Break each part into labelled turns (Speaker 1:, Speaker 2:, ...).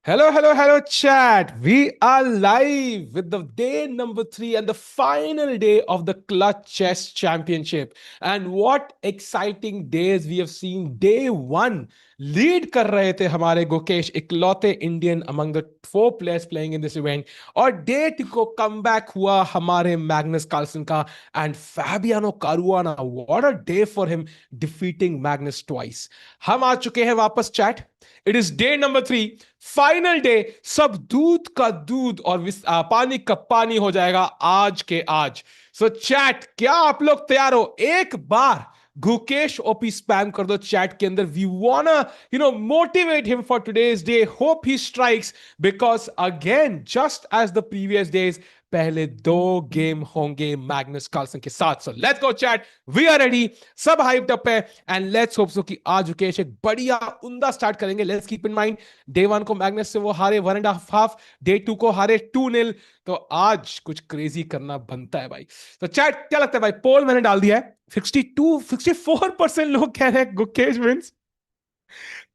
Speaker 1: Hello, hello, hello, chat. We are live with the day number 3 and the final day of the Clutch Chess Championship. And what exciting days we have seen. Day 1 lead कर रहे थे हमारे गुकेश, इकलौते Indian among the 4 players playing in this event. और day 2 को comeback हुआ हमारे Magnus Carlsen का and Fabiano Caruana. What a day for him, defeating Magnus twice. हम आ चुके हैं वापस chat. It is day number 3, final day. सब दूध का दूध और पानी का पानी हो जाएगा आज के आज. सो चैट, क्या आप लोग तैयार हो? एक बार गुकेश ओपी स्पैम कर दो चैट के अंदर. We wanna motivate him for today's day. Hope he strikes because again just as the previous days पहले 2 गेम होंगे मैग्नस कार्लसन के साथ. So let's go chat, we are ready, सब हाइप्ड अप है एंड लेट्स होप सो कि आज गुकेश एक बढ़िया उम्दा स्टार्ट करेंगे. Let's keep in mind day 1 को मैग्नस से वो हारे 1.5, डे 2 को हारे 2-0. तो आज कुछ क्रेजी करना बनता है भाई. तो चैट क्या लगता है भाई? पोल मैंने डाल दिया है. 64% लोग कह रहे हैं Gukesh wins,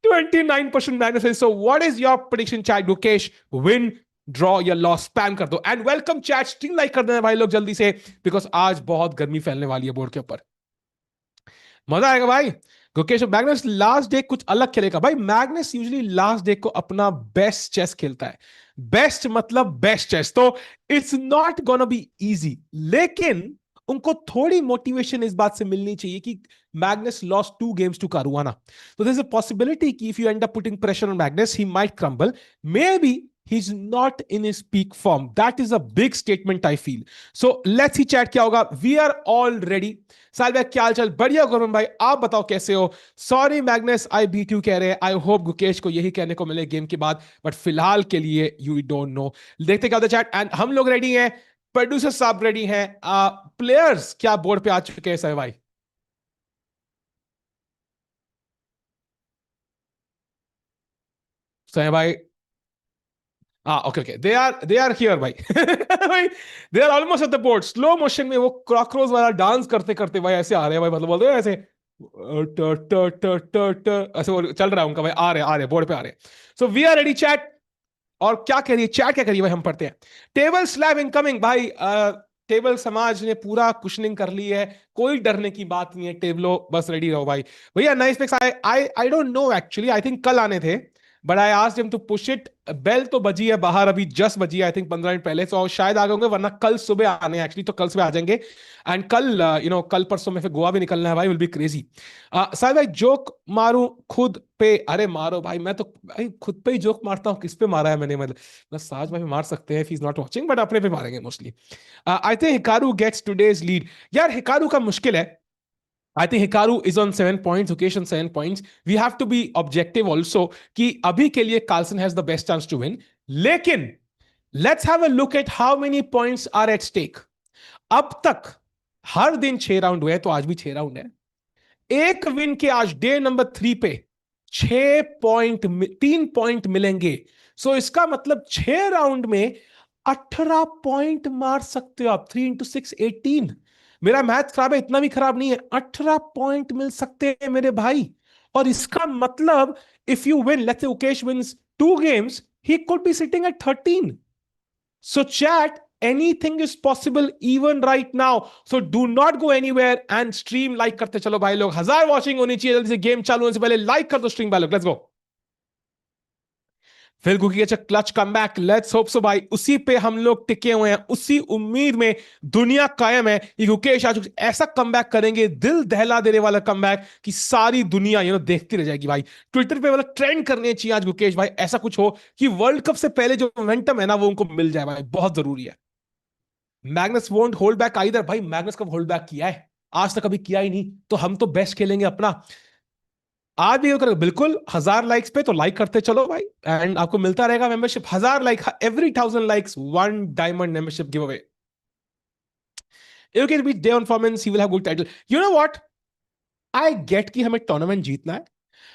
Speaker 1: 29% Magnus wins. So what is your prediction chat? Gukesh win, draw या लॉस? स्पैम कर दो. And welcome chat, string like कर देना भाई लोग जल्दी से, बिकॉज आज बहुत गर्मी फैलने वाली है बोर्ड के ऊपर. मजा आएगा भाई. गुकेश मैग्नस लास्ट डे कुछ अलग खेलेगा भाई. मैग्नस यूजुअली लास्ट डे को अपना बेस्ट चेस खेलता है. बेस्ट मतलब बेस्ट चेस. तो it's not gonna be easy, लेकिन उनको थोड़ी मोटिवेशन इस बात से मिलनी चाहिए कि Magnus lost 2 games to Caruana. तो देयर इज अ पॉसिबिलिटी कि if you end up putting pressure on Magnus he might crumble. Maybe he's not in his peak form. That is a big statement I feel. So let's see chat क्या होगा. We are all ready. साल भाई क्या हाल चाल? बढ़िया गुरमन भाई, आप बताओ कैसे हो? Sorry Magnus I beat you कह रहे हैं. आई होप गुकेश को यही कहने को मिले गेम के बाद, बट फिलहाल के लिए यू डोंट नो. देखते क्या होता है चैट. एंड हम लोग रेडी हैं, प्रोड्यूसर साहब रेडी हैं, प्लेयर्स क्या बोर्ड पे आ चुके हैं सर भाई? सर भाई okay. They are here भाई. भाई they are almost at the board. Slow motion में वो क्रॉकरोज वाला डांस करते करते भाई ऐसे आ रहे हैं भाई. मतलब बोलते हैं ऐसे ट ट ट ट ट ऐसे वो चल रहा है उनका भाई. आ रहे बोर्ड पे आ रहे हैं. So we are ready chat. और क्या कह रही है चैट? क्या करिए भाई? हम पढ़ते हैं. टेबल स्लैब इनकमिंग भाई. टेबल समाज ने पूरा कुशनिंग कर ली है. कोई डरने की बात नहीं है. टेबलो बस रेडी रहो भाई. भैया nice pics. I don't know actually. I think कल आने थे, but I asked him to push it. Bell तो बजी है बाहर, अभी जस्ट बजी है आई थिंक 15 मिनट पहले. तो शायद आ गए होंगे, वरना कल सुबह आने एक्चुअली. तो कल सुबह आ जाएंगे. एंड कल कल परसों में फिर गोवा भी निकलना है भाई. Will be crazy. साहिब भाई जोक मारूं खुद पे? अरे मारो भाई. मैं तो भाई खुद पे ही जोक मारता हूँ. किस पे मारा है मैंने? मतलब साज भाई मार सकते हैं if he is not watching, but अपने पे मारेंगे mostly. I think Hikaru gets today's lead. यार हिकारू का मुश्किल है. I think Hikaru is on 7 points, Gukesh on 7 points. We have to be objective also कि अभी के लिए Carlsen has the best chance to win. लेकिन let's have a look at how many points are at stake. अब तक हर दिन 6 round हुए, तो आज भी 6 राउंड है. एक विन के आज डे नंबर 3 पे 3 पॉइंट मिलेंगे. सो इसका मतलब 6 राउंड में 18 पॉइंट मार सकते हो आप. 3 into 6 18. मेरा मैथ खराब है, इतना भी खराब नहीं है. 18 पॉइंट मिल सकते हैं मेरे भाई. और इसका मतलब if you win, let's say Ukesh wins 2 games, he could be sitting at 13. So chat, anything is possible even right now. So do not go anywhere and stream like करते चलो भाई लोग. 1000 वॉचिंग होनी चाहिए जल्दी से. गेम चालू होने से पहले लाइक कर दो स्ट्रीम भाई लोग. Let's go. फिर कुकी अच्छा clutch come back. Let's hope सो भाई. उसी पे हम लोग टिके हुए हैं, उसी उम्मीद में दुनिया कायम है कि गुकेश आज कुछ ऐसा कमबैक करेंगे, दिल दहला देने वाला कमबैक कि सारी दुनिया देखती रह जाएगी भाई. ट्विटर पे मतलब ट्रेंड करने चाहिए आज गुकेश भाई. ऐसा कुछ हो कि वर्ल्ड कप से पहले जो मोमेंटम है ना वो उनको मिल जाए भाई. बहुत जरूरी है. Magnus won't hold back either भाई. मैग्नस कब होल्ड बैक किया है? आज तक कभी किया ही नहीं. तो हम तो बेस्ट खेलेंगे अपना. आज भी करेंगे बिल्कुल. 1000 लाइक्स पे तो लाइक करते चलो भाई. एंड आपको मिलता रहेगा membership. 1000 like every 1000 likes 1 diamond membership give away. You can be day on performance, he will have good title. You know what? I get कि हमें टूर्नामेंट जीतना है,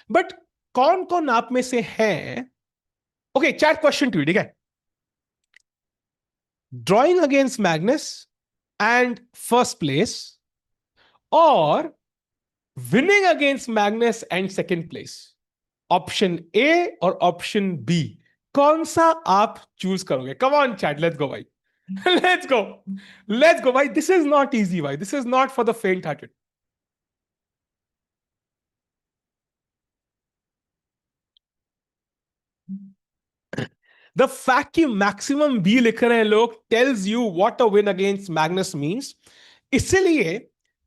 Speaker 1: बट कौन कौन आप में से है. Okay chat question two. ठीक है. Drawing against Magnus and first place, और winning against Magnus and second place. Option A और ऑप्शन बी, कौन सा आप चूज करोगे? Come on chat, let's go भाई. Let's go. लेट्स गो भाई. दिस इज नॉट इजी भाई. This is not for the faint hearted. The fact कि maximum B लिख रहे हैं लोग tells you what a win against Magnus means. इसलिए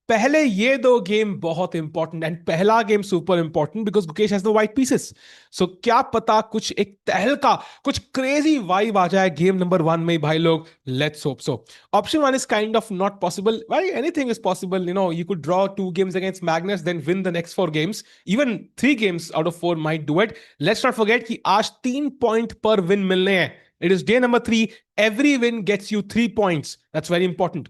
Speaker 1: पहले ये दो गेम बहुत इंपॉर्टेंट, एंड पहला game super important because Gukesh has the white pieces. So क्या पता कुछ एक तहलका, कुछ क्रेजी वाइब आ जाए गेम नंबर 1 में भाई लोग. Let's hope so. Option 1 is kind of not possible. भाई anything is possible. You could draw 2 games against Magnus, then win the next 4 games. Even 3 games out of 4 might do it. Let's not forget कि आज 3 point पर win मिलने हैं. It is day number 3. Every win gets you 3 points. That's very important.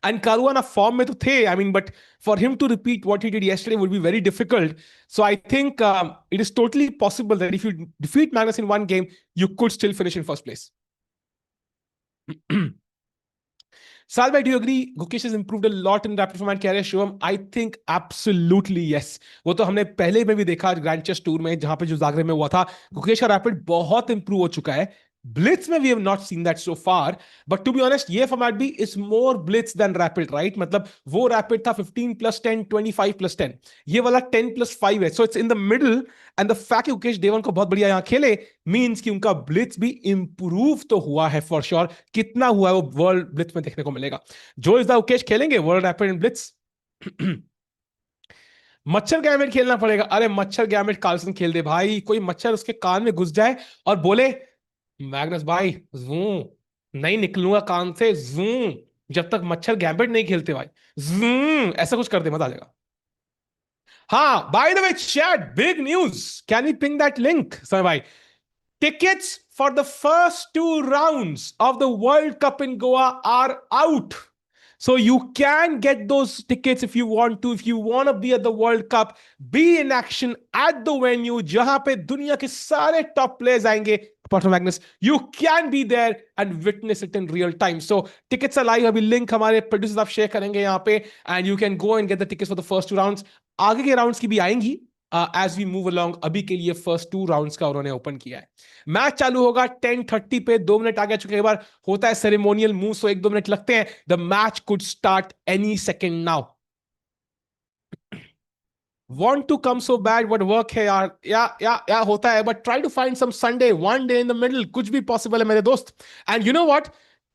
Speaker 1: And Caruana form में तो थे. I mean, but for him to repeat what he did yesterday would be very difficult. So I think it is totally possible that if you defeat Magnus in one game, you could still finish in first place. Sal bhai, do you agree Gukesh has improved a lot in rapid format career? Shivam, I think absolutely yes. वो तो हमने पहले में भी देखा grand chess tour में, जहां पे जो जागरे में हुआ था. गुकेश का रैपिड बहुत इंप्रूव हो चुका है. ब्लिट्स में we have not seen that so far, but to be honest ये फॉर्मेट भी is more blitz than rapid, right? मतलब वो रैपिड था 15+10, 25+10. ये वाला 10+5 है. So it's in the middle. And the fact Gukesh देवन को बहुत बढ़िया यहां खेले मींस कि उनका ब्लिट्स भी इंप्रूव तो हुआ है फॉर श्योर. कितना हुआ है वो वर्ल्ड ब्लिट्स में देखने को मिलेगा. जो इस गुकेश खेलेंगे वर्ल्ड रैपिड एंड ब्लिट्स. मच्छर गैमेट खेलना पड़ेगा. अरे मच्छर गैमेट कार्लसन खेल दे भाई. कोई मच्छर उसके कान में घुस जाए और बोले मैग्नस भाई जूम नहीं निकलूंगा कान से, जूम, जब तक मच्छर गैम्बिट नहीं खेलते भाई, जूम, ऐसा कुछ कर दे, मजा आ जाएगा. हाँ, by the way chat, big news. Can we ping that link समय भाई? Tickets for the first 2 rounds of the World Cup in Goa are out. So you can get those tickets if you want to. If you want to be at the World Cup, be in action at the venue, जहां पे दुनिया के सारे top players आएंगे. Apart from Magnus, you can be there and witness it in real time. So tickets are live. अभी link हमारे producers आप share करेंगे यहाँ पे, and you can go and get the tickets for the first 2 rounds. आगे के rounds की भी आएंगी एज वी मूव अलोंग. अभी के लिए फर्स्ट 2 राउंड्स का उन्होंने ओपन किया है. मैच चालू होगा 10:30 पे. 2 मिनट आगे चुके. एक बार होता है सेरेमोनियल मूव, सो 1-2 मिनट लगते हैं. The match could start any second now. Want to come so bad, but work है यार. या होता है, but try to find some Sunday, one day in the middle. कुछ भी possible है मेरे दोस्त. And you know what?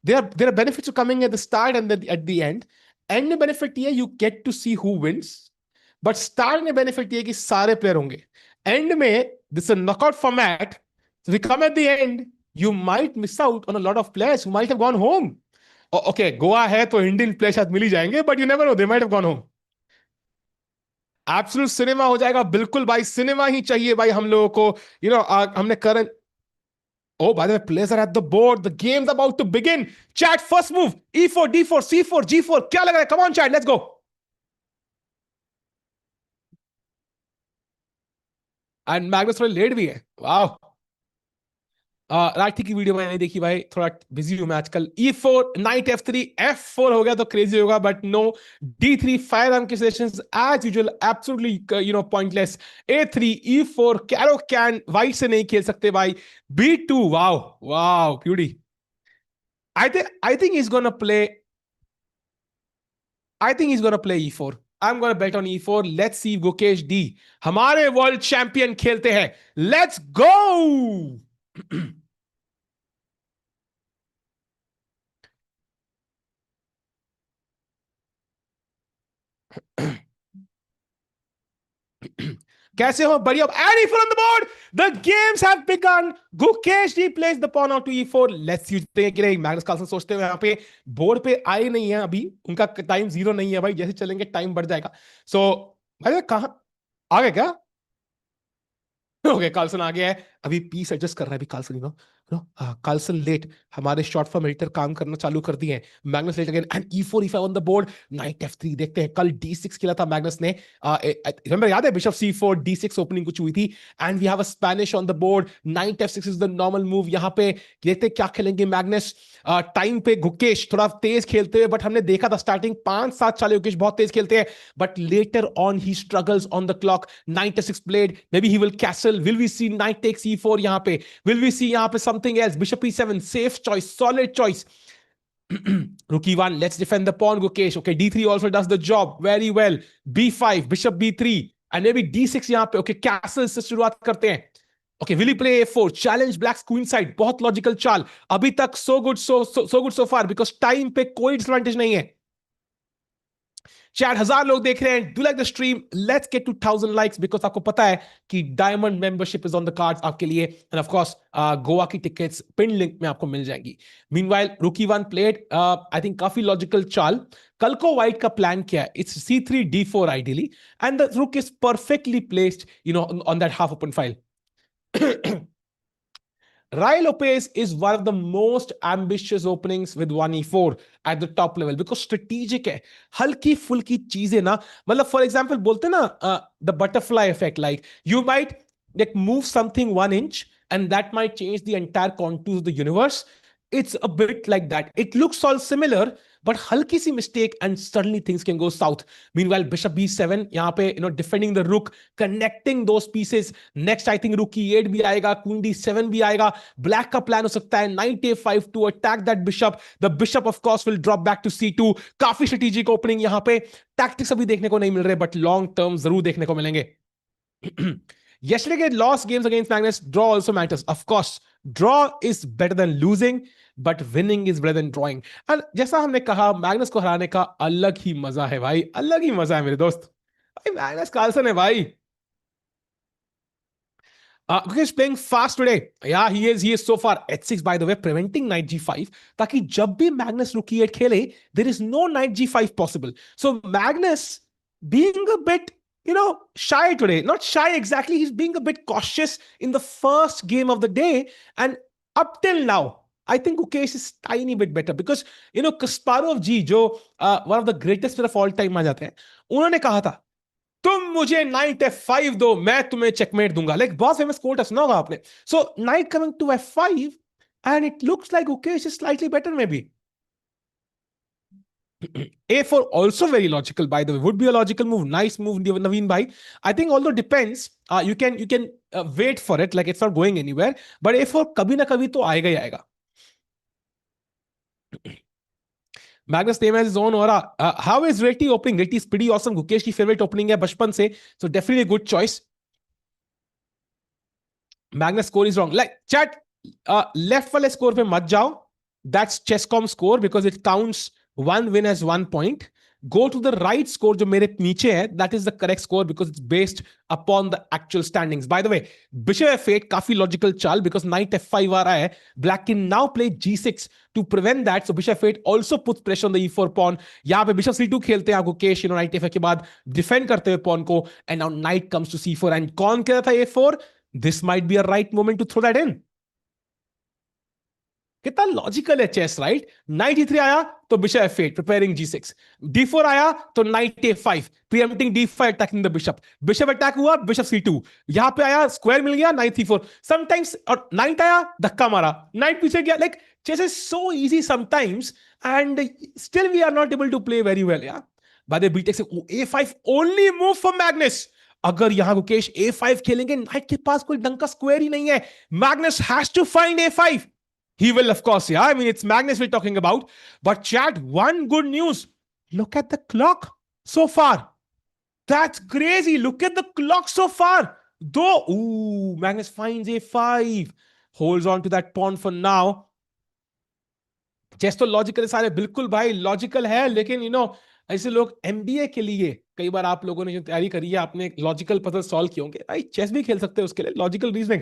Speaker 1: There are benefits to coming at the start and at the end. End में benefit ये you get to see who wins. But star में benefit ये कि सारे प्लेयर होंगे. एंड में this knockout format, we come at the end, you might miss out on a lot of players who might have gone home. Okay Goa है तो Indian player शायद मिल ही जाएंगे, but you never know, they might have gone home. Absolute cinema हो जाएगा. बिल्कुल भाई, सिनेमा ही चाहिए भाई हम लोगों को. हमने current. Oh, by the way, players are at the board. The game's about to begin. Chat, first move. E4, D4, C4, G4. क्या लग रहा है? Come on, chat, let's go. And Magnus थोड़ा लेट भी है. वाह. राठी की वीडियो मैंने नहीं देखी भाई, थोड़ा बिजी हूं मैं आजकल. E4, नाइट F3, F4 हो गया तो क्रेजी होगा, but no. D3 fire arm के sessions as usual absolutely pointless. A3, E4 Caro Kann white से नहीं खेल सकते भाई. B2, wow wow beauty. I think he's gonna play. I think he's gonna play e4. I'm gonna bet on e4. Let's see Gukesh D हमारे world champion खेलते हैं. Let's go. कैसे हो बढ़िया. And e4 on the board. The games have begun. Gukesh D plays the pawn out to e4. Let's see कि नहीं. Magnus Carlsen सोचते हुए यहाँ पे बोर्ड पे आए नहीं है अभी. उनका टाइम जीरो नहीं है भाई. जैसे चलेंगे टाइम बढ़ जाएगा. सो भाई कहाँ आ गए क्या? ओके कार्लसन आ गया है. अभी पीस एडजस्ट कर रहा है अभी कार्लसन. Carlsen late. हमारे शॉर्ट फॉर्म एडिटर काम करना चालू कर दिए हैं. Magnus late again and e4 e5 on the board. Knight f3 देखते हैं. कल d6 खेला था मैग्नस ने. रिमेंबर याद है बिशप c4 d6 ओपनिंग कुछ हुई थी. And we have a Spanish on the board. Knight f6 is the normal move. यहाँ पे देखते हैं क्या खेलेंगे मैग्नस. टाइम पे गुकेश थोड़ा तेज खेलते हुए, बट हमने देखा था स्टार्टिंग 5-7 चाले गुकेश बहुत तेज खेलते हैं, but later on he struggles on the clock. Knight f6 played. Maybe he will castle. Will we see knight takes e4 यहाँ पे? Will we see यहाँ पे something else? Bishop e7, safe choice, solid choice. Rook e1, let's defend the pawn, Gukesh. Okay, d3 also does the job very well. b5, bishop b3, and maybe d6 यहाँ पे. Okay, castle से शुरुआत करते हैं. Okay, will he play a4? Challenge black's queen side. बहुत logical चाल. अभी तक so good so far because time पे कोई disadvantage नहीं है. 4,000 लोग देख रहे हैं. Do like the stream. Let's get to 1,000 likes because आपको पता है कि diamond membership is on the cards आपके लिए. एंड ऑफ कोर्स गोवा की टिकट्स पिन लिंक में आपको मिल जाएंगी. Meanwhile rook e one played. I think काफी लॉजिकल चाल. कल को व्हाइट का प्लान क्या है? It's c3 d4 ideally and the rook is perfectly placed on that half open file. Rai Lopez is one of the most ambitious openings with 1e4 at the top level because strategic है. हल्की फुल्की चीजें ना, मतलब for example बोलते ना the butterfly effect, like you might like move something 1 inch and that might change the entire contours of the universe. It's a bit like that. It looks all similar, but halki si mistake and suddenly things can go south. Meanwhile, bishop b7 यहाँ पे defending the rook, connecting those pieces. Next, I think rook e8 भी आएगा, queen d7 भी आएगा. Black का plan हो सकता है knight a5 to attack that bishop. The bishop of course will drop back to c2. काफी strategic opening यहाँ पे. Tactics अभी देखने को नहीं मिल रहे, but long term जरूर देखने को मिलेंगे. Yesterday, lost games against Magnus. Draw also matters. Of course, draw is better than losing, but winning is better than drawing. And जैसा हमने कहा, मैग्नस को हराने का अलग ही मजा है भाई. अलग ही मजा है मेरे दोस्त. भाई मैग्नस कार्लसन है भाई. Gukesh playing fast today. Yeah, he is. He is so far. h6 by the way, preventing knight g5. ताकि जब भी Magnus rook e8 खेले, there is no knight g5 possible. So Magnus being a bit, shy today. Not shy exactly. He's being a bit cautious in the first game of the day. And up till now, I think Gukesh is tiny bit better because, Kasparov ji, जो one of the greatest player of all time मान जाते हैं, उन्होंने कहा था तुम मुझे night f5 दो, मैं तुम्हें चेकमेट दूंगा. लाइक बहुत फेमस कोट है, सुना होगा आपने. So knight coming to f5 and it looks like Gukesh is slightly better maybe. a4 also very logical by the way, would be a logical move. Nice move Naveen bhai. I think although depends, you can wait for it, like it's not going anywhere, but a4 kabhi na kabhi to aayega hi aayega. Magnus name has his own aura. How is Reti opening? Reti is pretty awesome. Gukesh की favorite opening है बचपन से, so definitely a good choice. Magnus score is wrong. Like chat, left वाले score पे मत जाओ. That's chesscom score because it counts one win as 1 point. Go to the right score जो मेरे नीचे है, that is the correct score because it's based upon the actual standings. By the way, bishop f8 काफी logical चाल because knight f5 आ रहा है. Black can now play g6 to prevent that. So bishop f8 also puts pressure on the e4 pawn. यहाँ पे bishop c2 खेलते हैं Gukesh, knight f8 के बाद defend करते हुए pawn को, and now knight comes to c4 and कौन खेला था a4? This might be a right moment to throw that in. कितना लॉजिकल है चेस, राइट? नाइट e3 आया तो bishop f8 preparing g6. d4 आया तो night a5 प्रीएम्प्टिंग d5 attacking the bishop. Bishop attack हुआ, बिशप c2. यहां पे आया, स्क्वायर मिल गया, नाइट c4. समटाइम्स और नाइट आया, धक्का मारा, नाइट पीछे गया. Like chess is so easy sometimes and still we are not able to play very well. या बाय द बीटेक से a5 only move for Magnus. अगर यहां गुकेश a5 खेलेंगे, नाइट के पास कोई ढंग का स्क्वायर ही नहीं है. Magnus has to find a5. He will, of course. Yeah, I mean, it's Magnus we're talking about. But chat, one good news. Look at the clock so far. That's crazy. Look at the clock so far. Though, ooh, Magnus finds a5. Holds on to that pawn for now. Chess तो logical सारे बिल्कुल भाई logical है, लेकिन ऐसे लोग MBA के लिए कई बार आप लोगों ने जो तैयारी करी है आपने लॉजिकल पजल सॉल्व किए होंगे भाई, चेस भी खेल सकते हैं उसके लिए लॉजिकल रीजनिंग।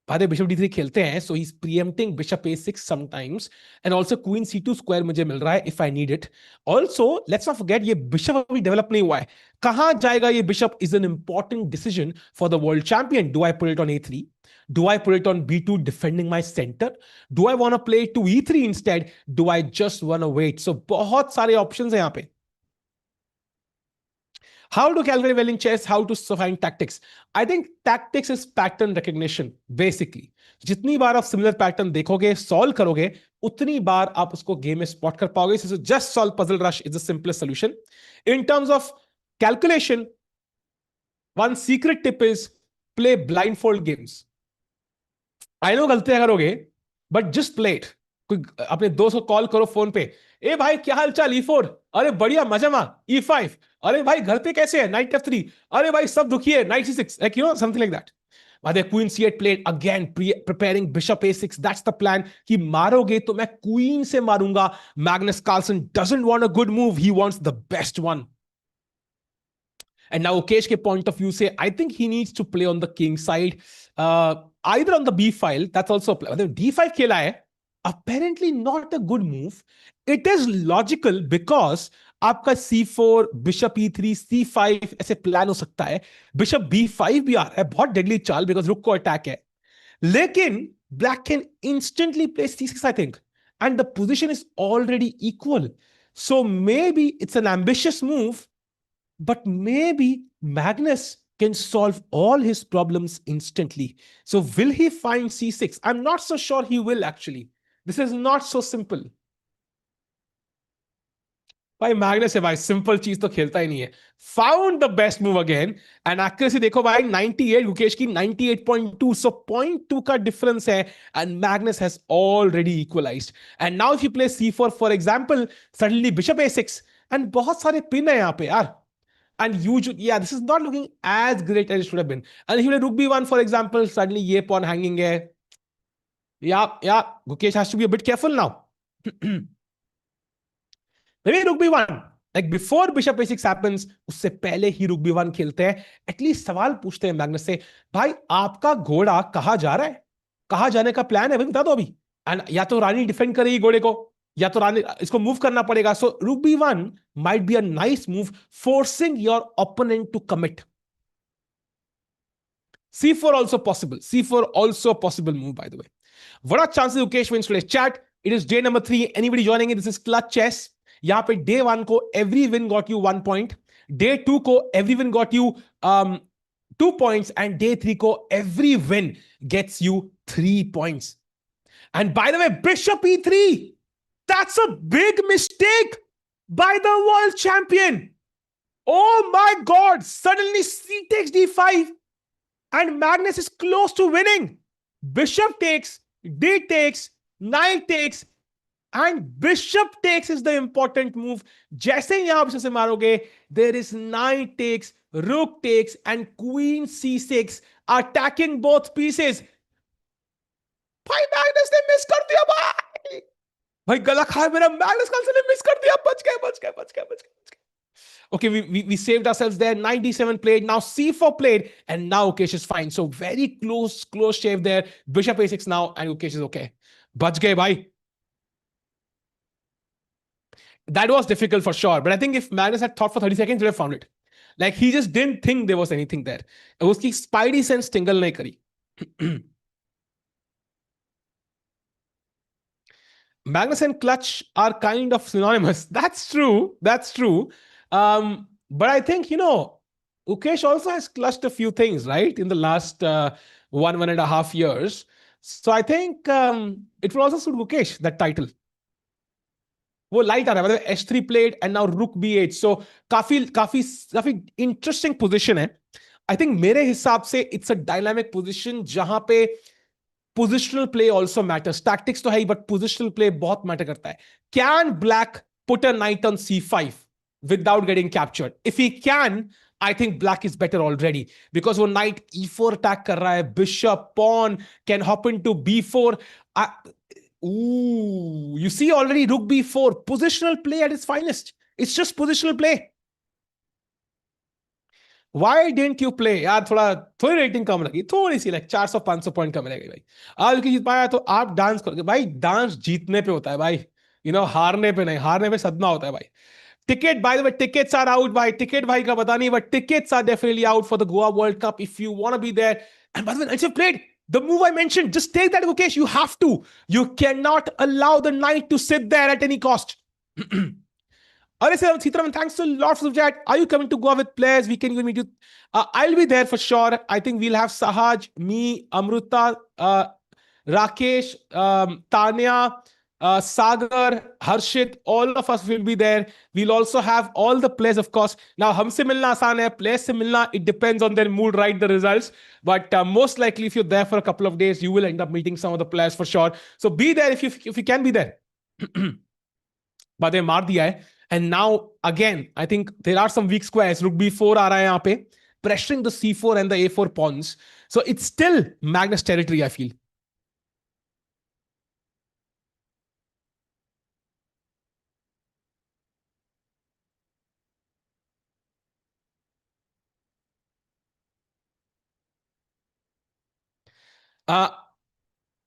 Speaker 1: बारे बिशप डी3 खेलते हैं, so he is preempting bishop ए6 समटाइम्स, एंड आल्सो क्वीन सी2 स्क्वायर मुझे मिल रहा है if I need it. Also let's not forget ये बिशप अभी डेवलप नहीं हुआ है, कहां जाएगा ये bishop is an important decision for the world champion. Do I put it on ए3? Do I put it on b2 defending my center? Do I want to play to e3 instead? Do I just want to wait? So बहुत सारे options हैं यहाँ पे। How to calculate well in chess? How to find tactics? I think tactics is pattern recognition basically. जितनी बार आप similar pattern देखोगे, solve करोगे, उतनी बार आप उसको game में spot कर पाओगे। So just solve puzzle rush is the simplest solution. In terms of calculation, one secret tip is play blindfold games. I know गलतियां करोगे, बट जस्ट प्ले इट। कोई अपने दोस्त को कॉल करो फोन पे, ए भाई क्या हाल चाल, E4, अरे बढ़िया मजा, E5, अरे भाई घर पे कैसे है, नाइट F3, अरे भाई सब दुखी है, knight C6, like something like that. Queen C8 played again, preparing bishop A6, that's the plan कि मारोगे तो मैं क्वीन से मारूंगा। Magnus Carlsen doesn't want a good move, he wants the best one. And now Gukesh ke point of view say, I think he needs to play on the king side, either on the b file, that's also a play. D5 khela hai, apparently not a good move. It is logical because आपका C4, bishop E3, C5 ऐसे plan हो सकता है, bishop B5 भी आ रहा है, बहुत deadly चाल बिकॉज रुक को अटैक है, लेकिन black can instantly play C6 I think, and the position is already equal, so may be it's an ambitious move, but maybe Magnus can solve all his problems instantly. So will he find C6? I'm not so sure he will actually. This is not so simple. भाई Magnus है भाई, simple चीज तो खेलता ही नहीं है। Found the best move again, and accuracy देखो भाई 98, गुकेश की 98.2, सो 0.2 का डिफरेंस है, and Magnus has already equalised. And now if you play C4 for example, suddenly bishop A6, and बहुत सारे पिन है यहाँ पे यार, and usually, yeah, this is not looking as great as it should have been. And if you rook b1 for example, suddenly ye pawn hanging hai, yeah, Gukesh has to be a bit careful now. Maybe rook b1, like before bishop a6 happens, उससे पहले ही rook b1 खेलते हैं, at least सवाल पूछते हैं Magnus से, भाई आपका घोड़ा कहां जा रहा है, कहां जाने का प्लान है भाई बता दो अभी। एंड या तो रानी डिफेंड करेगी घोड़े को, या तो रानी इसको मूव करना पड़ेगा। So rook b1 might be a nice move, forcing your opponent to commit. C4 also possible. C4 also a possible move, by the way. What are chances Gukesh wins today's chat? It is day number 3. Anybody joining in? This is Clutch Chess. यहाँ पे day 1 को every win got you 1 point. Day 2 को every win got you 2 points. And day 3 को every win gets you 3 points. And by the way, Bishop E3. That's a big mistake by the world champion. Oh my God. Suddenly C takes D5 and Magnus is close to winning. Bishop takes, D takes, knight takes, and bishop takes is the important move. जैसे ही यहां से मारोगे, there is knight takes, rook takes, and queen C6 attacking both pieces. भाई Magnus ने miss कर दिया भाई गला खाया मेरा, मैग्नस कार्लसन ने मिस कर दिया, बच गए। Okay, we saved ourselves there. 97 played, now C4 played, and now Gukesh is fine. So very close shave there. Bishop A6 now, and Gukesh is okay. Bach gaye bhai. That was difficult for sure, but I think if Magnus had thought for 30 seconds, he would have found it. Like he just didn't think there was anything there. Uski spidey sense tingle nahi kari. Magnus and Clutch are kind of synonymous. That's true. But I think, Gukesh also has clutched a few things, right? In the last 1.5 years. So I think it will also suit Gukesh, that title. वो light आ रहा है, मतलब H3 played and now Rook B8. So काफी interesting position है. I think मेरे हिसाब से it's a dynamic position जहां पे positional play also matters. Tactics तो है ही, बट पोजिशनल प्ले बहुत मैटर करता है. Can black put a night on C5 without getting captured? If he can, I think black is better already, because वो knight E4 attack कर रहा है, bishop pawn can hop into B4. I, ooh, you see already rook B4, positional play at its finest. It's just positional play. Why didn't you play यार? थोड़ा थोड़ी rating कम लगी, थोड़ी सी, like 400-500 point कम रहेगी भाई. आज की जीत पाया तो आप डांस करोगे भाई. डांस जीतने पे होता है भाई, हारने पे नहीं. हारने पे सदमा होता है भाई. Ticket, by the way, tickets are out by ticket bhai ka pata nahi, but tickets are definitely out for the Goa World Cup if you want to be there. And by the way, once you've played the move I mentioned, just take that, Gukesh. You have to. You cannot allow the knight to sit there at any cost. Alright, Sitaram, thanks a lot for the chat. Are you coming to Goa with players? We can even meet you. I'll be there for sure. I think we'll have Sahaj, me, Amruta, Rakesh, Tanya, Sagar, Harshit, all of us will be there. We'll also have all the players, of course. Now, humse milna aasan hai, players se milna, it depends on their mood, right? The results. But most likely, if you're there for a couple of days, you will end up meeting some of the players for sure. So be there if you can be there. बातें मार दिया है. And now again, I think there are some weak squares. Rook B4 आ रहा है यहाँ पे, pressuring the C4 and the A4 pawns. So it's still Magnus territory, I feel.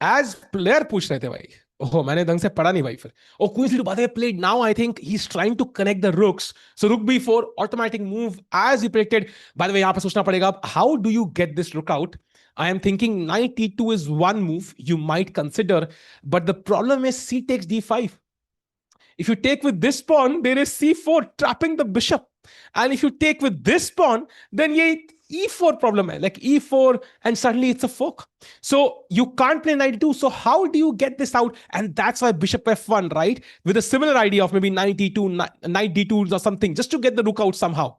Speaker 1: As player पूछ रहे थे भाई. ओह, मैंने ढंग से पढ़ा नहीं भाई फिर. ओ, क्वीन C2 बातें played now. I think he's trying to connect the rooks. So rook B4, automatic move as he predicted. By the way, यहाँ पे सोचना पड़ेगा, how do you get this rook out? I am thinking knight E2 is one move you might consider, but the problem is C takes D5. If you take with this pawn, there is C4 trapping the bishop. And if you take with this pawn, then ye E4 problem hai, like E4, and suddenly it's a fork. So you can't play knight E2. So how do you get this out? And that's why bishop F1, right? With a similar idea of maybe knight E2, knight D2 or something, just to get the rook out somehow.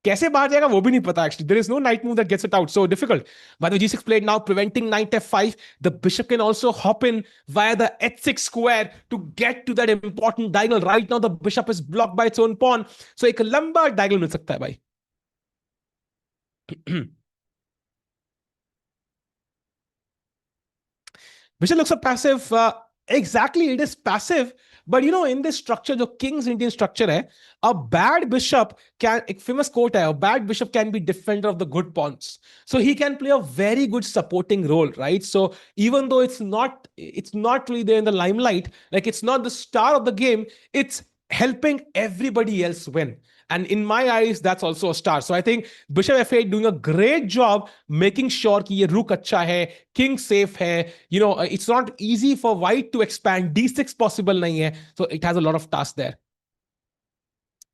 Speaker 1: कैसे बाहर जाएगा वो भी नहीं पता. Actually, there is no knight move that gets it out. So difficult. By the way, G6 played now, preventing knight F5. The bishop can also hop in via the H6 square to get to that important diagonal. Right now, the bishop is blocked by its own pawn. So एक लंबा diagonal मिल सकता है भाई. Bishop looks so passive. Exactly, it is passive. But in this structure, the king's Indian structure hai, a bad bishop can, a famous quote hai, a bad bishop can be defender of the good pawns. So he can play a very good supporting role, right? So even though it's not really there in the limelight, like it's not the star of the game, it's helping everybody else win. And in my eyes, that's also a star. So I think Bishop F8 doing a great job making sure कि ये rook अच्छा है, king safe है. It's not easy for white to expand. D6 possible नहीं है. So it has a lot of tasks there.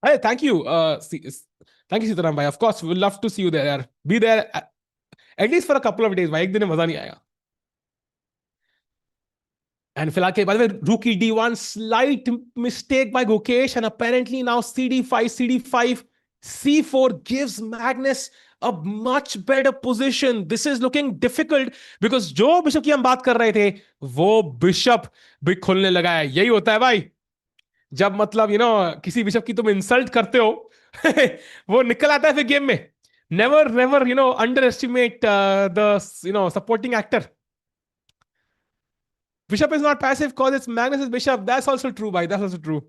Speaker 1: Hey, thank you. Thank you, Sitaram bhai. Of course, we'll love to see you there. यार. Be there at least for a couple of days. भाई, एक दिन में मजा नहीं आएगा. And फिलहाल के बाद में rook D1, slight mistake by Gukesh, and apparently now CD5, C4 gives Magnus a much better position. This is looking difficult because जो बिशप की हम बात कर रहे थे, वो बिशप भी खुलने लगा है. यही होता है भाई, जब मतलब किसी बिशप की तुम इंसल्ट करते हो, वो निकल आता है फिर गेम में. Never never under estimate the supporting actor. Bishop is not passive because it's Magnus's bishop. That's also true, bhai. That's also true.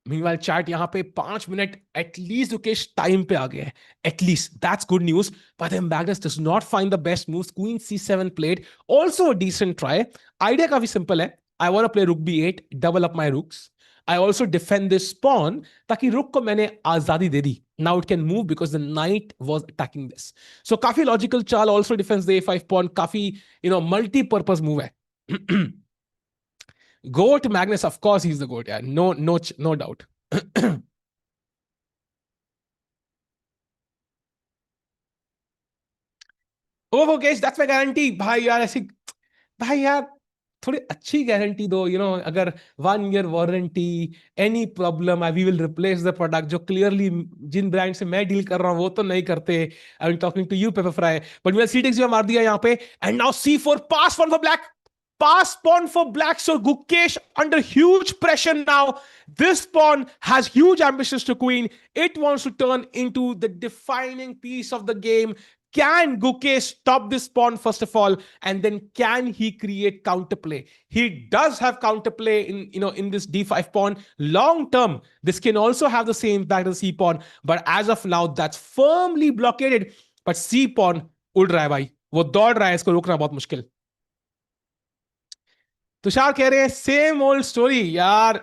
Speaker 1: Meanwhile, chat यहाँ पे 5 मिनट एटलीस्ट रुकेश टाइम पे आ गए हैं. At least that's good news. But then Magnus does not find the best moves. Queen C7 played. Also a decent try. Idea काफी simple है. I want to play rook B8, double up my rooks. I also defend this pawn ताकि rook को मैंने आजादी दे दी. Now it can move because the knight was attacking this. So काफी logical चाल. Also defends the A5 pawn. काफी multi-purpose move है. GOAT Magnus, of course, he's the GOAT. Yeah, no doubt. Oh, Gukesh, that's my guarantee. भाई यार ऐसी, भाई यार थोड़ी अच्छी गारंटी दो, अगर 1 year warranty, any problem I we will replace the product, जो क्लियरली जिन ब्रांड से मैं डील कर रहा हूं वो तो नहीं करते। I am talking to you paper fry, but मेरा C6 भी मार दिया यहाँ पे। And now C4 pass for black, pass pawn for black. So Gukesh under huge pressure now. This pawn has huge ambitions to queen. It wants to turn into the defining piece of the game. Can Gukesh stop this pawn first of all, and then can he create counterplay? He does have counterplay in this D5 pawn. Long term, this can also have the same impact as C pawn, but as of now, that's firmly blockaded. But C pawn उड़ रहा है भाई, वो दौड़ रहा है, इसको रोकना बहुत मुश्किल। तुषार कह रहे हैं सेम ओल्ड स्टोरी यार।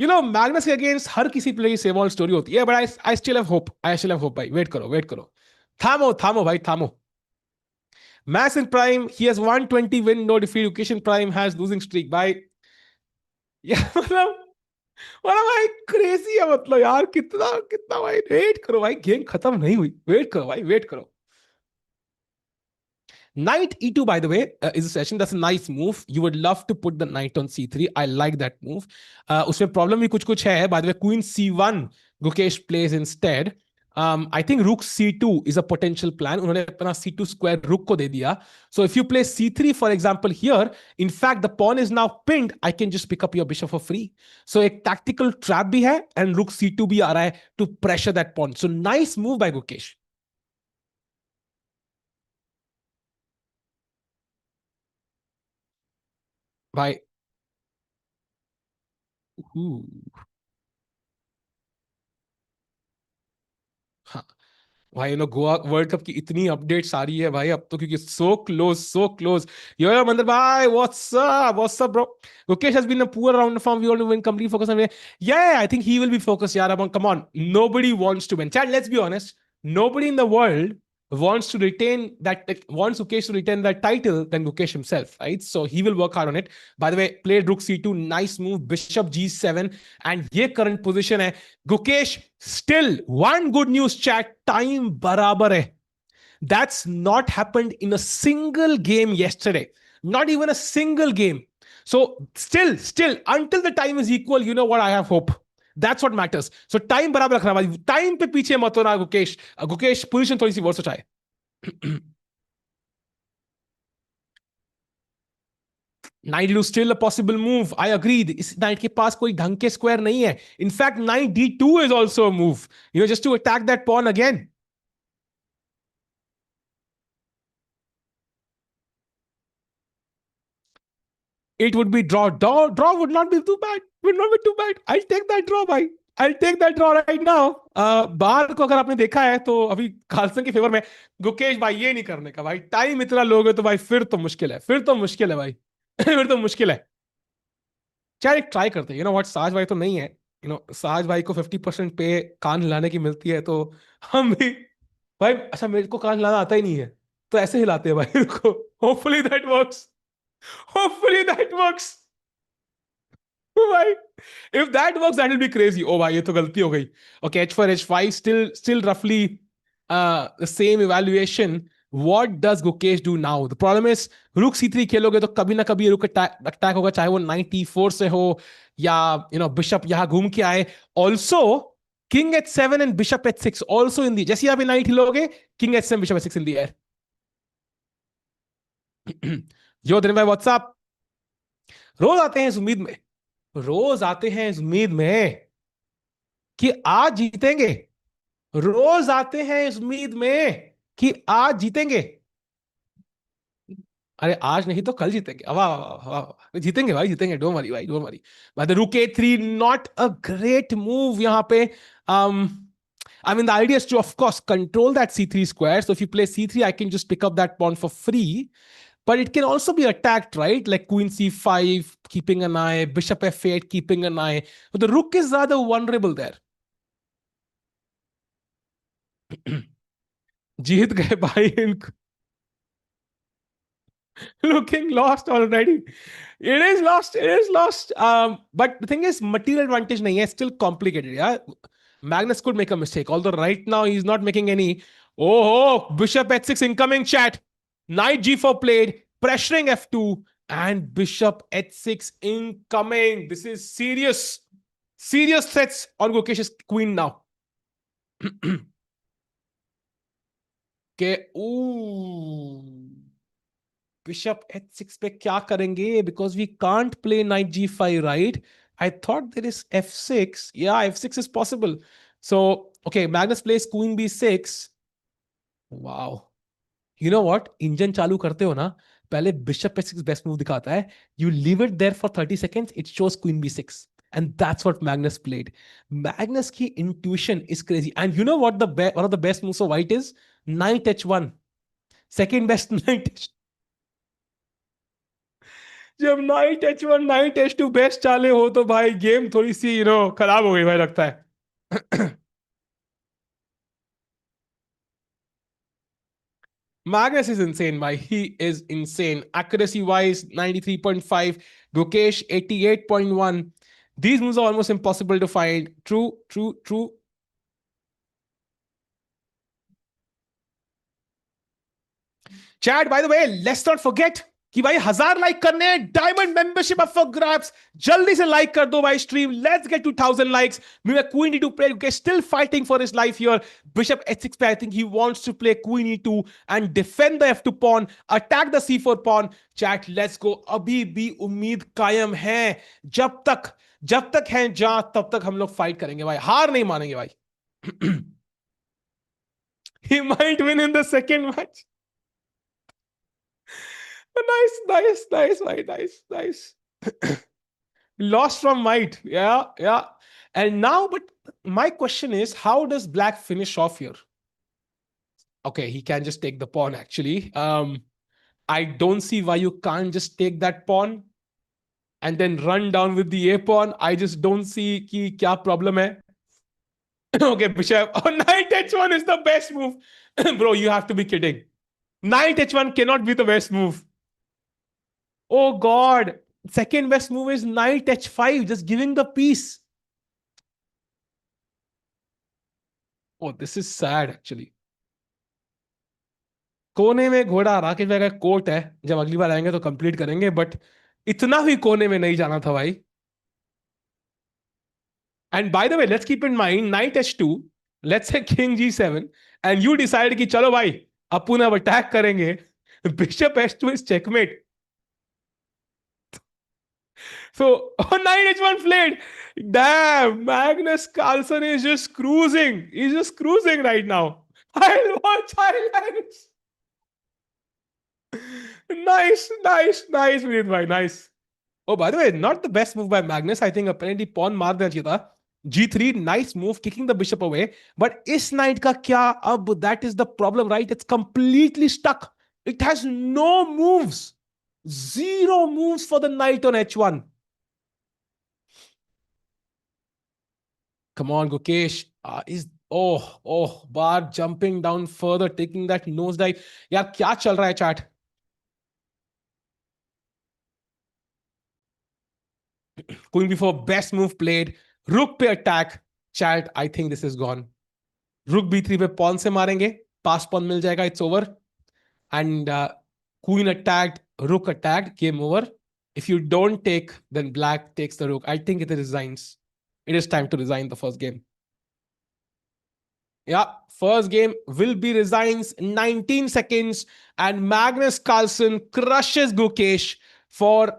Speaker 1: मैग्नस के अगेंस्ट हर किसी प्लेयर की सेम ओल्ड स्टोरी होती है, but I still have hope, I still have hope भाई। वेट करो, वेट करो, थामो थामो भाई थामो। Max in prime, he has 120 win no defeat, Gukesh in prime has losing streak भाई। यार मतलब भाई क्रेजी है, मतलब यार कितना कितना भाई, वेट करो भाई, गेम खत्म नहीं हुई, वेट करो भाई, वेट करो। Knight e2, by the way, is a session. That's a nice move. You would love to put the knight on c3. I like that move. उसमें problem भी कुछ कुछ है. By the way, queen c1, Gukesh plays instead. I think rook c2 is a potential plan. उन्होंने अपना c2 square rook को दे दिया. So if you play c3, for example, here, in fact, the pawn is now pinned. I can just pick up your bishop for free. So एक tactical trap भी है, and rook c2 भी आ रहा है to pressure that pawn. So nice move by Gukesh. भाई हाँ भाई, Goa world cup की इतनी अपडेट्स आ रही है भाई अब तो, क्योंकि सो क्लोज, सो क्लोज। यो मंदर भाई, what's up bro? Gukesh has been a poor round of form. We want to win. Complete focus on it. Yeah, I think he will be focused. Yeah, come on. Nobody wants to win. Chad, let's be honest. Nobody in the world wants to retain that, wants Gukesh to retain that title than Gukesh himself, right? So he will work hard on it. By the way, played rook c2, nice move. Bishop g7, and ये current position है. Gukesh still one good news, chat. Time बराबर है. That's not happened in a single game yesterday. Not even a single game. So still, until the time is equal, you know what? I have hope. That's what matters. So time बराबर रखना भाई. Time पे पीछे मत होना Gukesh. Gukesh position थोड़ी सी verse हो जाए. नाइट लू still a possible move. I agreed. इस नाइट के पास कोई ढंग के स्क्वायर नहीं है. In fact knight d2 is also a move, just to attack that pawn again. It would be draw. Draw would not be too bad. Would not be too bad. I'll take that draw, भाई. I'll take that draw right now. बाहर को अगर आपने देखा है तो अभी Carlsen के फेवर में. गुकेश भाई ये नहीं करने का भाई. टाइम इतना लोगे तो भाई फिर तो मुश्किल है, फिर तो मुश्किल है भाई. फिर तो मुश्किल है. चाहे एक ट्राई करते हैं. व्हाट, साज भाई तो नहीं है. साज भाई को 50% पे कान हिलाने की मिलती है, तो हम भी भाई. अच्छा, मेरे को कान हिलाना आता ही नहीं है, तो ऐसे हिलाते हैं भाई को. Hopefully that works. Hopefully that works. भाई, if that works, that will be crazy. Oh भाई, ये तो गलती हो गई. Okay, h4 h5, still roughly the same evaluation. What does Gukesh do now? The problem is rook c3 खेलोगे तो कभी ना कभी rook अटैक होगा, चाहे वो knight e4 से हो या bishop यहाँ घूम के आए. Also king h7 and bishop h6 also in the, जैसे आप knight हिलोगे, king h7 bishop h6 in the air. यो दिन भाई व्हाट्सअप. रोज आते हैं इस उम्मीद में, रोज आते हैं इस उम्मीद में कि आज जीतेंगे. रोज आते हैं इस उम्मीद में कि आज जीतेंगे. अरे आज नहीं तो कल जीतेंगे. वाह वाह वाह, जीतेंगे भाई, जीतेंगे. डोंट वरी भाई, डोंट वरी. बाय द रूक A3, not a great move यहां पे. I mean, the idea is to, of course, control that c3 square. So if you play c3, I can just pick up that pawn for free. But it can also be attacked, right? Like queen c5, keeping an eye, bishop f8, keeping an eye. But the rook is rather vulnerable there. जीत गए भाई इनको. Looking lost already. It is lost. It is lost. But the thing is, material advantage nahi hai. Still complicated. Yeah, Magnus could make a mistake. Although right now he's not making any. Oh, bishop h6 incoming chat. Knight g4 played. Pressuring f2. And bishop h6 incoming. This is serious. Serious threats on Gukesh's queen now. Okay. Ooh. Bishop h6 पे क्या करेंगे? Because we can't play knight g5, right? I thought there is f6. Yeah, f6 is possible. So, okay, Magnus plays queen b6. Wow. You know what? Engine चालू करते हो ना, पहले bishop h6 best move दिखाता है. You leave it there for 30 seconds, it shows queen b6. And that's what Magnus played. Magnus की intuition is crazy. And you know what one of the best moves of white is? Knight h1. Second best knight. जब night h1 night h2 best चाले हो तो भाई game थोड़ी सी खराब हो गई भाई लगता है. Magnus is insane, bhai. He is insane. Accuracy wise, 93.5. Gukesh, 88.1. These moves are almost impossible to find. True, true, true. Chad, by the way, let's not forget कि भाई 1,000 करने हैं. Diamond membership up for grabs. जल्दी से like कर दो भाई stream. Let's get to 1,000 likes. Maybe queen e2 play. Okay, still fighting for his life here. Bishop h6 play. I think he wants to play queen e2 and defend the f2 pawn, attack the c4 pawn. Chat, let's go. अभी भी उम्मीद कायम है. जब तक है जहां तब तक हम लोग फाइट करेंगे भाई. हार नहीं मानेंगे भाई. He might win in the second match. Nice, nice, nice, right? Nice, nice. Lost from might. Yeah, yeah. And now, but my question is, how does black finish off here? Okay, he can just take the pawn, actually. I don't see why you can't just take that pawn and then run down with the a pawn. I just don't see ki kya problem hai. Okay, bishop. Oh, knight h1 is the best move. Bro, you have to be kidding. Knight h1 cannot be the best move. Oh God. Second best move is knight h5, just giving the piece. Oh, this is sad actually. कोने में घोड़ा राकेश भाई का coat है. जब अगली बार आएंगे तो कंप्लीट करेंगे, बट इतना भी कोने में नहीं जाना था भाई. And by the way, let's keep in mind night h2, let's say king g7, and you decide कि चलो भाई अपन अब अटैक करेंगे. Bishop h2 is checkmate. So, oh, knight h1 played. Damn, Magnus Carlsen is just cruising. He's just cruising right now. I'll watch highlights. Nice, nice, nice, Vinith bhai, nice. Oh, by the way, not the best move by Magnus. I think apparently pawn मार देना चाहिए था. G3, nice move, kicking the bishop away. But इस knight का क्या अब? That is the problem, right? It's completely stuck. It has no moves. Zero moves for the knight on h1. Come on, Gukesh. Bar jumping down further, taking that nosedive. यार क्या चल रहा है chat? Queen b4, best move played. Rook पे attack. Chat, I think this is gone. Rook b3 पे pawn से मारेंगे. Pass pawn मिल जाएगा. It's over. And queen attacked, rook attacked, game over. If you don't take, then black takes the rook. I think it resigns. It is time to resign the first game. Yeah, first game will be resigns 19 seconds, and Magnus Carlsen crushes Gukesh for,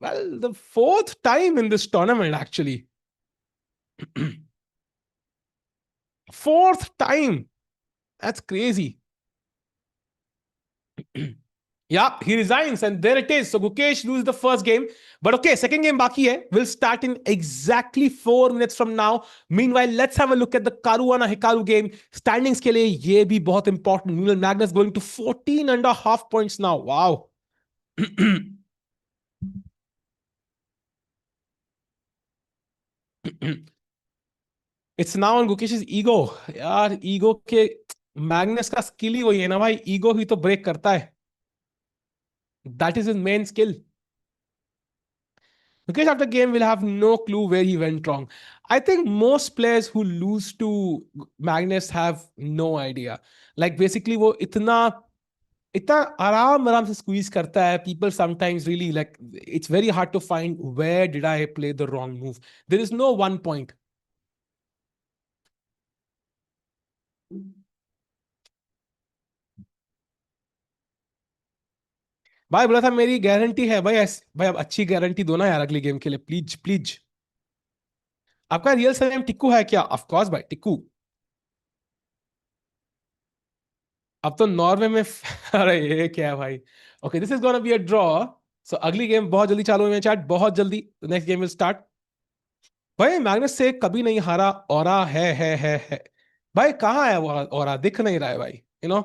Speaker 1: well, the fourth time in this tournament, actually. Fourth time. That's crazy. Yeah, he resigns, and there it is. So Gukesh loses the first game. But okay, second game baki hai. Will start in exactly 4 minutes from now. Meanwhile, let's have a look at the Caruana Hikaru game. Standings ke liye ye bhi bahut important. Meanwhile, Magnus going to 14.5 points now. Wow. It's now on Gukesh's ego. यार ego के Magnus का skill ही वही है ना भाई. Ego ही तो break करता है. That is his main skill. Because after game will have no clue where he went wrong. I think most players who lose to Magnus have no idea. Like basically वो इतना इतना आराम आराम से squeeze करता है. People sometimes really like it's very hard to find where did I play the wrong move. There is no one point. भाई बोला था मेरी गारंटी है भाई. भाई अब अच्छी गारंटी दो ना यार अगली गेम के लिए, प्लीज प्लीज. आपका रियल सरनेम टिक्कू है क्या? ऑफ कोर्स भाई, टिक्कू. अब तो नॉर्वे में अरे ये क्या है भाई. Okay, this is gonna be a draw. So अगली गेम बहुत जल्दी चालू हुई है चैट, बहुत जल्दी. Next game will start. भाई मैग्नस से कभी नहीं हारा. ऑरा है. भाई कहाँ है वो ऑरा? दिख नहीं रहा है भाई. नो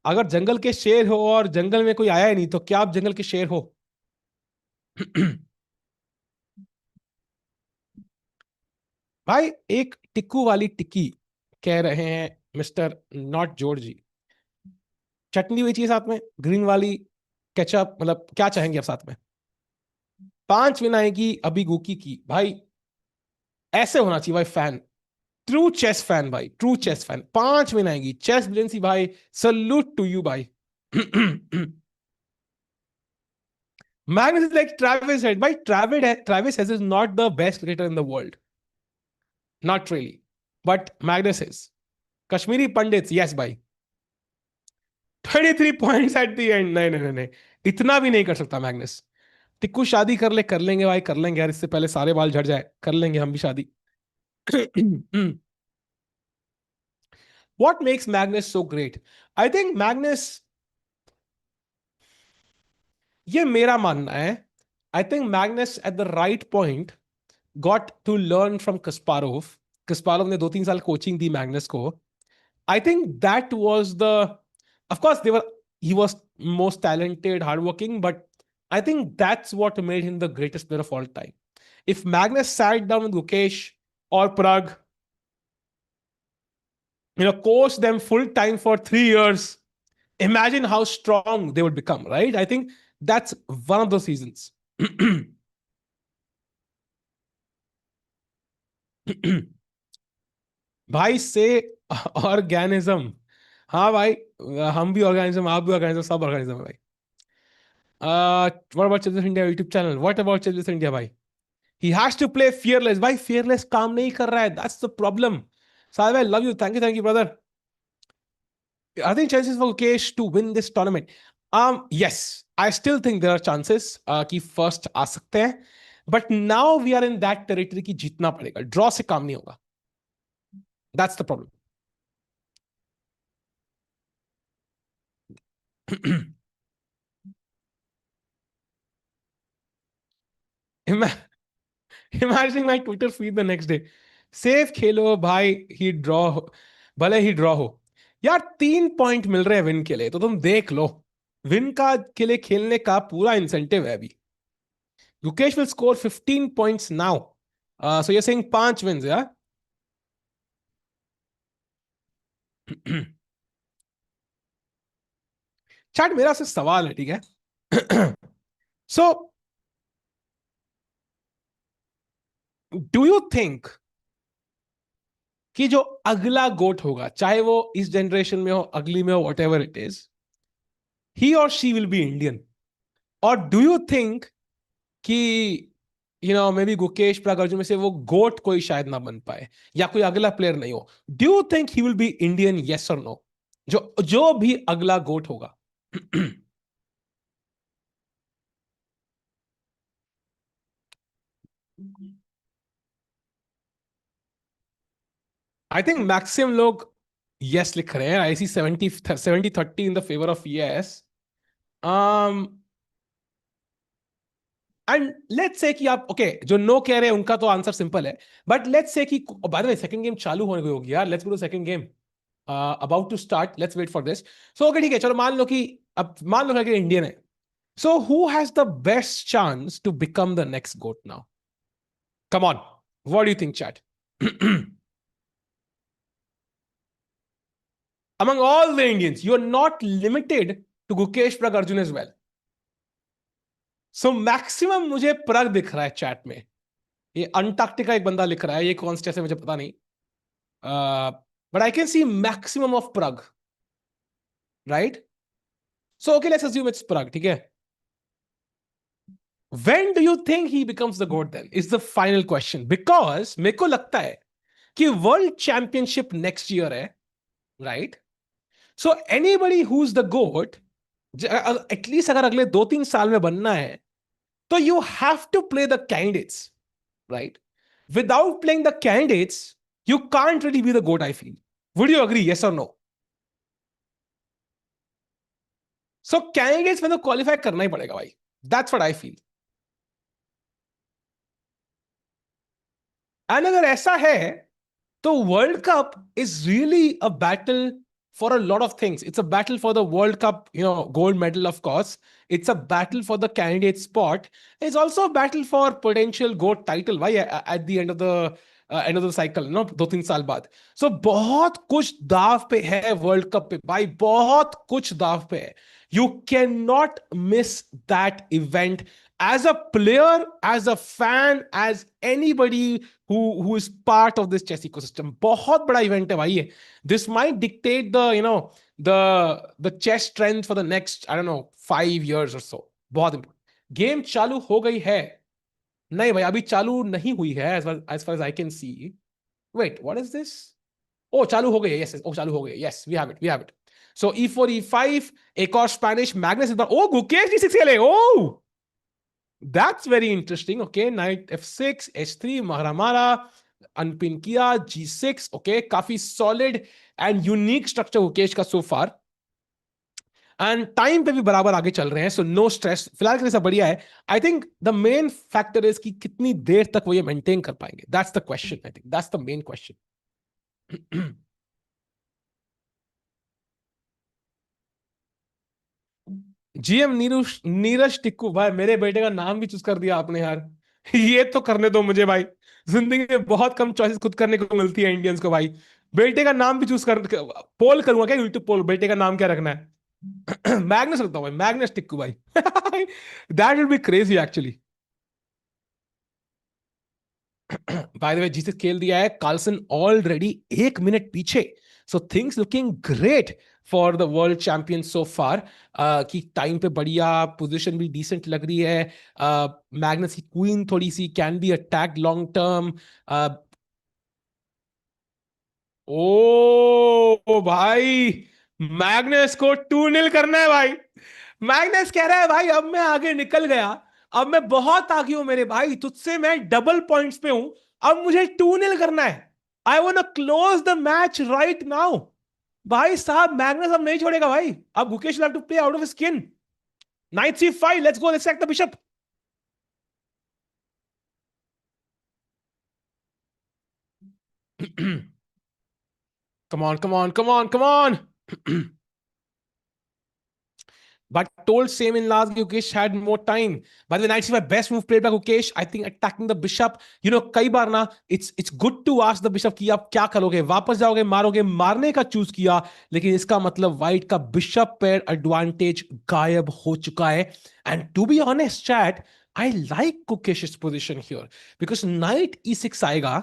Speaker 1: अगर जंगल के शेर हो और जंगल में कोई आया ही नहीं, तो क्या आप जंगल के शेर हो? भाई एक टिक्कू वाली टिक्की कह रहे हैं मिस्टर नॉट जॉर्जी. चटनी हुई चाहिए साथ में, ग्रीन वाली. केचप, मतलब क्या चाहेंगे आप साथ में? 5 विन आएगी अभी गुकी की भाई. ऐसे होना चाहिए भाई फैन. ट्रू चेस फैन भाई, ट्रू चेस फैन. 5 विन आएगी चेस ब्रिलियंसी भाई. सल्यूट टू यू भाई. Magnus is like Travis head. By Travis Head is not the best cricketer in the world. Not really. But Magnus is. Kashmiri Pandits, yes भाई. 23 points at the end. नहीं नहीं नहीं नहीं. इतना भी नहीं कर सकता मैग्नस. टिक्कू शादी कर लेंगे भाई, कर लेंगे यार. इससे पहले सारे बाल झड़ जाए, कर लेंगे हम भी शादी. What makes Magnus so great? I think Magnus, ये मेरा मानना है. I think Magnus at the right point got to learn from Kasparov. Kasparov ने 2-3 साल कोचिंग दी मैग्नस को. I think that was the, of course he was most talented, hardworking, but I think that's what made him the greatest player of all time. If Magnus sat down with Gukesh or Prague, coached them full time for 3 years, imagine how strong they would become, right? I think that's one of those seasons. भाई से organism. हाँ भाई, हम भी organism, आप भी organism, सब organism है भाई. What about chess India YouTube channel? What about chess India भाई? He has to play fearless. भाई फियरलेस काम नहीं कर रहा है, that's the problem. Sahib I love you, thank you brother. I think chances for Gukesh to win this tournament. Yes, I still think there are chances कि first आ सकते हैं. But now we are in that territory कि जीतना पड़ेगा. Draw से काम नहीं होगा. That's the problem. Ima- Imagining my Twitter feed the next day. Safe खेलो भाई, ही ड्रॉ हो, भले ही ड्रॉ हो. यार 3 पॉइंट मिल रहे हैं विन के लिए, तो तुम देख लो. विन का के लिए खेलने का पूरा इंसेंटिव है अभी. Gukesh will score 15 points now. So you're saying 5 wins, yeah? Chat मेरा से सवाल है, ठीक है. सो डू यू थिंक कि जो अगला गोट होगा, चाहे वो इस जनरेशन में हो, अगली में हो, वट एवर इट इज, ही और शी विल बी इंडियन? और डू यू थिंक कि मे बी गुकेश प्रागार्जुन में से वो गोट कोई शायद ना बन पाए, या कोई अगला प्लेयर नहीं हो? Do you think he will be Indian, yes और नो? जो जो भी अगला गोट होगा. आई थिंक मैक्सिमम लोग यस लिख रहे हैं. आई सी 70-30 in the favour of yes. And let's say कि आप ओके जो नो कह रहे हैं उनका तो आंसर सिंपल है. बट लेट्स से कि by the way second game चालू होने को होगी यार. Let's go to second game. About to start, let's wait for this. So okay ठीक है, चलो मान लो कि, अब मान लो कि इंडियन है. So who has the best chance to become the next goat now? Come on, what do you think chat? Among all the Indians, you are not limited to Gukesh, Prag, Arjun as well. So maximum मुझे प्रग दिख रहा है chat में. ये Antarctica एक बंदा लिख रहा है, ये कौन से जैसे मुझे पता नहीं. But I can see maximum of Pragg, right? So okay, let's assume it's Prague, ठीक है? When do you think he becomes the GOAT then? Is the final question. Because मेरे को लगता है कि वर्ल्ड चैंपियनशिप नेक्स्ट ईयर है, right? So anybody who is the goat, at least अगर अगले 2-3 साल में बनना है, तो you have to play the candidates, right? Without playing the candidates, you can't really be the GOAT, I feel. Would you agree? Yes or no? So candidates में तो qualify करना ही पड़ेगा भाई. That's what I feel. And अगर ऐसा है, तो World Cup is really a battle for a lot of things. It's a battle for the World Cup, gold medal, of course. It's a battle for the candidate spot. It's also a battle for potential GOAT title. Why at the end of the cycle, 2-3 साल बाद. So बहुत कुछ दाव पे है world cup पे भाई, बहुत कुछ दाव पे है. You cannot miss that event as a player, as a fan, as anybody who is part of this chess ecosystem. बहुत बड़ा इवेंट है भाई ये. This might dictate the chess trend for the next, I don't know, 5 years or so. बहुत important. Game चालू हो गई है? नहीं भाई, अभी चालू नहीं हुई है as far as I can see. Wait, what is this? Oh, चालू हो गई है. Yes, yes. Oh, चालू हो गई है. Yes, we have it. So E4, E5, एक और स्पेनिश, मैग्नस इस बार. Oh, गुकेश D6 खेले. Oh, that's very interesting. Okay, knight F6, H3, Mahramara, unpin किया, G6. Okay, काफी solid and unique structure Gukesh का so far. एंड टाइम पे भी बराबर आगे चल रहे हैं, सो नो स्ट्रेस. फिलहाल के लिए सब बढ़िया है. I think the main factor is कि कितनी देर तक वो ये मेंटेन कर पाएंगे. That's the question. I think that's the main question. GM Neeraj Tikku भाई, मेरे बेटे का नाम भी चूज कर दिया आपने यार. ये तो करने दो मुझे भाई. जिंदगी में बहुत कम चॉइसेस खुद करने को मिलती है इंडियंस को भाई. बेटे का नाम भी चूज कर. पोल करूंगा क्या, यूट्यूब पोल, बेटे का नाम क्या रखना है? मैग्नस रखता हूँ भाई, मैग्नस टिक्कू भाई. That will be crazy actually. By the way, जीसस खेल दिया है. कार्लसन ऑलरेडी 1 मिनट पीछे. So things looking great for the world champion so far. कि टाइम पे बढ़िया, पोजीशन भी डिसेंट लग रही है. मैग्नस की क्वीन थोड़ी सी can be attack long term. ओ भाई, मैग्नस को 2-0 करना है भाई. मैग्नस कह रहा है भाई, अब मैं आगे निकल गया, अब मैं बहुत आगे हूं मेरे भाई, तुझसे मैं डबल पॉइंट्स पे हूं, अब मुझे 2-0 करना है. I want to close the match right now. भाई साहब, मैग्नस अब नहीं छोड़ेगा भाई. अब Gukesh will have to play out of skin. Knight C5, let's go, let's sack the bishop. Come on, come on, come on, come on. But told same in last, Gukesh had more time. By the way, knight c5, best move played by Gukesh. I think attacking the bishop. कई बार ना, it's good to ask the bishop कि आप क्या करोगे, वापस जाओगे, मारोगे. मारने का चूज किया, लेकिन इसका मतलब व्हाइट का बिशप पेयर एडवांटेज गायब हो चुका है. And to be honest, chat, I like Gukesh's position here because knight e6 आएगा.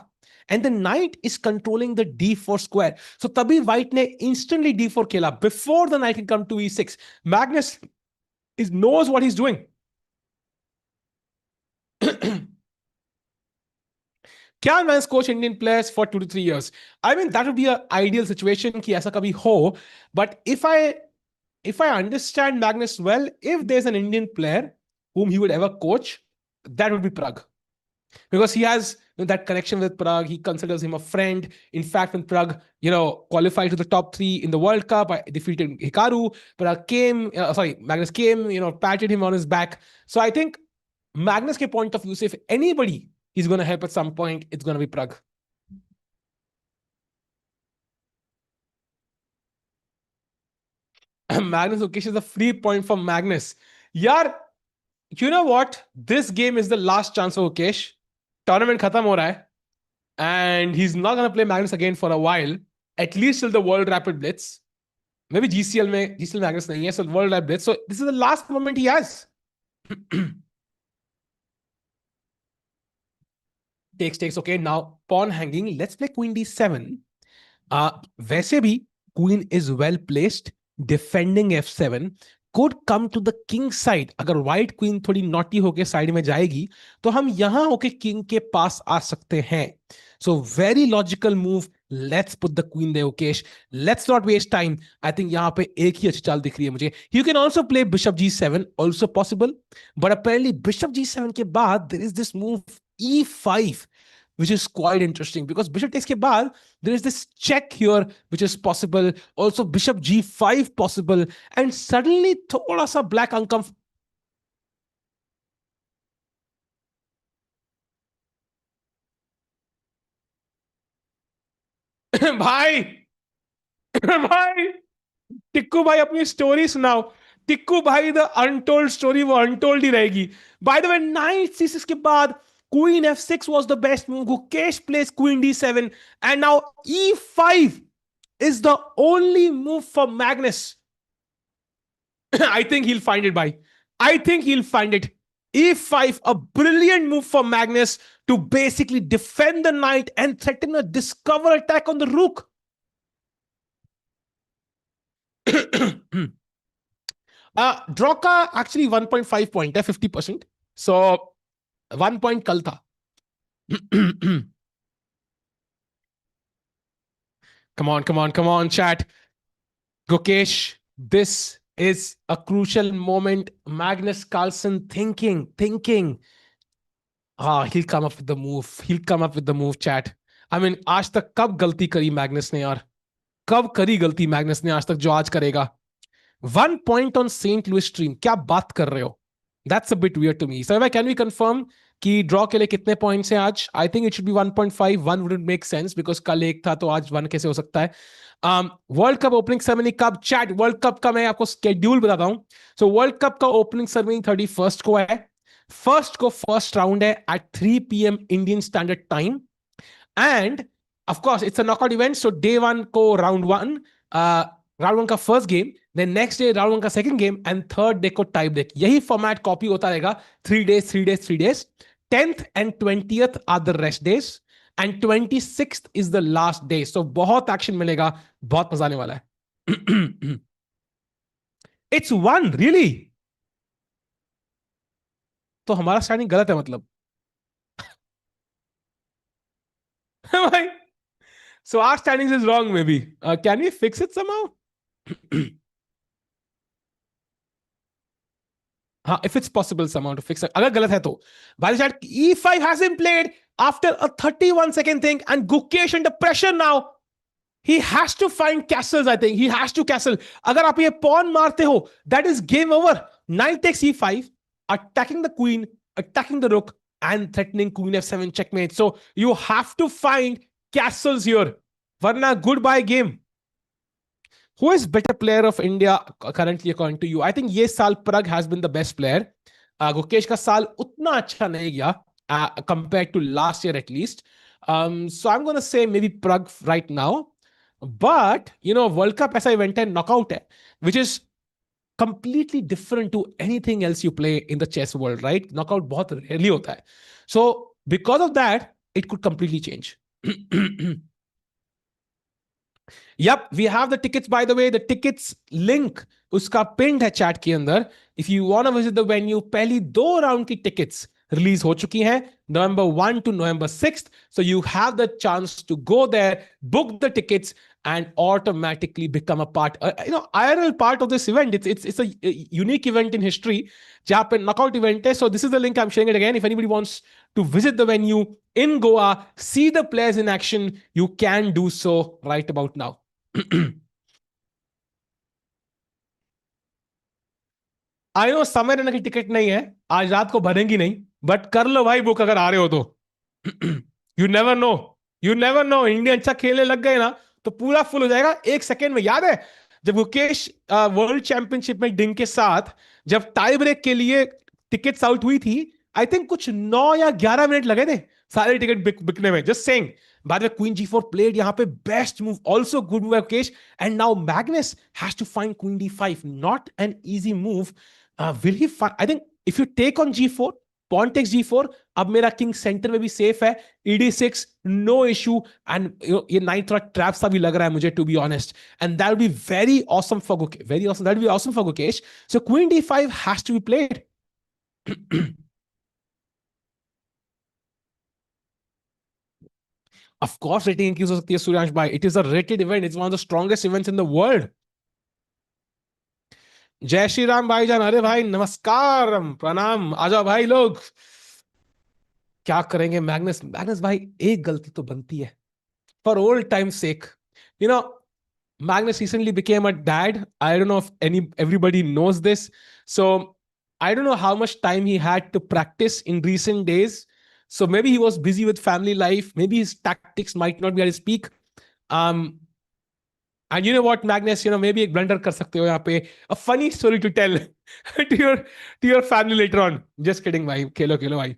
Speaker 1: And the knight is controlling the d4 square. So तभी white ने instantly d4 खेला before the knight can come to e6. Magnus knows what he's doing. Can Magnus coach Indian players for 2 to 3 years? I mean, that would be an ideal situation कि ऐसा कभी हो. But if I understand Magnus well, if there's an Indian player whom he would ever coach, that would be Prague. Because he has that connection with Prague. He considers him a friend. In fact, when Prague, qualified to the top 3 in the World Cup, I defeated Hikaru. Magnus came, patted him on his back. So I think Magnus' point of view, if anybody is going to help at some point, it's going to be Prague. Magnus Gukesh is a free point for Magnus. Yaar, you know what? This game is the last chance for Gukesh. Tournament khatam ho raha hai. And he's not going to play Magnus again for a while, at least till the World Rapid Blitz. Maybe GCL Magnus nahi hai, so World Rapid Blitz. So this is the last moment he has. Takes. Okay, now pawn hanging. Let's play Queen D7. वैसे भी Queen is well placed, defending F7. could come to the king side. अगर white queen थोड़ी naughty होके side में जाएगी तो हम यहां होके king के पास आ सकते हैं. So very logical move. Let's put the queen there, Gukesh. Let's not waste time. I think यहाँ पे एक ही अच्छी चाल दिख रही है मुझे. You can also play bishop g7, also possible. But apparently bishop g7 के बाद there is this move e5, which is quite interesting because bishop takes के बाद there is this check here which is possible. Also bishop g5 possible, and suddenly थोड़ा सा black uncomfortable. भाई भाई टिक्कू भाई अपनी स्टोरी सुनाओ. टिक्कू भाई द अनटोल्ड स्टोरी वो अनटोल्ड ही रहेगी. Bye the way night c6 के बाद queen f6 was the best move. Gukesh plays queen d7 and now e5 is the only move for Magnus. I think he'll find it, by. I think he'll find it. E5, a brilliant move for Magnus to basically defend the knight and threaten a discover attack on the rook. Draw का actually 1.5 point है, 50%. So 1 point कल था. Come on, chat. Gukesh, this is a crucial moment. Magnus Carlsen thinking. He'll come up with the move. He'll come up with the move, chat. I mean, आज तक कब गलती करी Magnus ने यार? कब करी गलती मैग्नस ने आज तक जो आज करेगा? 1 point on St. Louis stream. क्या बात कर रहे हो? That's a bit weird to me. So, can we confirm कि ड्रॉ के लिए कितने पॉइंट्स हैं आज? I think it should be 1.5. 1 wouldn't make sense because कल एक था तो आज 1 कैसे हो सकता है? वर्ल्ड कप ओपनिंग सेरेमनी कब? चैट, वर्ल्ड कप का मैं आपको स्केड्यूल बताता हूं. सो वर्ल्ड कप का ओपनिंग सेरेमनी 31st को है. फर्स्ट को फर्स्ट राउंड है at 3 PM Indian standard time. And of course it's a knockout event. So day 1 को राउंड 1, राउंड 1 का first game, then next day round 1 का second game, and third day को tie break. यही format copy होता रहेगा. 3 days 3 days 3 days. 10th and 20th are the rest days. And 26th is the last day. So बहुत action मिलेगा, बहुत मजा आने वाला है. It's 1, really? तो हमारा स्टैंडिंग गलत है मतलब. So our standings is wrong maybe. Can we fix it somehow? हाँ, if it's possible somehow to fix it. अगर गलत है तो. By the chat, E5 has been played after a 31-second thing, and Gukesh under pressure now. He has to find castles, I think. He has to castle. अगर आप ये pawn मारते हो, that is game over. Knight takes E5, attacking the queen, attacking the rook, and threatening queen F7 checkmate. So you have to find castles here. Varna, goodbye game. Who is better player of India currently according to you? I think ये साल Prag has been the best player. Gukesh का साल उतना अच्छा नहीं गया compared to last year at least. So I'm going to say maybe Prag right now. But, you know, World Cup ऐसा event है, knockout है, which is completely different to anything else you play in the chess world, right? Knockout बहुत rarely होता है. So because of that, it could completely change. Yep, we have the tickets, by the way. The tickets link उसका pinned है chat के अंदर. If you want to visit the venue, पहली 2 round की tickets release हो चुकी हैं, November 1 to November 6th. So you have the chance to go there, book the tickets, and automatically become a part, IRL part of this event. It's a unique event in history. जहाँ पे knockout event है. So this is the link. I'm sharing it again. If anybody wants to visit the venue in Goa, see the players in action, you can do so right about now. I know समय रहने की ticket नहीं है, आज रात को भरेंगी नहीं, but कर लो भाई बुक अगर आ रहे हो तो. You never no, you never no. India अच्छा खेलने लग गए ना तो पूरा फुल हो जाएगा एक सेकेंड में. याद है जब गुकेश वर्ल्ड चैंपियनशिप में डिंग के साथ जब टाई ब्रेक के लिए टिकट्स आउट हुई थी, आई थिंक कुछ 9 या 11 मिनट लगे थे सारे टिकट बिकने में. Just saying. By the way, Queen G4 played यहाँ पे best move, also good move by Gukesh, and now Magnus has to find Queen D5. Not an easy move. Will he find? I think if you take on G4, Pawn takes g4. अब मेरा king centre में भी safe है. ed6, no issue. And ये knight थोड़ा trap सा भी लग रहा है मुझे, to be honest. And that will be very awesome for Gukesh. Very awesome. That will be awesome for Gukesh. So queen d5 has to be played. Of course, rating increase हो सकती है सूर्यांश भाई. It is a rated event. It's one of the strongest events in the world. जय श्री राम भाईजान. अरे भाई नमस्कार, प्रणाम. आ जाओ भाई लोग. क्या करेंगे मैग्नस. मैग्नस भाई एक गलती तो बनती है. For old time's sake, you know, Magnus recently became a dad. I don't know if everybody knows this. So I don't know how much time he had to practice in recent days. So maybe he was busy with family life. Maybe his tactics might not be at his peak. Um, and you know what, Magnus, maybe एक blunder कर सकते हो यहाँ पे. A funny story to tell to your family later on. Just kidding भाई. खेलो खेलो भाई.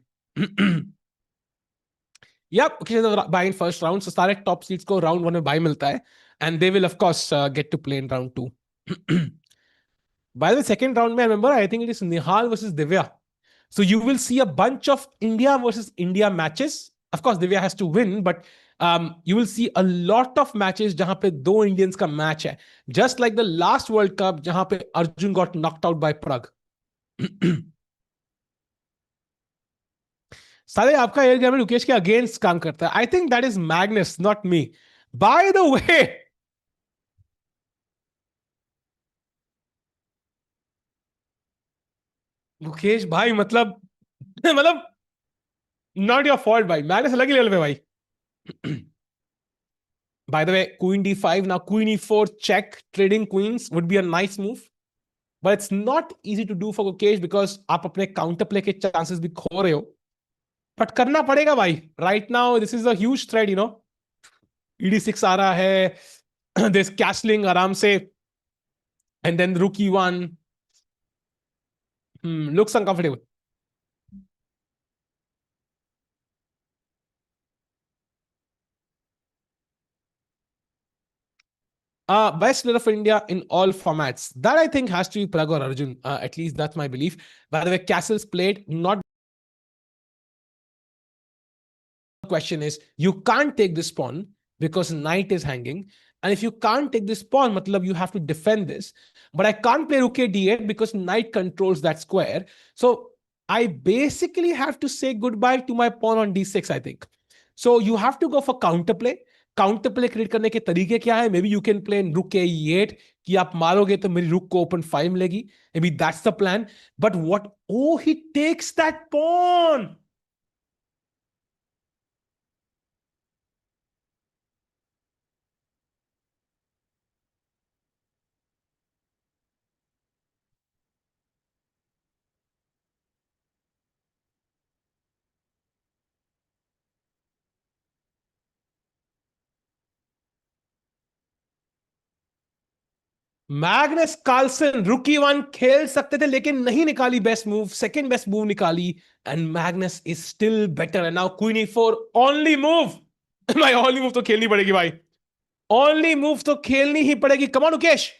Speaker 1: Yep, okay, so buy in first round. So सारे top seeds को round 1 में buy मिलता है. And they will of course get to play in round 2. By the second round, I remember, I think it is Nihal versus Divya. So you will see a bunch of India versus India matches. Of course, Divya has to win, but you will see a lot of matches जहां पे दो Indians का match है. Just like the last World Cup, जहां पे Arjun got knocked out by Prague. सारे आपका air game Rukesh के अगेंस्ट काम करता है. I think that is Magnus, not me. Bye the वे, मुकेश भाई मतलब मतलब नॉट योर फॉल्ट भाई. मैग्नस अलग ही लेवल पे भाई. By the way, queen d5, now queen e4 check, trading queens would be a nice move. But it's not easy to do for Gukesh because आप अपने counter play के chances भी खो रहे हो. But करना पड़ेगा भाई. Right now, this is a huge threat, ed6 आ रहा है. There's castling आराम से. And then rook e1. Looks uncomfortable. Best player of India in all formats. That I think has to be Prag or Arjun. At least that's my belief. By the way, Castles played. Not question is you can't take this pawn because knight is hanging. And if you can't take this pawn, matlab you have to defend this. But I can't play rook a d8 because knight controls that square. So I basically have to say goodbye to my pawn on d6, I think. So you have to go for counterplay. Counter play create करने के तरीके क्या है. May be you can play रुक ए eight कि आप मारोगे तो मेरी रुक को ओपन 5 मिलेगी. Maybe that's the plan. But what, oh he takes that pawn. Magnus Carlsen rook e 1 खेल सकते थे लेकिन नहीं निकाली best move. Second best move निकाली. And Magnus is still better. And now queen e4 only move. भाई only move तो खेलनी पड़ेगी भाई. ओनली मूव तो खेलनी ही पड़ेगी. Come on Mukesh.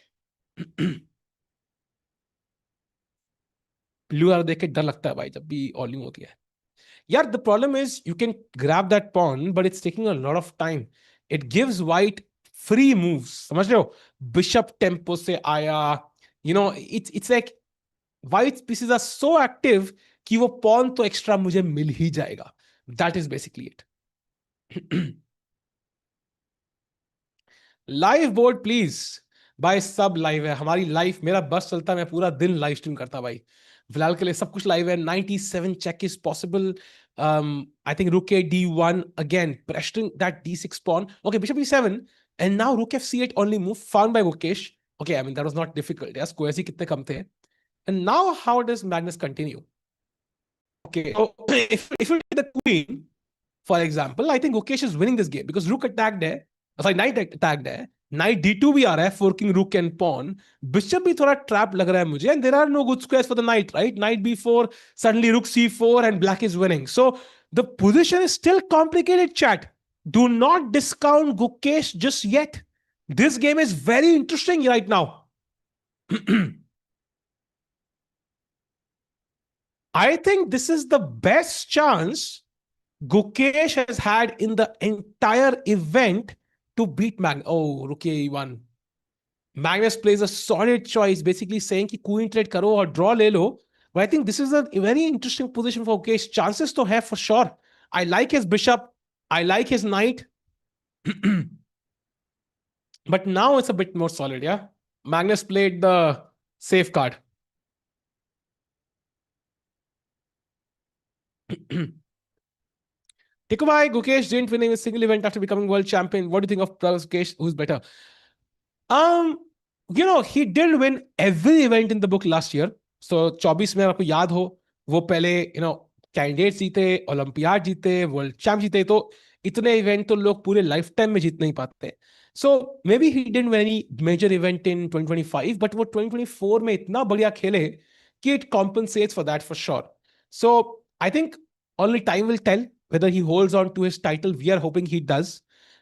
Speaker 1: ब्लू आर देख के डर लगता है भाई जब भी ओनली मूव होती है. यार the problem is you can grab that pawn but it's taking a lot of time. It gives white free moves. समझ रहे हो. बिशप टेम्पो से आया. It's like white pieces are so active कि वो पॉन तो एक्स्ट्रा मुझे मिल ही जाएगा. That is basically it. Live board please. भाई सब लाइव है. हमारी लाइफ, मेरा बस चलता है, मैं पूरा दिन लाइव स्ट्रीम करता भाई. फिलहाल के लिए सब कुछ लाइव है. 97 check is possible. I think rook a d1 again, pressuring that d6 pawn. Okay, bishop e7, and now rook f c8 only move found by Gukesh. Okay, I mean that was not difficult. Yes, squares ही कितने कम थे. And now how does Magnus continue? Okay, so if you take the queen, for example, I think Gukesh is winning this game because rook attacked है. Sorry, knight attacked है. Knight d2 भी आ रहा है, forking rook and pawn. Bishop भी थोड़ा trap लग रहा है मुझे. And there are no good squares for the knight, right? Knight b4, suddenly rook c4, and black is winning. So the position is still complicated, chat. Do not discount Gukesh just yet. This game is very interesting right now. I think this is the best chance Gukesh has had in the entire event to beat Magnus. Oh, रुकिए he won. Magnus plays a solid choice, basically saying कि queen trade करो और draw ले लो. But I think this is a very interesting position for Gukesh. Chances to have for sure. I like his bishop. I like his knight. But now it's a bit more solid, yeah? Magnus played the safe card. Tikubai, Gukesh didn't win a single event after becoming world champion. What do you think of Gukesh? Who's better? Um, he did win every event in the book last year. So 24 में आपको याद हो वो पहले candidate जीते, olympiad जीते, world champ जीते, तो इतने इवेंट तो लोग पूरे लाइफ टाइम में जीत नहीं पाते. So maybe he didn't win any major event in 2025, but वो 2024 में इतना बढ़िया खेले कि it compensates for that for sure. So I think only time will tell whether he holds on to his title. We are hoping he does.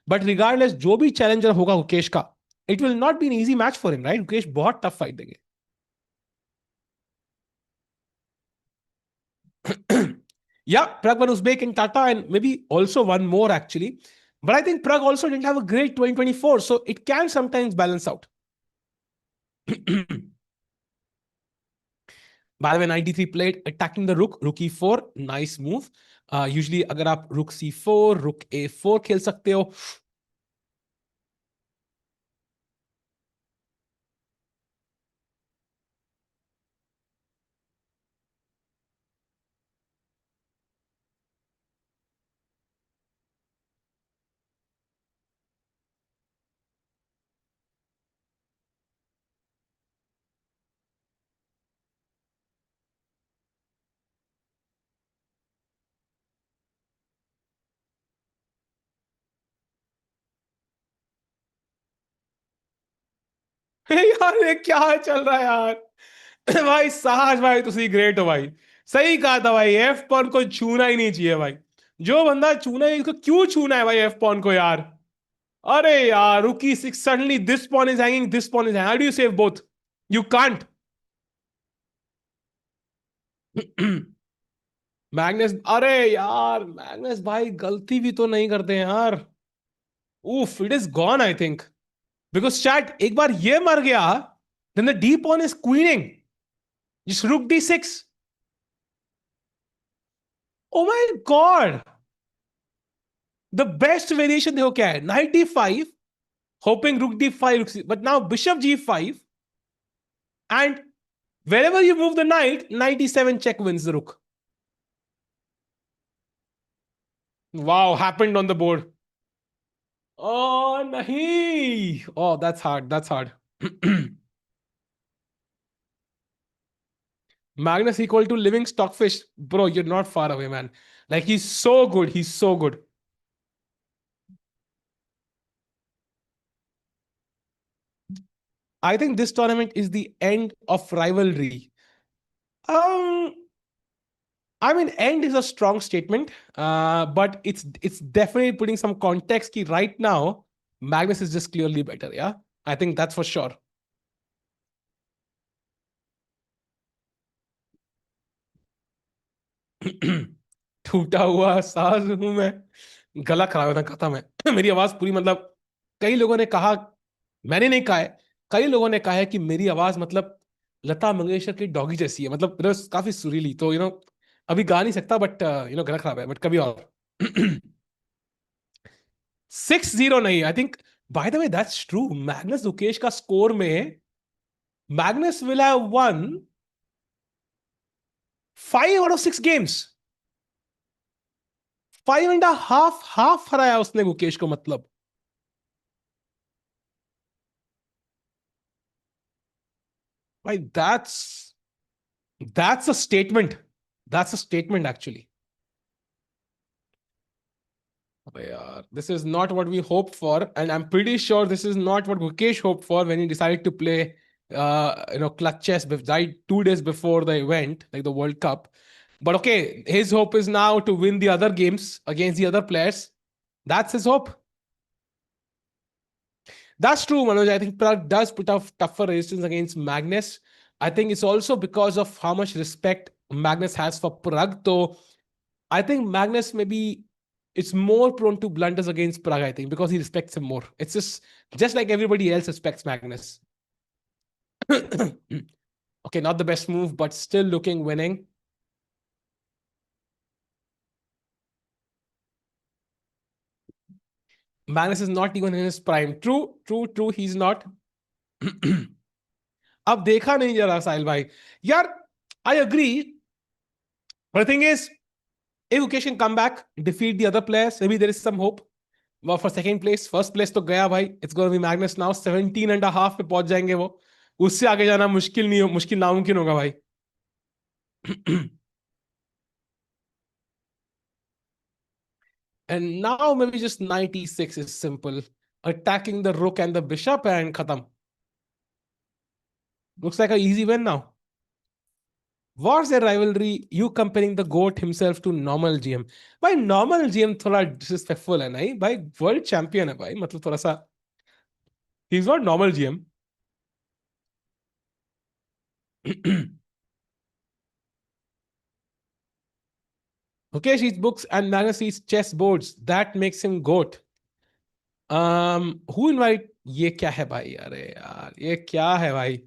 Speaker 1: But regardless, जो भी challenger होगा मुकेश का, it will not be an easy match for him, right? Gukesh बहुत tough fight देंगे. Yeah, Prag won Uzbek in Tata and maybe also one more actually. But I think Prag also didn't have a great 2024, so it can sometimes balance out. By the way, 93 played attacking the rook e4, nice move. Usually अगर आप rook c4, rook a4 खेल सकते हो. यार ये क्या चल रहा है यार. भाई साहज भाई तुसी ग्रेट हो भाई. सही कहा था भाई, एफ पॉन को छूना ही नहीं चाहिए भाई. जो बंदा छूना है इसको क्यों छूना है भाई एफ पॉन को यार. अरे यार रुकी six, suddenly this porn is hanging, this porn is hanging. How do you save both? You can't. Magnus, अरे यार मैग्नस भाई गलती भी तो नहीं करते हैं यार. Oof, it is gone I think. Because chat एक बार ये मर गया, then the d pawn is queening. Just rook d6. Oh my god. The best variation देखो क्या है, knight d5, hoping rook d5, but now bishop g5, and wherever you move the knight, knight e7 check wins the rook. Wow, happened on the board. Oh nahi. Oh, that's hard. That's hard. Magnus equal to living stockfish. Bro, you're not far away, man. Like he's so good. He's so good. I think this tournament is the end of rivalry. Um, I mean, end is a strong statement, but it's definitely putting some context. Ki right now, Magnus is just clearly better. Yeah, I think that's for sure. टूटा हुआ साज हूं मैं. गला खराब होता खत्म है. मेरी आवाज पूरी मतलब, कई लोगों ने कहा, मैंने नहीं कहा है, कई लोगों ने कहा है कि मेरी आवाज मतलब लता मंगेशकर की डॉगी जैसी है, मतलब काफी सुरीली. तो अभी गा नहीं सकता, बट गला खराब है, बट कभी और. 6-0 नहीं, I think. Bye the way that's true. Magnus Gukesh का स्कोर में Magnus will have one 5 out of 6 games. 5.5 half हराया उसने गुकेश को, मतलब. भाई that's a statement. That's a statement actually. अबे यार, this is not what we hoped for, and I'm pretty sure this is not what Gukesh hoped for when he decided to play clutch chess right 2 days before the event, like the World Cup. But okay, his hope is now to win the other games against the other players. That's his hope. That's true, Manoj. I think Prague does put up tougher resistance against Magnus. I think it's also because of how much respect Magnus has for Prague. So I think Magnus maybe it's more prone to blunders against Prague, I think, because he respects him more. It's just like everybody else respects Magnus. Okay, not the best move, but still looking winning. Magnus is not even in his prime. True, true, true. He's not. अब देखा नहीं जा रहा साहिल भाई यार. I agree. But the thing is, if Gukesh can come back, defeat the other players, maybe there is some hope. Well, for second place, first place तो गया भाई. It's going to be Magnus now. 17 and a half पे पहुंच जाएंगे वो. उससे आगे जाना मुश्किल नहीं हो, मुश्किल नामुमकिन होगा भाई. And now maybe just 96 is simple. Attacking the rook and the bishop and khatam. Looks like an easy win now. Was there rivalry? You comparing the GOAT himself to normal GM. भाई normal GM थोड़ा disrespectful है नहीं भाई. World champion है भाई. मतलब थोड़ा सा. He's not normal GM. Mukesh eats books and Magnus eats chess boards. That makes him GOAT. Who invite? ये क्या है भाई? अरे यार ये क्या है भाई?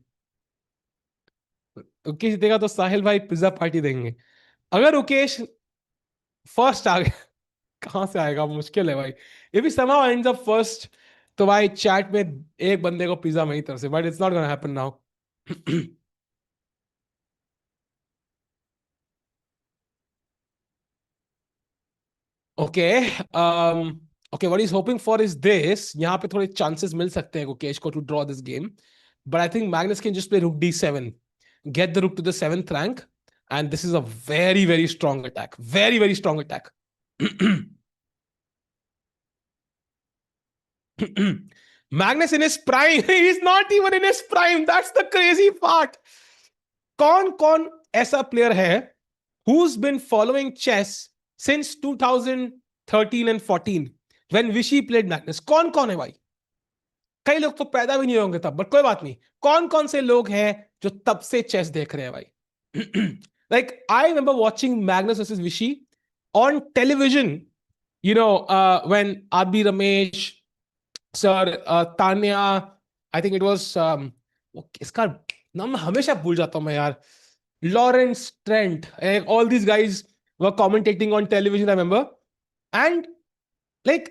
Speaker 1: मुकेश जीतेगा तो साहिल भाई पिज्जा पार्टी देंगे. अगर मुकेश फर्स्ट आ गया, कहां से आएगा? मुश्किल है भाई. If he somehow ends up first, तो भाई चैट में एक बंदे को पिज्जा मेरी तरफ से. But it's not gonna happen now. Okay. Okay, what is hoping for is this. यहाँ पे थोड़े चांसेस मिल सकते हैं गुकेश को to draw this game. But I think Magnus can just play rook D7, get the rook to the 7th rank, and this is a very very strong attack, very very strong attack. Magnus in his prime. He's not even in his prime. That's the crazy part. कौन कौन ऐसा player है who's been following chess since 2013 and 14 when Vishy played Magnus? कौन कौन है भाई? कई लोग तो पैदा भी नहीं होंगे तब, बट कोई बात नहीं. कौन कौन से लोग हैं जो तब से चेस देख रहे हैं भाई? Like I remember watching Magnus versus Vishy on television, when RB Ramesh sir, Tanya, I think it was, इसका नाम मैं हमेशा भूल जाता हूं मैं यार. Lawrence Trent, all these guys were commentating on television, I remember. And like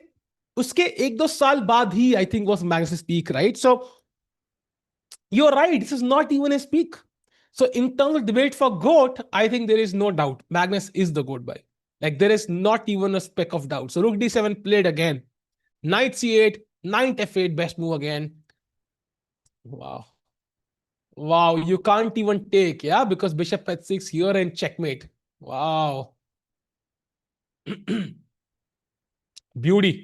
Speaker 1: उसके एक दो साल बाद ही I think was Magnus peak, right? So you are right, this is not even his peak. So in terms of debate for GOAT, I think there is no doubt. Magnus is the GOAT by. Like there is not even a speck of doubt. So Rook D7 played again. Knight C8, Knight F8, best move again. Wow. Wow, you can't even take, yeah, because Bishop H6 here and checkmate. Wow. Beauty.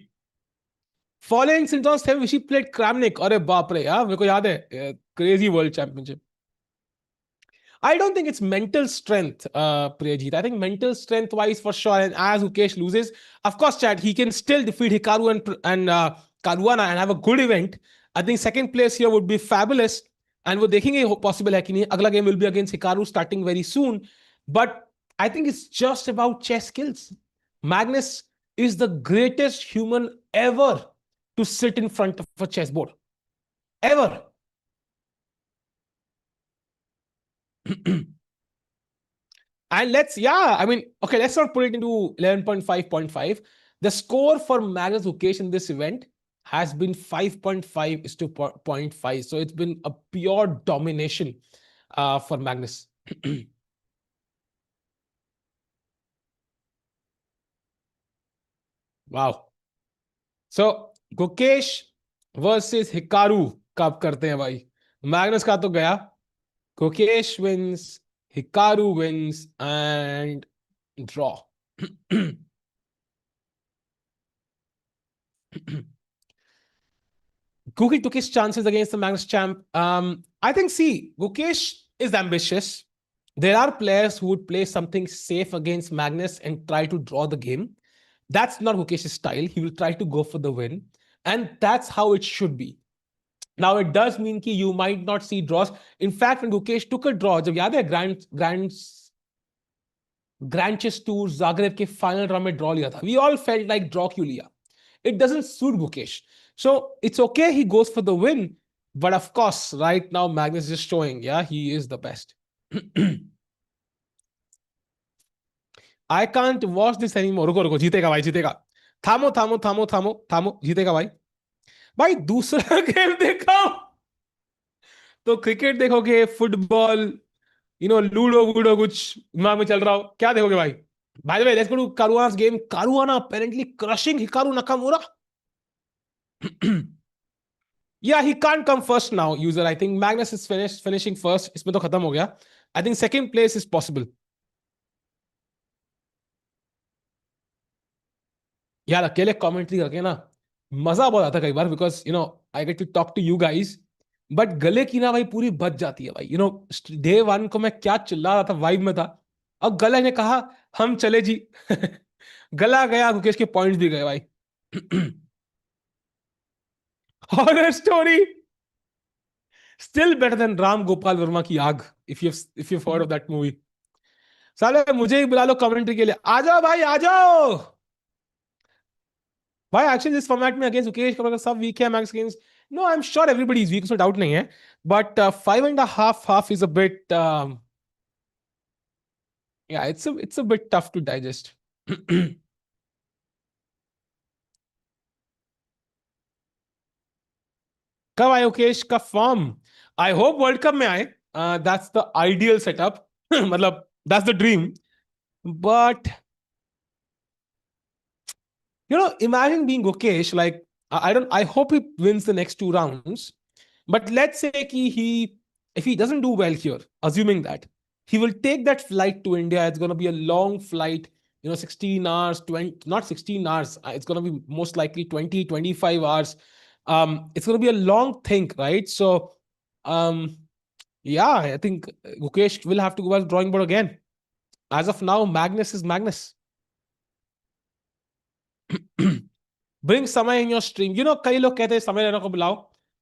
Speaker 1: Following Sinton's 7, she played Kramnik. अरे बाप रे यार, मेरे को याद है. Crazy World Championship. I don't think it's mental strength, Priyajit. I think mental strength wise for sure. And as Gukesh loses, of course, Chad, he can still defeat Hikaru and Caruana and have a good event. I think second place here would be fabulous. And वो देखेंगे possible है कि नहीं. अगला game will be against Hikaru starting very soon. But I think it's just about chess skills. Magnus is the greatest human ever to sit in front of a chessboard. Ever. And let's not put it into 11.5.5. The score for Magnus Gukesh in this event has been 5.5 is to 0.5. So it's been a pure domination for Magnus. Wow. So Gukesh versus Hikaru कब करते हैं भाई? Magnus का तो गया. Gukesh wins, Hikaru wins, and draw. Gukesh took his chances against the Magnus champ. I think, Gukesh is ambitious. There are players who would play something safe against Magnus and try to draw the game. That's not Gukesh's style. He will try to go for the win. And that's how it should be. Now, it does mean that you might not see draws. In fact, when Gukesh took a draw, जब याद है grand chess tour Zagreb के final round में draw लिया था. We all felt like draw क्यों लिया. It doesn't suit Gukesh. So it's okay he goes for the win. But of course, right now Magnus is showing, yeah, he is the best. I can't watch this anymore. रुको रुको, जीतेगा भाई जीतेगा. थामो थामो थामो थामो थामो, जीतेगा भाई. भाई दूसरा गेम देखो. तो क्रिकेट देखोगे, फुटबॉल, लूडो वूडो कुछ दिमाग में चल रहा हो, क्या देखोगे भाई. By the way, let's go to Karuana's game. Karuana apparently crushing Hikaru Nakamura. Yeah, he can't come first now, user. I think Magnus is finishing first. इसमें तो खत्म हो गया. I think second place is possible. यार अकेले commentary करके ना मजा बहुत आता है कई बार, because I get to talk to you guys. But गले की ना भाई पूरी बच जाती है भाई. डे वन को मैं क्या चिल्ला रहा था, वाइब में था. अब गले ने कहा हम चले जी. गला गया, मुकेश के पॉइंट्स भी गए भाई. Horror story still better than Ram Gopal Verma की आग. If you heard of that movie. साले मुझे ही बुला लो कमेंट्री के लिए. आ जाओ भाई आ जाओ. भाई एक्चुअली इस फॉर्मेट में अगेंस्ट मुकेश का सब वीक है. Max against no, I am sure everybody is weak, उसमें डाउट नहीं है. But 5.5 is a bit, yeah, it's a bit tough to digest. कब आए मुकेश का form. I hope world cup में आए. That's the ideal setup. मतलब that's the dream. But imagine being Gukesh. Like, I don't. I hope he wins the next two rounds. But let's say if he doesn't do well here, assuming that he will take that flight to India. It's going to be a long flight. 16 hours, 20, not 16 hours. It's going to be most likely 20, 25 hours. It's going to be a long thing, right? So, yeah, I think Gukesh will have to go as drawing board again. As of now, Magnus is Magnus. Bring समय in your stream. कई लोग कहते हैं समय लेना को बुलाओ.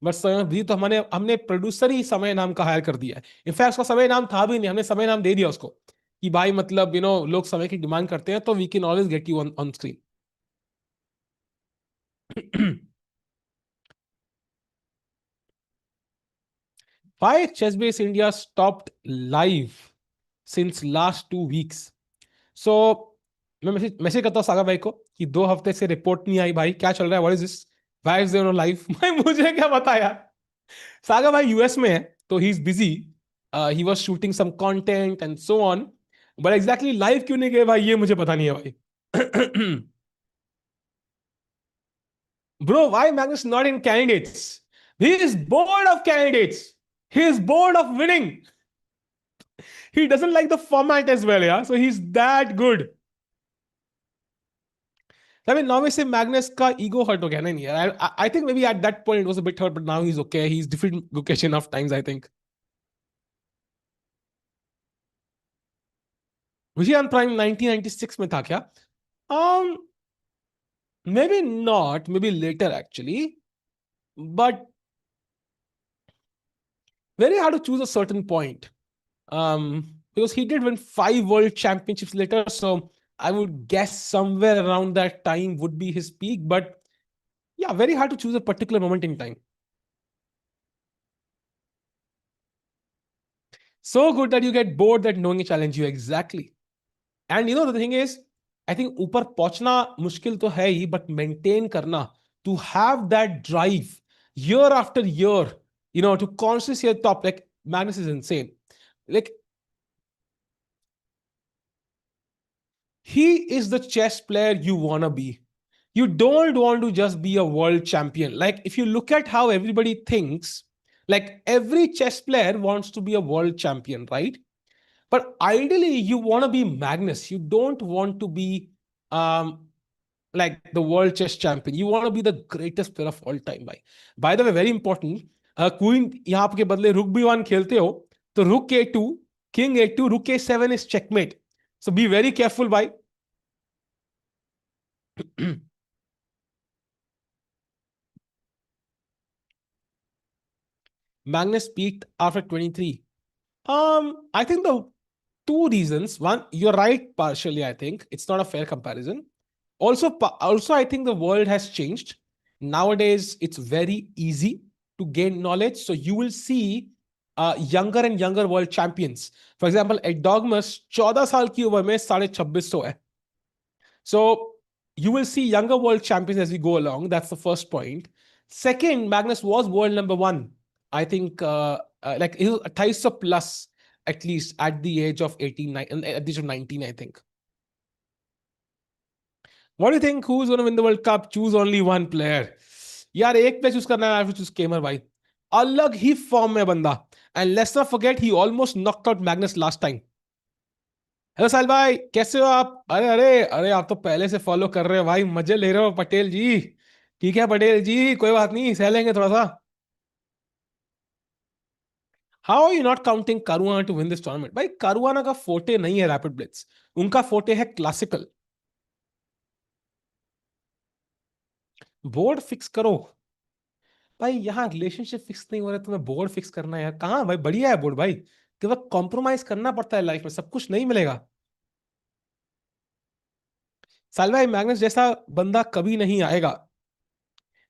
Speaker 1: But समय भी तो हमने हमने प्रोड्यूसर ही समय नाम का हायर कर दिया है. इनफैक्ट उसका समय नाम था भी नहीं, हमने समय नाम दे दिया उसको कि भाई मतलब लोग समय की डिमांड करते हैं तो we can always get you on screen. Why Chessbase India stopped live since last 2 weeks? So मैं मैसेज करता हूँ सागा भाई को कि 2 हफ्ते से रिपोर्ट नहीं आई भाई, क्या चल रहा है, what is this, why is there no live. भाई मुझे क्या पता यार. सागा भाई यूएस में है तो he is busy. He was shooting some content and so on. But exactly live क्यों नहीं गए भाई, ये मुझे पता नहीं है भाई. Bro, why Magnus not in candidates? He is bored of candidates. He is bored of winning. He doesn't like the format as well, yeah. So he's that good. I mean, now we say Magnus का ego hurt हो गया ना. नहीं यार. I think maybe at that point it was a bit hurt, but now he's okay. He's defeated Gukesh enough times, I think. Vijay prime 1996 में था क्या? Um, maybe not. Maybe later actually. But very hard to choose a certain point. Because he did win 5 world championships later. So I would guess somewhere around that time would be his peak. But yeah, very hard to choose a particular moment in time. So good that you get bored that knowing a challenge you. Exactly. And the thing is, I think ऊपर पहुंचना मुश्किल तो है ही, but maintain करना, to have that drive year after year, to constantly stay at top. Like Magnus is insane. Like he is the chess player you want to be. You don't want to just be a world champion. Like if you look at how everybody thinks, like every chess player wants to be a world champion, right? But ideally, you want to be Magnus. You don't want to be like the world chess champion. You want to be the greatest player of all time. By the way, very important. Queen यहाँ के बदले रुक भी one खेलते हो तो रुक A2, King A2, रुक A7 is checkmate. So be very careful, bhai. Magnus peaked after 23. I think Two reasons. One, you're right partially. I think it's not a fair comparison. Also, I think the world has changed. Nowadays, it's very easy to gain knowledge. So you will see younger and younger world champions. For example, at Dogmas, 14 साल की उम्र में 2650 है. So you will see younger world champions as we go along. That's the first point. Second, Magnus was world number one. I think like he was 28 plus at least at the age of 18, at the age of 19, I think. What do you think? Who's going to win the World Cup? Choose only one player. यार एक player choose करना है, choose केमर भाई. अलग ही form में बंदा. And let's not forget he almost knocked out Magnus last time. Hello Sahil भाई, कैसे हो आप? अरे अरे अरे, आप तो पहले से फॉलो कर रहे हो भाई, मजे ले रहे हो पटेल जी. ठीक है पटेल जी, कोई बात नहीं, सह लेंगे थोड़ा सा. How are you not counting Caruana to win this tournament? भाई कारुआना का फोटे नहीं है रैपिड ब्लिट्स, उनका फोटे है क्लासिकल. बोर्ड फिक्स करो. भाई यहाँ रिलेशनशिप फिक्स नहीं हो रहा, तुम्हें बोर्ड फिक्स करना है यार? कहाँ भाई, बढ़िया है बोर्ड भाई. केवल कॉम्प्रोमाइज करना पड़ता है लाइफ में, सब कुछ नहीं मिलेगा. साल भाई मैग्नस जैसा बंदा कभी नहीं आएगा.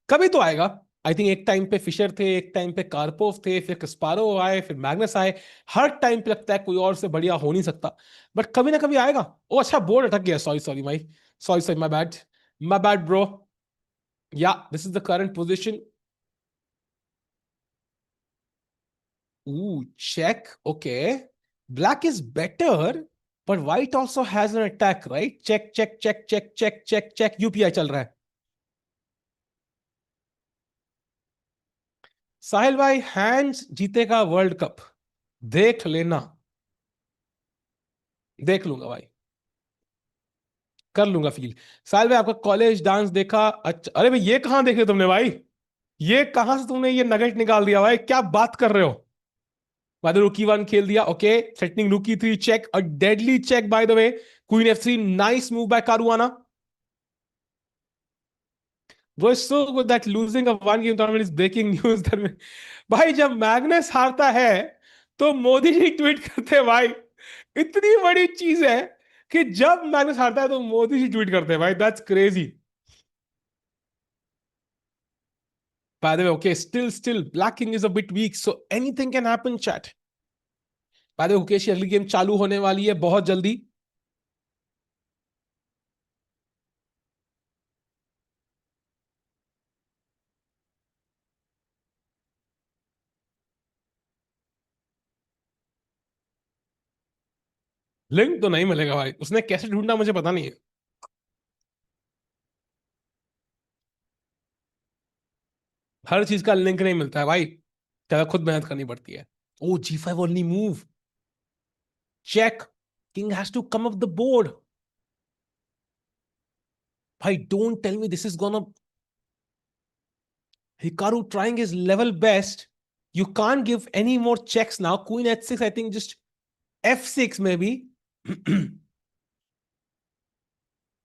Speaker 1: कभी तो आएगा. आई थिंक एक टाइम पे फिशर थे, एक टाइम पे कार्पोव थे, फिर कस्पारो आए, फिर मैग्नस आए. हर टाइम पे लगता है कोई और से बढ़िया हो नहीं सकता. बट कभी ना कभी आएगा. ओ अच्छा, बोर्ड अटक गया. सॉरी सॉरी भाई. Sorry sorry, my bad. My bad bro. Yeah this is the current position. Ooh, check. Okay. Black is better, but white also has an attack, right? Check, check, check, check, check, check, check. UPI चल रहा है. साहिल भाई, hands जीतेगा world cup. देख लेना. देख लूंगा भाई. कर लूंगा फील. साहिल भाई, आपका कॉलेज डांस देखा? अच्छा, अरे भाई ये कहाँ देखे तुमने भाई? ये कहां से तुमने ये नगेट निकाल दिया भाई? क्या बात कर रहे हो? बाय द रुकी वन खेल दिया. Okay, threatening rook e three check, a deadly check by the way. Queen F3, nice move by Caruana. वो is so good that losing a one game tournament is breaking news that. भाई जब Magnus हारता है तो Modi ji tweet करते हैं भाई. इतनी बड़ी चीज है कि जब मैग्नस हारता है तो मोदी जी ट्वीट करते हैं भाई. That's crazy. By the way, okay, still, Black King is a bit weak, so anything can happen, chat. By the way, Gukesh, अगली गेम चालू होने वाली है बहुत जल्दी. लिंक तो नहीं मिलेगा भाई, उसने कैसे ढूंढा मुझे पता नहीं है. हर चीज का लिंक नहीं मिलता है भाई, क्या खुद मेहनत करनी पड़ती है. Oh G5 only move. Check. King has to come up the board. भाई don't tell me this is gonna. Hikaru trying his level best. You can't give any more checks now. Queen H6, I think just F6 maybe.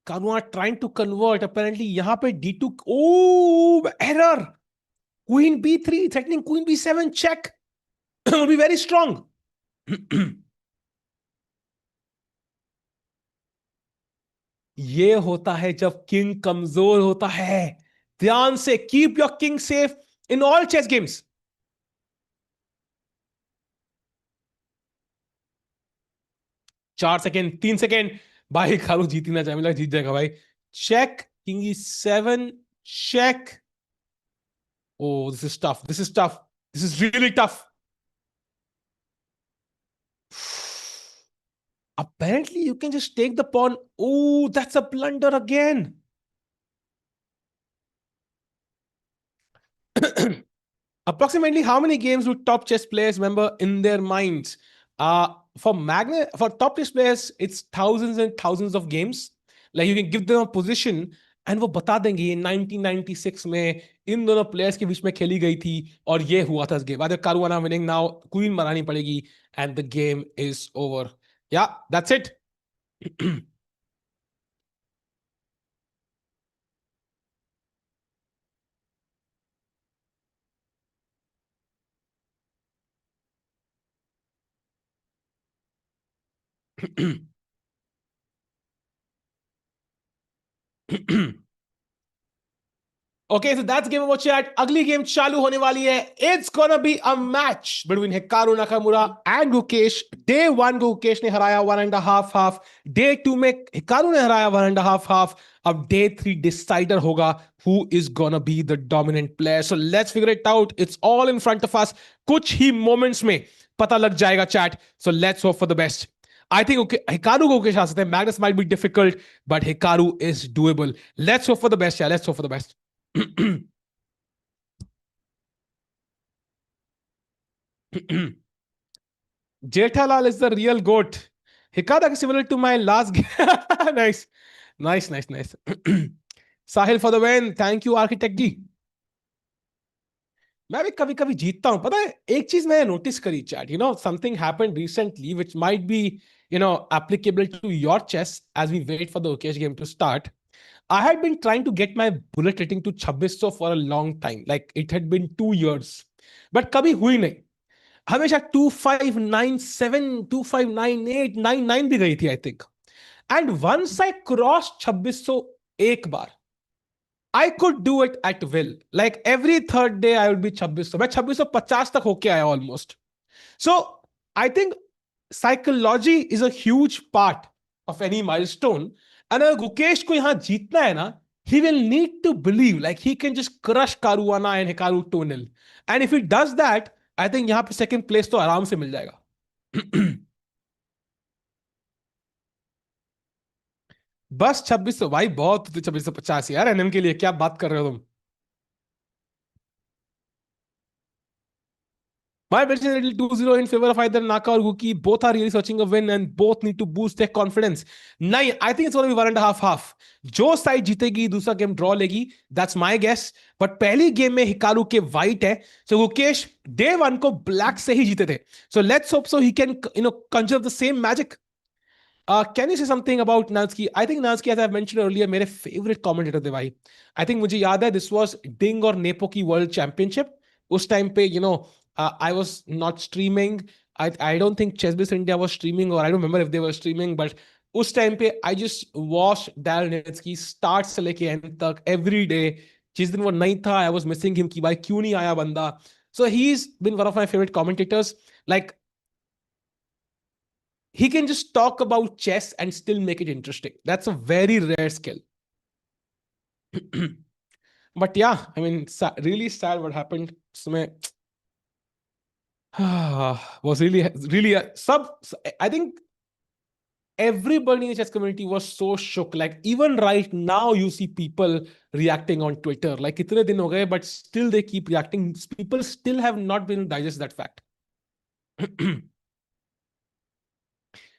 Speaker 1: Karua trying to convert. Apparently, यहाँ पे D2. Oh, error. Queen B3 threatening Queen B7 check. Will be very strong. ये होता है जब king कमजोर होता है. ध्यान से keep your king safe in all chess games. 4 second, 3 second. भाई खालू जीत ही ना चाहे, मिला जीत जाएगा भाई. Check. King E7 check. Oh, this is tough. This is tough. This is really tough. Apparently, you can just take the pawn. Oh, that's a blunder again. Approximately how many games do top chess players remember in their minds? For top chess players, it's thousands and thousands of games. Like you can give them a position and वो बता देंगे ये 1996 में इन दोनों players के बीच में खेली गई थी और ये हुआ था इस गेम. बाद कारुआना विनिंग नाउ, क्वीन बनानी पड़ेगी and the game is over. Yeah that's it. Okay so that's game of chat. अगली गेम चालू होने वाली है। It's gonna be a match between Hikaru Nakamura and Gukesh. Day one को गुकेश ने हराया 1.5 हाफ। डे टू में हिकारू ने हराया 1.5 हाफ। अब डे थ्री डिसाइडर होगा who is gonna be the dominant player. So let's figure it out. It's all in front of us. कुछ ही moments में पता लग जाएगा chat. So let's hope for the best. I think Hikaru को गुकेश आ सकते हैं. Magnus might be difficult, but Hikaru is doable. Let's hope for the best. Yeah, let's hope for the best. Jethalal is the real goat. Hikada is similar to my last game. Nice. Nice, nice, nice. Sahil for the win. Thank you, Architect जी. मैं भी कभी कभी जीतता हूं पता है। एक चीज मैंने नोटिस करी chat, something happened recently which might be applicable to your chess as we wait for the Gukesh game to start. I had been trying to get my bullet rating to 2600 for a long time. Like it had been 2 years. But कभी हुई नहीं। हमेशा 2597, 2598, 99 भी गई थी I think. And once I cross 2600 एक बार, I could do it at will. Like every third day I would be 2600। मैं 2650 तक होके आया almost. So I think psychology is a huge part of any milestone. And अगर गुकेश को यहां जीतना है ना, he will need to believe like he can just crush Caruana and Hikaru 2-0. And if he does that, I think यहां पे second place तो आराम से मिल जाएगा। बस 2600 भाई बहुत होती। 2650 यार एनएम के लिए क्या बात कर रहे हो तुम। My prediction is 2-0 in favor of either Naka or Guki. Both are really searching a win and both need to boost their confidence. नहीं, I think it's going to be 1.5 half. जो साइड जीतेगी दूसरा game draw लेगी, that's my guess. But पहली game में Hikaru के white है, so Gukesh day one को ब्लैक से ही जीते थे. So let's hope so he can conjure the same magic. Can you say something about Nansky? I think Nansky, as I've mentioned earlier, मेरे favorite commentator थे भाई. I think मुझे याद है this was Ding और Nepo की World Championship. उस time पे I was not streaming. I don't think Chessbiz India was streaming, or I don't remember if they were streaming, but उस टाइम पे I just watched Darren Nowitzki start से लेके end तक every day. जिस दिन वो नहीं था, I was missing him कि भाई क्यों नहीं आया बंदा. So he's been one of my favorite commentators. Like he can just talk about chess and still make it interesting. That's a very rare skill. But yeah, I mean, really sad what happened. Was really sub. I think everybody in the chess community was so shook. Like even right now, you see people reacting on Twitter. Like itne din ho gaye, but still they keep reacting. People still have not been able to digest that fact.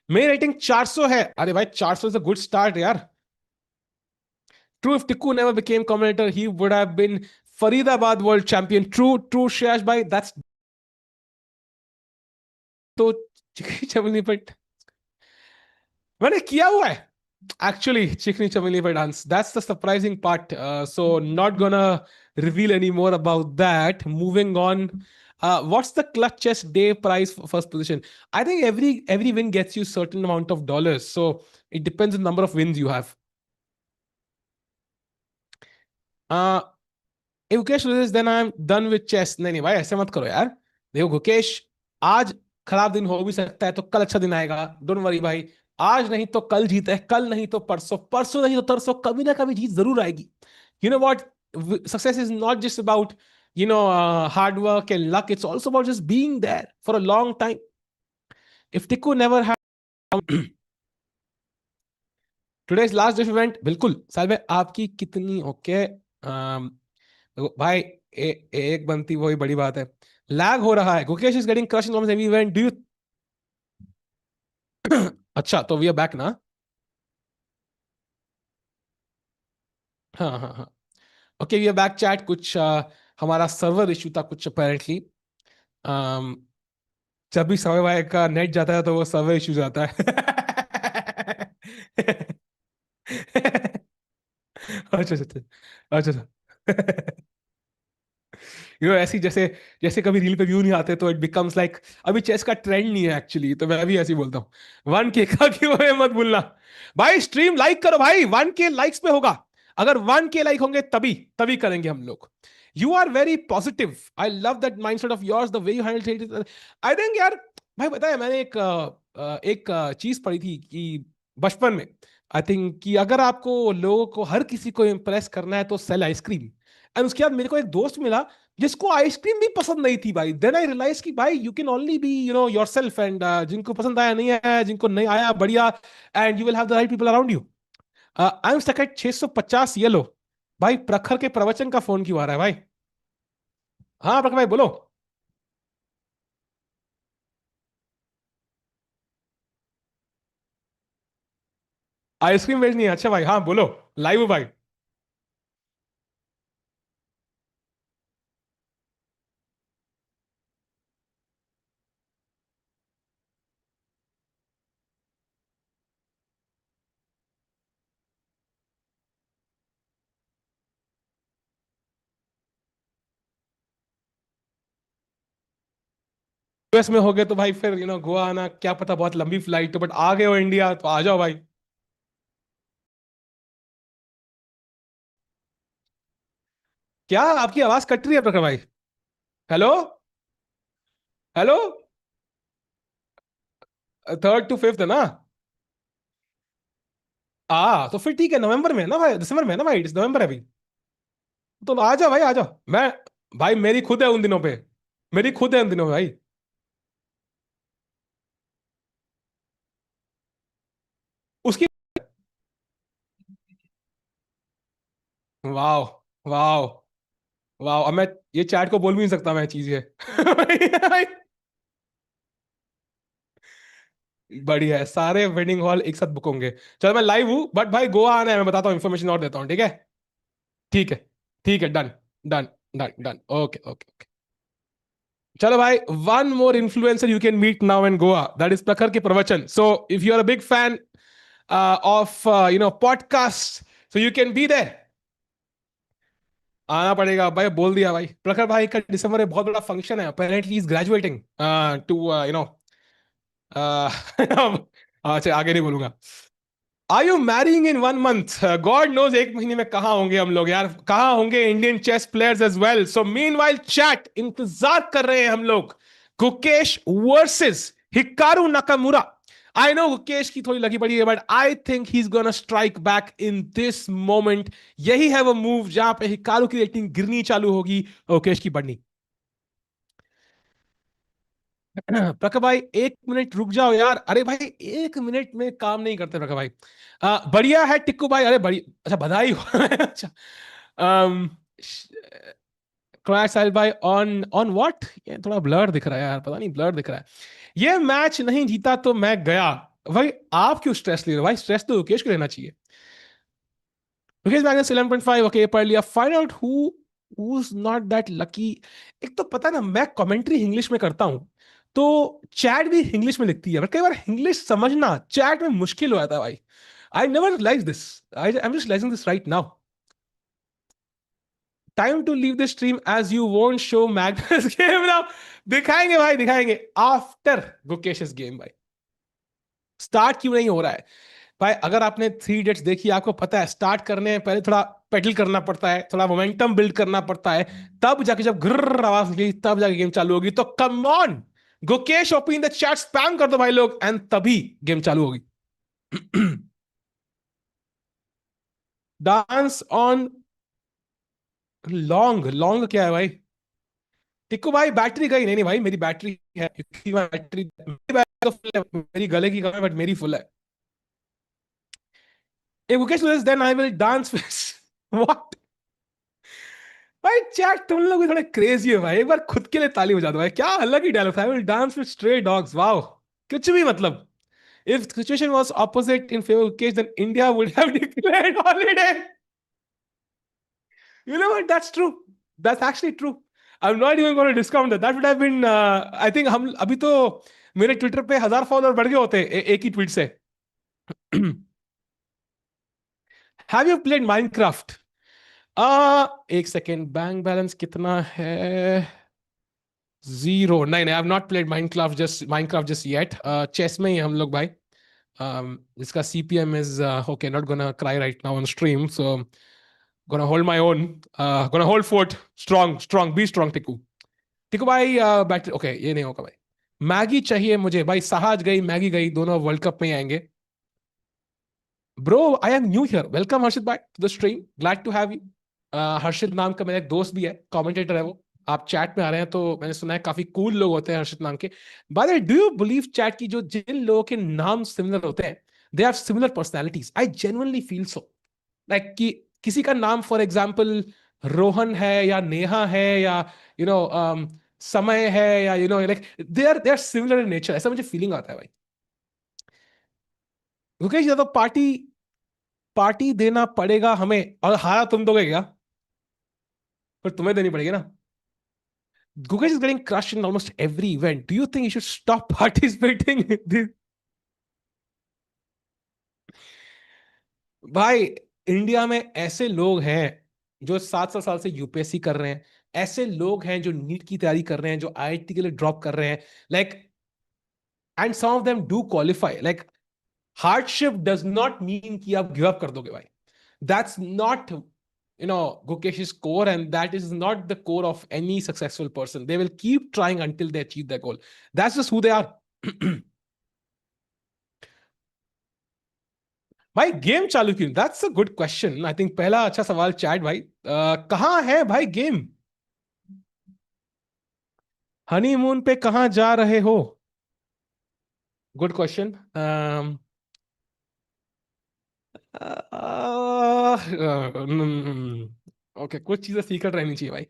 Speaker 1: मेरी rating 400 है। अरे भाई 400 is a good start यार। True, if Tikku never became commentator, he would have been Faridabad world champion. True, Shreyash bhai. That's तो चमनी पर मैंने किया हुआ है actually चिकनी चमेली पर dance. That's the surprising part. So not gonna reveal any more about that. Moving on. What's the clutch chess day prize for first position? I think every win gets you certain amount of dollars. So it depends on the number of wins you have. Uh, if Gukesh loses, then I'm done with chess. नहीं नहीं भाई ऐसे मत करो यार. देखो गुकेश, आज खराब दिन हो भी सकता है तो कल अच्छा दिन आएगा. डोंट वरी भाई. आज नहीं तो कल जीत है, कल नहीं तो परसों, परसों नहीं तो तरसों, कभी ना कभी जीत जरूर आएगी. You know what? Success is not just about hard work and luck. It's also about just being there for a long time. If Tikku never had today's last diff event, बिल्कुल साल में आपकी कितनी ओके भाई एक बनती वही बड़ी बात है. लैग हो रहा है. Gukesh is getting crush in almost every event. Do you अच्छा तो वी आर बैक ना. हाँ हाँ हाँ. Okay we are back chat. कुछ हमारा सर्वर इशू था कुछ अपेरेंटली. जब भी समय भाई का नेट जाता है तो वो सर्वर इशू जाता है. अच्छा अच्छा अच्छा अच्छा. ऐसी जैसे जैसे कभी रील पे व्यू नहीं आते तो इट बिकम्स लाइक अभी चेस का ट्रेंड नहीं है एक्चुअली, तो मैं भी ऐसे ही बोलता हूँ 1K का कि वो मत भूलना। भाई स्ट्रीम लाइक करो भाई, 1K लाइक्स पे होगा। अगर 1K लाइक होंगे तभी तभी करेंगे हम लोग। You are very positive, I love that mindset of yours, the way you handle it. I think यार, भाई पता है मैंने एक चीज पढ़ी थी कि बचपन में, आई थिंक कि अगर आपको लोगों को हर किसी को इम्प्रेस करना है तो सेल आइसक्रीम। एंड उसके बाद मेरे को एक दोस्त मिला जिसको आइसक्रीम भी पसंद नहीं थी भाई। देन आई रियलाइज कि भाई you can only be yourself, and जिनको पसंद आया नहीं आया, जिनको नहीं आया बढ़िया, and you will have the right people around you. I am stuck at 650 yellow. भाई प्रखर के प्रवचन का फोन क्यों आ रहा है भाई? हाँ प्रखर भाई बोलो। आइसक्रीम भेजनी है, अच्छा भाई हाँ बोलो। लाइव हो भाई। यूएस में हो गए तो भाई फिर गोवा आना क्या पता, बहुत लंबी फ्लाइट तो, बट आ गए हो इंडिया तो आ जाओ भाई। क्या आपकी आवाज कट रही है प्रखर भाई? Hello? Hello? 3rd to 5th है ना? तो फिर ठीक है, नवंबर में है ना भाई, दिसंबर में है ना भाई, नवंबर है अभी। तो आ जाओ भाई, आ जाओ। मैं भाई मेरी खुद है उन दिनों पे, मेरी खुद है उन दिनों में भाई। उसकी वाह, वाह, वाह। अब मैं ये चैट को बोल भी नहीं सकता मैं चीज ये भाई, बढ़िया है, सारे वेडिंग हॉल एक साथ बुक होंगे। चलो मैं लाइव हूँ, बट भाई गोवा आना है, मैं बताता हूँ, इन्फॉर्मेशन और देता हूँ, ठीक है? ठीक है, ठीक है, done, done, done, done, okay, okay. चलो भाई, one more influencer you can meet now in Goa, that is Prakhar के प्रवचन। So if you are a big fan of podcast, so you can be there. आना पड़ेगा भाई, बोल दिया भाई। प्रखर भाई का दिसंबर में बहुत बड़ा फंक्शन है, अपेरेंटली इज ग्रेजुएटिंग टू अच्छा आगे नहीं बोलूंगा। Are you marrying in 1 month? God knows एक महीने में कहाँ होंगे हम लोग यार, कहाँ होंगे Indian chess players as well. So meanwhile chat इंतजार कर रहे हैं हम लोग, Gukesh versus Hikaru Nakamura. I know Gukesh की थोड़ी लगी पड़ी है, but I think he is gonna strike back in this moment. यही है वो मूव जहां पे हिकारू की रेटिंग गिरनी चालू होगी, गुकेश की बढ़नी। प्रखर भाई 1 मिनट रुक जाओ यार, अरे भाई 1 मिनट में काम नहीं करते प्रखर भाई। बढ़िया है टिक्कू भाई, अरे बढ़िया, अच्छा बधाई हो अच्छा। क्लैश साहिल भाई ऑन ऑन व्हाट? ये थोड़ा ब्लर दिख रहा है यार, पता नहीं ब्लर दिख रहा है। ये मैच नहीं जीता तो मैं गया। भाई आप क्यों स्ट्रेस ले रहे हो भाई? स्ट्रेस तो मुकेश को लेना चाहिए। मुकेश मैग्नस 11.5, ओके पढ़ लिया। Find out who is not that lucky. एक तो पता ना, मैं कमेंट्री इंग्लिश में करता हूं, तो चैट भी इंग्लिश में लिखती है, पर कई बार इंग्लिश समझना चैट में मुश्किल हो जाता है भाई। I never realize this, I am just realizing this right now. Time to leave the stream as you won't show Magnus game now. दिखाएंगे भाई, दिखाएंगे आफ्टर गुकेश गेम भाई। स्टार्ट क्यों नहीं हो रहा है भाई? अगर आपने 3 डेट्स देखी, आपको पता है स्टार्ट करने में पहले थोड़ा पेडल करना पड़ता है, थोड़ा मोमेंटम बिल्ड करना पड़ता है, तब जाके जब ग्र आवाज निकलेगी तब जाके गेम चालू होगी। तो कम on Gukesh, open the chat, spam कर दो भाई लोग, एंड तभी गेम चालू होगी। डांस ऑन लॉन्ग, लॉन्ग क्या है भाई? टिक्कू भाई बैटरी गई नहीं? नहीं भाई मेरी बैटरी है, क्योंकि बैटरी मेरी बैटरी तो फुल है, मेरी गले की कम है बट मेरी फुल है। If Gukesh loses, then I will dance with what? भाई चैट तुम लोग भी थोड़े क्रेजी हो भाई, एक बार खुद के लिए ताली बजा दो भाई, क्या अलग ही डायलॉग था। I will dance with stray dogs, wow. कुछ भी मतलब, if the situation was opposite in favor of Gukesh, then India would have declared holiday. You know what? That's true. That's actually true. I'm not even going to discount that. That would have been, I think हम अभी तो मेरे Twitter पे 1000 follower बढ़ गए होते एक ही ट्वीट से। Have you played Minecraft? एक सेकेंड, बैंक बैलेंस कितना है? जीरो। नहीं नहीं, I have not played Minecraft just yet. Chess में ही हम लोग भाई। इसका CPM is okay, not gonna cry right now on stream, so gonna hold my own, gonna hold fort, strong, be strong टिकू। टिकू भाई, बैटरी ओके, ये नहीं होगा भाई। मैगी चाहिए मुझे भाई, सहाज गई मैगी गई, दोनों वर्ल्ड कप में ही आएंगे। Bro, I am new here, welcome Harshit भाई to the stream, glad to have you. Harshit नाम का मेरा एक दोस्त भी है, कमेंटेटर है वो। आप चैट में आ रहे हैं तो मैंने सुना है काफी कूल लोग होते हैं हर्षित नाम के। Bye the way, do you believe chat की जो जिन लोगों के नाम सिमिलर होते हैं, they have similar personalities? I genuinely feel so. Like कि किसी का नाम फॉर एग्जाम्पल रोहन है या नेहा है या यू नो समय है, या like they are similar in nature, ऐसा मुझे फीलिंग आता है भाई। मुकेश, या तो पार्टी पार्टी देना पड़ेगा हमें, और हारा तुम दोगे क्या? पर तुम्हें देनी पड़ेगी ना। Gukesh is getting crushed in almost every event. Do you think you should stop participating in this? भाई, इंडिया में ऐसे लोग हैं जो 700 साल से यूपीएससी कर रहे हैं, ऐसे लोग हैं जो नीट की तैयारी कर रहे हैं, जो आईआईटी के लिए ड्रॉप कर रहे हैं, like, and some of them do qualify. Like, hardship does not mean कि आप गिव अप कर दोगे भाई। That's not Gukesh's core, and that is not the core of any successful person. They will keep trying until they achieve their goal. That's just who they are. भाई game चालू क्यों? That's a good question. I think पहला अच्छा सवाल chat भाई, कहाँ है भाई गेम? हनीमून पे कहाँ जा रहे हो? Good question. ओके, कुछ चीजें सीक्रेट रहनी चाहिए भाई।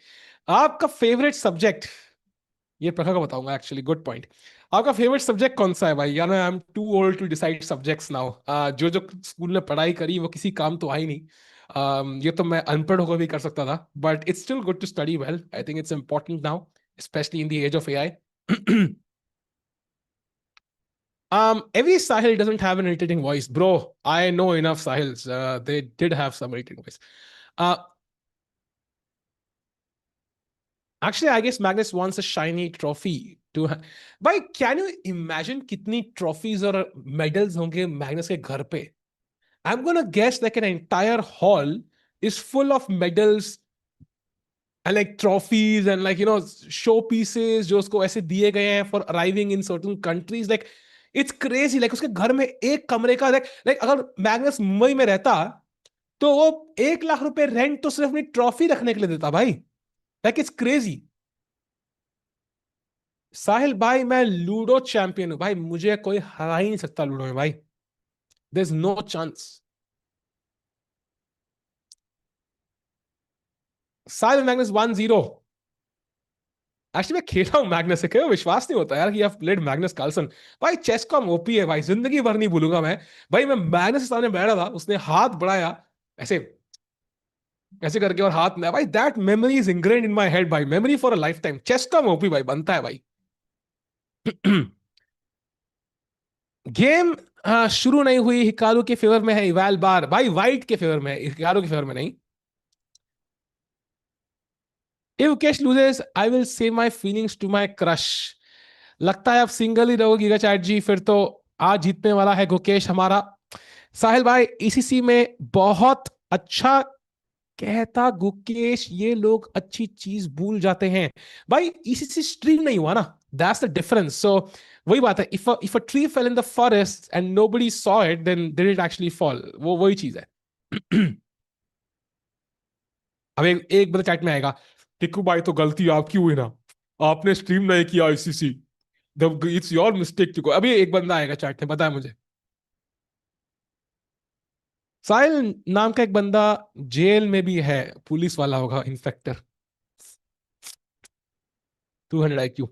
Speaker 1: आपका फेवरेट सब्जेक्ट, ये प्रखर को बताऊंगा एक्चुअली, गुड पॉइंट। आपका फेवरेट सब्जेक्ट कौन सा है भाई? यार, I am too old to decide subjects now. जो जो स्कूल में पढ़ाई करी वो किसी काम तो आई नहीं। ये तो मैं अनपढ़ होकर भी कर सकता था, but it's still good to study well. I think it's important now, especially in the age of AI. Every Sahil doesn't have an irritating voice, bro. I know enough Sahils. They did have some irritating voice. Uh, Actually, I guess Magnus wants a shiny trophy to. By can you imagine कितनी trophies और medals होंगे Magnus के घर पे? I'm gonna guess like an entire hall is full of medals and like trophies and like showpieces जो उसको ऐसे दिए गए हैं for arriving in certain countries. Like it's crazy. Like उसके घर में एक कमरे का like अगर मैग्नस मुंबई में रहता तो वो 1 लाख रुपए रेंट तो सिर्फ अपनी ट्रॉफी रखने के लिए देता भाई। Like it's crazy. साहिल भाई, मैं लूडो चैंपियन हूं भाई, मुझे कोई हरा ही नहीं सकता लूडो में भाई। There is no chance. Sahil Magnus 1-0। Actually मैं खेला हूं मैग्नस से, क्यों विश्वास नहीं होता यार कि आप प्लेड मैग्नस कार्लसन। भाई चेस का ओपी है भाई, जिंदगी भर नहीं भूलूंगा मैं। भाई मैं मैग्नस के सामने बैठा था, उसने हाथ बढ़ाया ऐसे ऐसे करके, और हाथ में भाई, that memory is ingrained in my head भाई, memory for a life time. Chess का ओपी भाई बनता है भाई। गेम शुरू नहीं हुई, हिकारू के फेवर में है इवाल बार भाई, वाइट के फेवर में है, हिकारू के फेवर में नहीं। If Mukesh loses I will save my feelings to my crush. लगता है आप सिंगल ही रहोगी गीगा चैट जी, फिर तो आज जीतने वाला है गुकेश हमारा। साहिल भाई, ईसीसी में बहुत अच्छा कहता गुकेश, ये लोग अच्छी चीज भूल जाते हैं। भाई ईसीसी स्ट्रीम नहीं हुआ ना, दैट्स द डिफरेंस। सो वही बात है, if a tree fell in the forest and nobody saw it, then did it actually fall? वो वही चीज है। अब एक बंदा चैट में आएगा, टिकू भाई तो गलती आपकी हुई ना, आपने स्ट्रीम नहीं किया आईसीसी, इट्स योर मिस्टेक टिकू। अभी एक बंदा आएगा चैट में, बताया मुझे। साहिल नाम का एक बंदा जेल में भी है, पुलिस वाला होगा inspector. 200 IQ।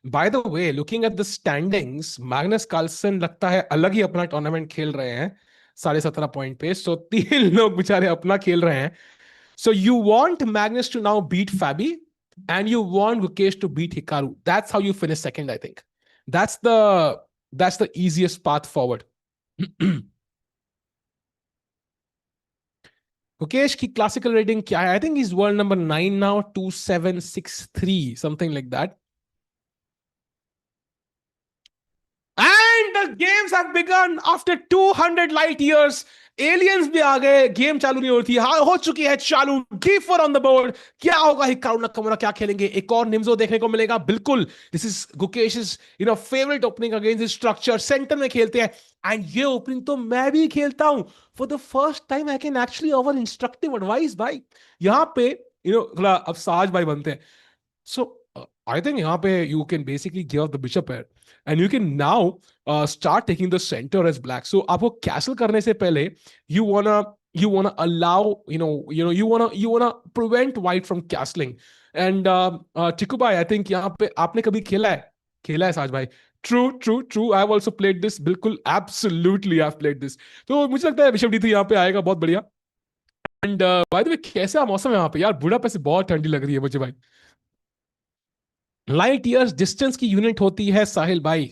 Speaker 1: By the way, looking at the standings, Magnus Carlsen लगता है अलग ही अपना टूर्नामेंट खेल रहे हैं, 17.5 पॉइंट पे। सो तीन लोग बेचारे अपना खेल रहे हैं। So you want Magnus to now beat Fabi, and you want Gukesh to beat Hikaru. That's how you finish second, I think. That's the that's the, easiest path forward. That's the, that's the easiest path forward. Gukesh की classical rating क्या है? I think is world number 9 now, 2763 something like that. And the games have begun after 200 light years. Aliens भी आ गए, game चालू नहीं होती, हाँ हो चुकी है चालू. D4 on the board. क्या होगा? हिकारू नाकामुरा क्या खेलेंगे? एक और निम्जो देखने को मिलेगा बिल्कुल. This is Gukesh favourite opening against structure. Centre में खेलते हैं. एंड ये ओपनिंग तो मैं भी खेलता हूं. For the first time I can actually offer instructive advice भाई. यहाँ पे थोड़ा अब साज भाई बनते हैं. So I think यहाँ पे you can basically give up the bishop pair and you can now start taking the center as black. So आपको castle करने से पहले you wanna allow you wanna prevent white from castling. And Tiku bhai, I think यहाँ पे आपने कभी खेला है साज भाई. True. I've also played this. बिल्कुल absolutely I've played this. तो मुझे लगता है बिशप D3 यहाँ पे आएगा बहुत बढ़िया. एंड बाय द वे कैसा मौसम है यहाँ पे यार? बुडापेस्ट से बहुत ठंडी लग रही है मुझे भाई. लाइट ईयर्स डिस्टेंस की यूनिट होती है साहिल भाई.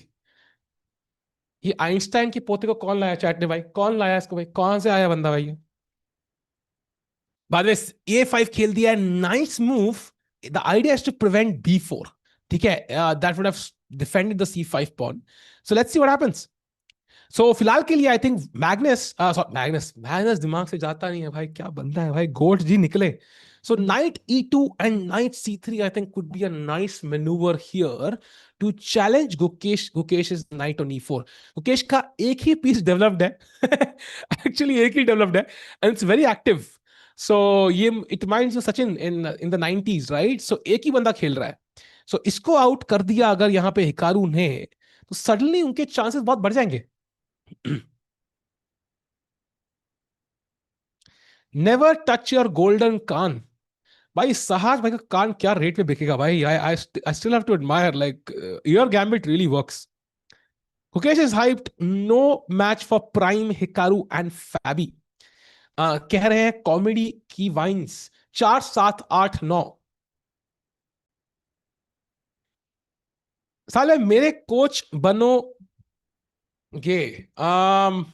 Speaker 1: ये आइंस्टाइन के पोते को कौन लाया चैट ने भाई? कौन लाया इसको भाई? कौन से आया बंदा भाई? बाद में A5 खेल दिया है. Nice move. The idea is to prevent B4. ठीक है, that would have defended the C5 pawn. So let's see what happens. So फिलहाल के लिए आई थिंक मैग्नस दिमाग से जाता नहीं है भाई. क्या बंदा है भाई, गोट जी निकले. So knight E2 and knight C3 I think could be a nice manoeuvre here to challenge Gukesh is knight on E4. Gukesh का एक ही पीस डेवलप्ड है. एक्चुअली एक ही डेवलप्ड है and it's very active. So ये it minds Sachin in the 90s right. So एक ही बंदा खेल रहा है. सो इसको आउट कर दिया अगर यहाँ पे हिकारू ने, तो सडनली उनके चांसेस बहुत बढ़ जाएंगे. नेवर टच योर गोल्डन कान. भाई सहाज भाई का कान क्या रेट में बिकेगा भाई? I still have to admire like your gambit really works. Gukesh is hyped. No match for prime Hikaru and Fabi. कह रहे हैं कॉमेडी की वाइन्स 4 7 8 9. साले मेरे कोच बनोगे. um,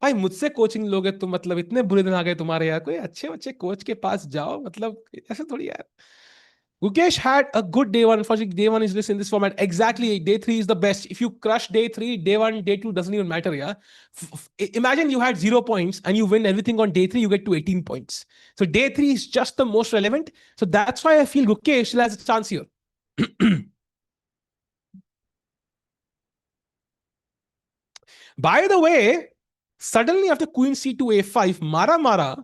Speaker 1: भाई मुझसे कोचिंग लोगे तो मतलब इतने बुरे दिन आ गए तुम्हारे यार. कोई अच्छे अच्छे कोच के पास जाओ, मतलब ऐसे थोड़ी यार. Gukesh had a good day one. Unfortunately, day one is this in this format. Exactly, day three is the best. If you crush day three, day one, day two doesn't even matter. Yeah. Imagine you had 0 points and you win everything on day three, you get to 18 points. So day three is just the most relevant. So that's why I feel Gukesh still has a chance here. By the way, suddenly after Queen C to A5, Mara,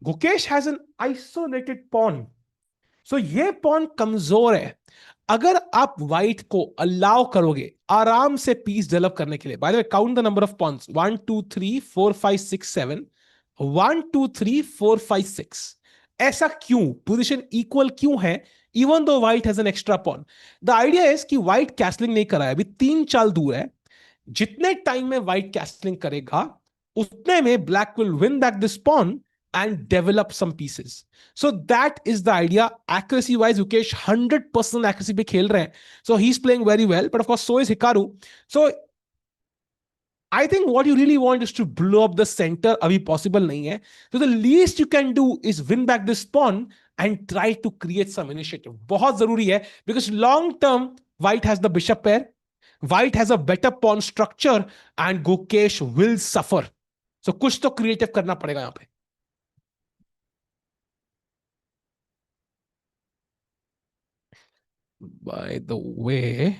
Speaker 1: Gukesh has an isolated pawn. सो ये pawn कमजोर है. अगर आप white को allow करोगे आराम से piece develop करने के लिए. By the way count the number of pawns. 1 2 3 4 5 6 7. 1 2 3 4 5 6. ऐसा क्यों? पोजीशन इक्वल क्यों है इवन दो white has an extra pawn? The idea is कि व्हाइट कैसलिंग नहीं कराया, अभी 3 चाल दूर है. जितने टाइम में व्हाइट कैसलिंग करेगा उतने में black will win back this pawn and develop some pieces. So that is the idea. Accuracy wise, Gukesh 100% accuracy पे खेल रहे हैं. So he's playing very well, but of course so is Hikaru. So I think what you really want is to blow up the center. अभी possible नहीं है. So the least you can do is win back this pawn and try to create some initiative. बहुत जरूरी है because long term white has the bishop pair. White has a better pawn structure and Gukesh will suffer. So कुछ तो creative करना पड़ेगा यहाँ पे. By the way,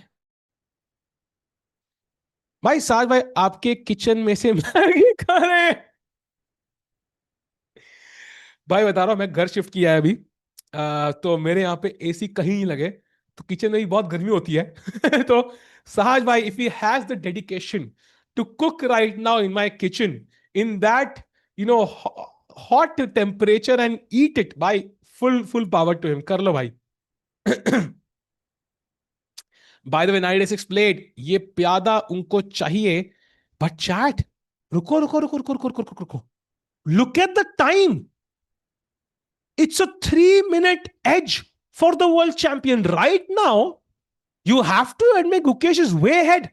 Speaker 1: भाई साज भाई आपके किचन में से मैगी खा रहे हैं. भाई बता रहा हूँ, मैं घर शिफ्ट किया है अभी. तो मेरे यहाँ पे एसी कहीं नहीं लगे, तो किचन में भी बहुत गर्मी होती है. तो साज भाई if he has the dedication to cook right now in my kitchen in that you know hot temperature and eat it भाई, फुल पावर टू हिम. कर लो भाई. बाय द वे 96 प्लेट ये प्यादा उनको चाहिए. बट चैट, रुको. Look at the time. It's a 3 minute edge for the world champion right now. You have to admit Gukesh is way ahead.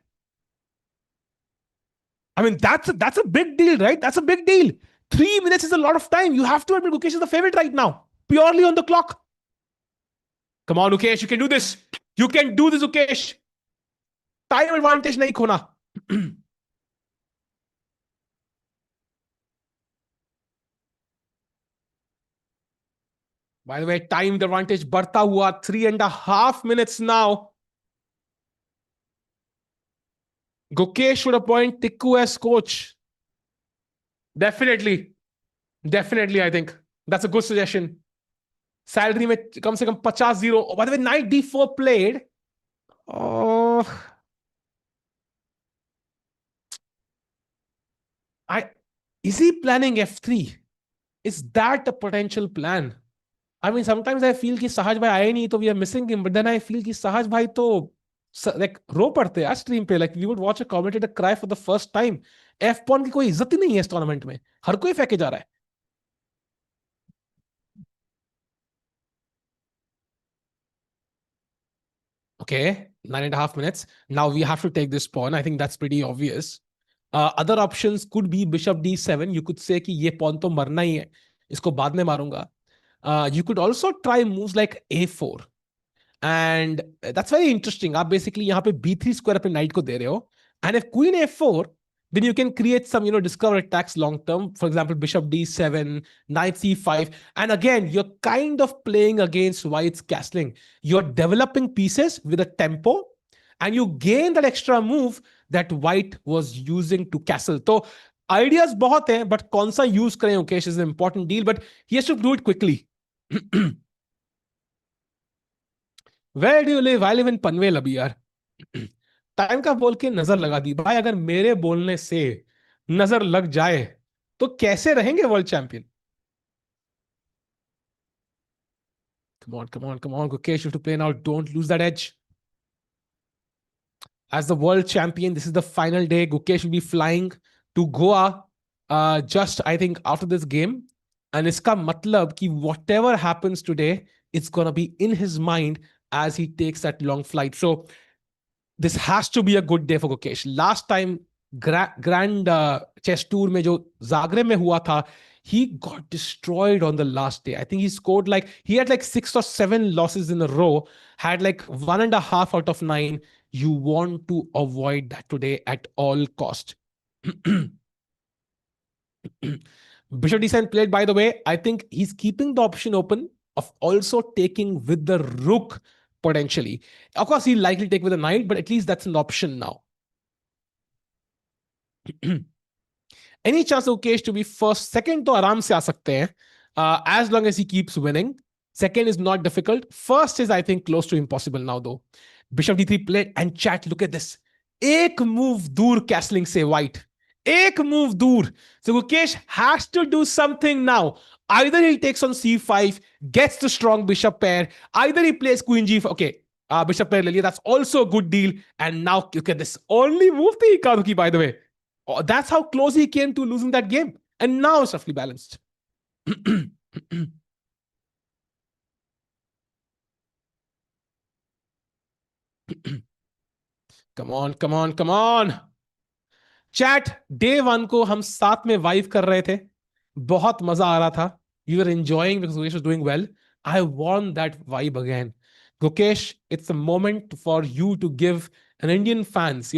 Speaker 1: I mean that's a big deal, right? That's a big deal. 3 minutes is a lot of time. You have to admit Gukesh is the favorite right now, purely on the clock. Come on, Gukesh, you can do this. You can do this, Gukesh. Time advantage nahi khona. By the way, time advantage बढ़ता हुआ 3.5 minutes now. Gukesh should appoint Tikku as coach. Definitely. Definitely, I think. That's a good suggestion. Salary में कम से कम 50-0. By the way, knight d4 played. Oh, I is he planning f3? Is that a potential plan? I mean, sometimes I feel कि सहज भाई आए नहीं तो we are missing him, but then I feel कि सहज भाई तो like रो पड़ते हैं स्ट्रीम पे. Like we would watch a commentator cry for the first time. F pawn की कोई इज्जत ही नहीं है इस टूर्नामेंट में. हर कोई फेंके जा रहा है. Okay, 9.5 minutes. Now we have to take this pawn. I think that's pretty obvious. Other options could be bishop d7. You could say कि ये pawn तो मरना ही है. इसको बाद में मारूंगा. You could also try moves like a4. And that's very interesting. आप basically यहाँ पे b3 square अपने knight को दे रहे हो. And if queen a4, then you can create some, discover attacks long term. For example, bishop d7, knight c5. And again, you're kind of playing against white's castling. You're developing pieces with a tempo, and you gain that extra move that white was using to castle. So ideas बहुत हैं, but कौन सा use करें, Gukesh, is an important deal, but he has to do it quickly. Where do you live? I live in Panvel अभी यार. Time का बोल के नजर लगा दी भाई. अगर मेरे बोलने से नजर लग जाए तो कैसे रहेंगे world champion? Come on, come on, come on, Gukesh, you have to play now. Don't lose that edge. As the world champion, this is the final day. Gukesh will be flying to Goa just, I think, after this game. And iska matlab ki whatever happens today, it's going to be in his mind as he takes that long flight. So this has to be a good day for Gukesh. Last time, grand chess tour mein jo Zagreb mein hua tha, he got destroyed on the last day. I think he scored he had 6 or 7 losses in a row, had 1.5 out of 9. You want to avoid that today at all cost. Bishop d7 played, by the way. I think he's keeping the option open of also taking with the rook potentially. Of course, he'll likely take with a knight, but at least that's an option now. Any chance of Gukesh to be first? Second to आराम से आ सकते हैं, as long as he keeps winning. Second is not difficult. First is, I think, close to impossible now though. Bishop d3 played, and chat, look at this. एक move दूर castling से white. एक move दूर. So Gukesh has to do something now. Either he takes on c5, gets the strong bishop pair. Either he plays queen g4. Okay, bishop pair le liya. That's also a good deal. And now look at this. Only move the Hikaru ki, by the way. Oh, that's how close he came to losing that game. And now it's roughly balanced. Come on, come on, come on. Chat, day 1 को हम साथ में वाइव कर रहे थे. बहुत मजा आ रहा था. You were enjoying because Gukesh was doing well. I want that vibe again. Gukesh, it's a moment for you to give an Indian fans,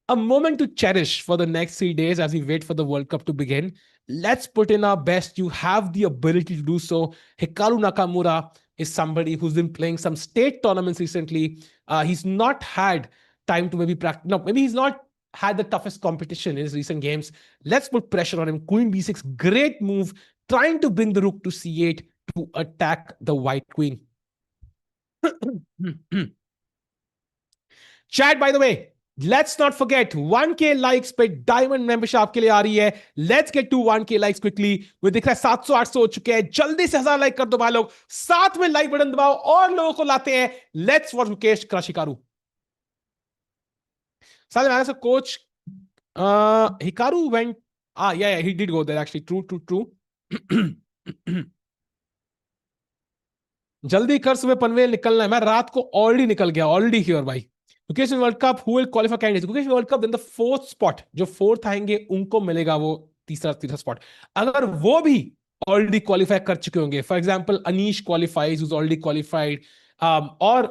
Speaker 1: a moment to cherish for the next 3 days as we wait for the World Cup to begin. Let's put in our best. You have the ability to do so. Hikaru Nakamura is somebody who's been playing some state tournaments recently. He's not had time to maybe practice. No, maybe he's not had the toughest competition in his recent games. Let's put pressure on him. Queen b6, great move. Trying to bring the rook to c8 to attack the white queen. Chat, by the way, let's not forget 1K likes पे diamond membership आपके लिए आ रही है. Let's get to 1K likes quickly. वो दिख रहा है 700-800 हो चुके हैं. जल्दी से 1000 लाइक कर दो भाई लोग. साथ में लाइक बटन दबाओ और लोगों को लाते हैं. Let's watch Gukesh crush Hikaru. साथ में आया coach Hikaru went. Yeah, he did go there actually. True. जल्दी कर, सुबह पनवेल निकलना है. मैं रात को ऑलरेडी निकल गया. ऑलरेडी हियर भाई. Gukesh in World Cup, who will qualify candidates? Gukesh World Cup, then the 4th spot, जो 4th आएंगे उनको मिलेगा वो तीसरा तीसरा स्पॉट, अगर वो भी ऑलरेडी क्वालिफाई कर चुके होंगे, for example Anish qualifies, is already qualified, or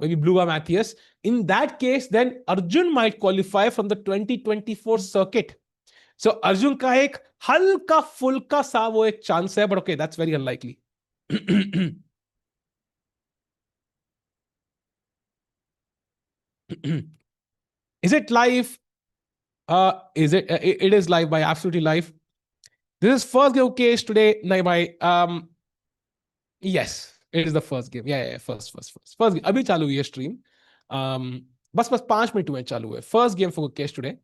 Speaker 1: maybe Bluga Matthias, in that case then Arjun might qualify from the 2024 circuit. So Arjun का एक हल्का फुल्का सा वो एक चांस है, but okay that's very unlikely. Is it live? It is live by absolutely live. This is first game case today. Nahi bhai. Yes, it is the first game. Yeah. First game. अभी चालू हुई है stream. बस 5 minute हुए चालू है. First game for Gukesh today.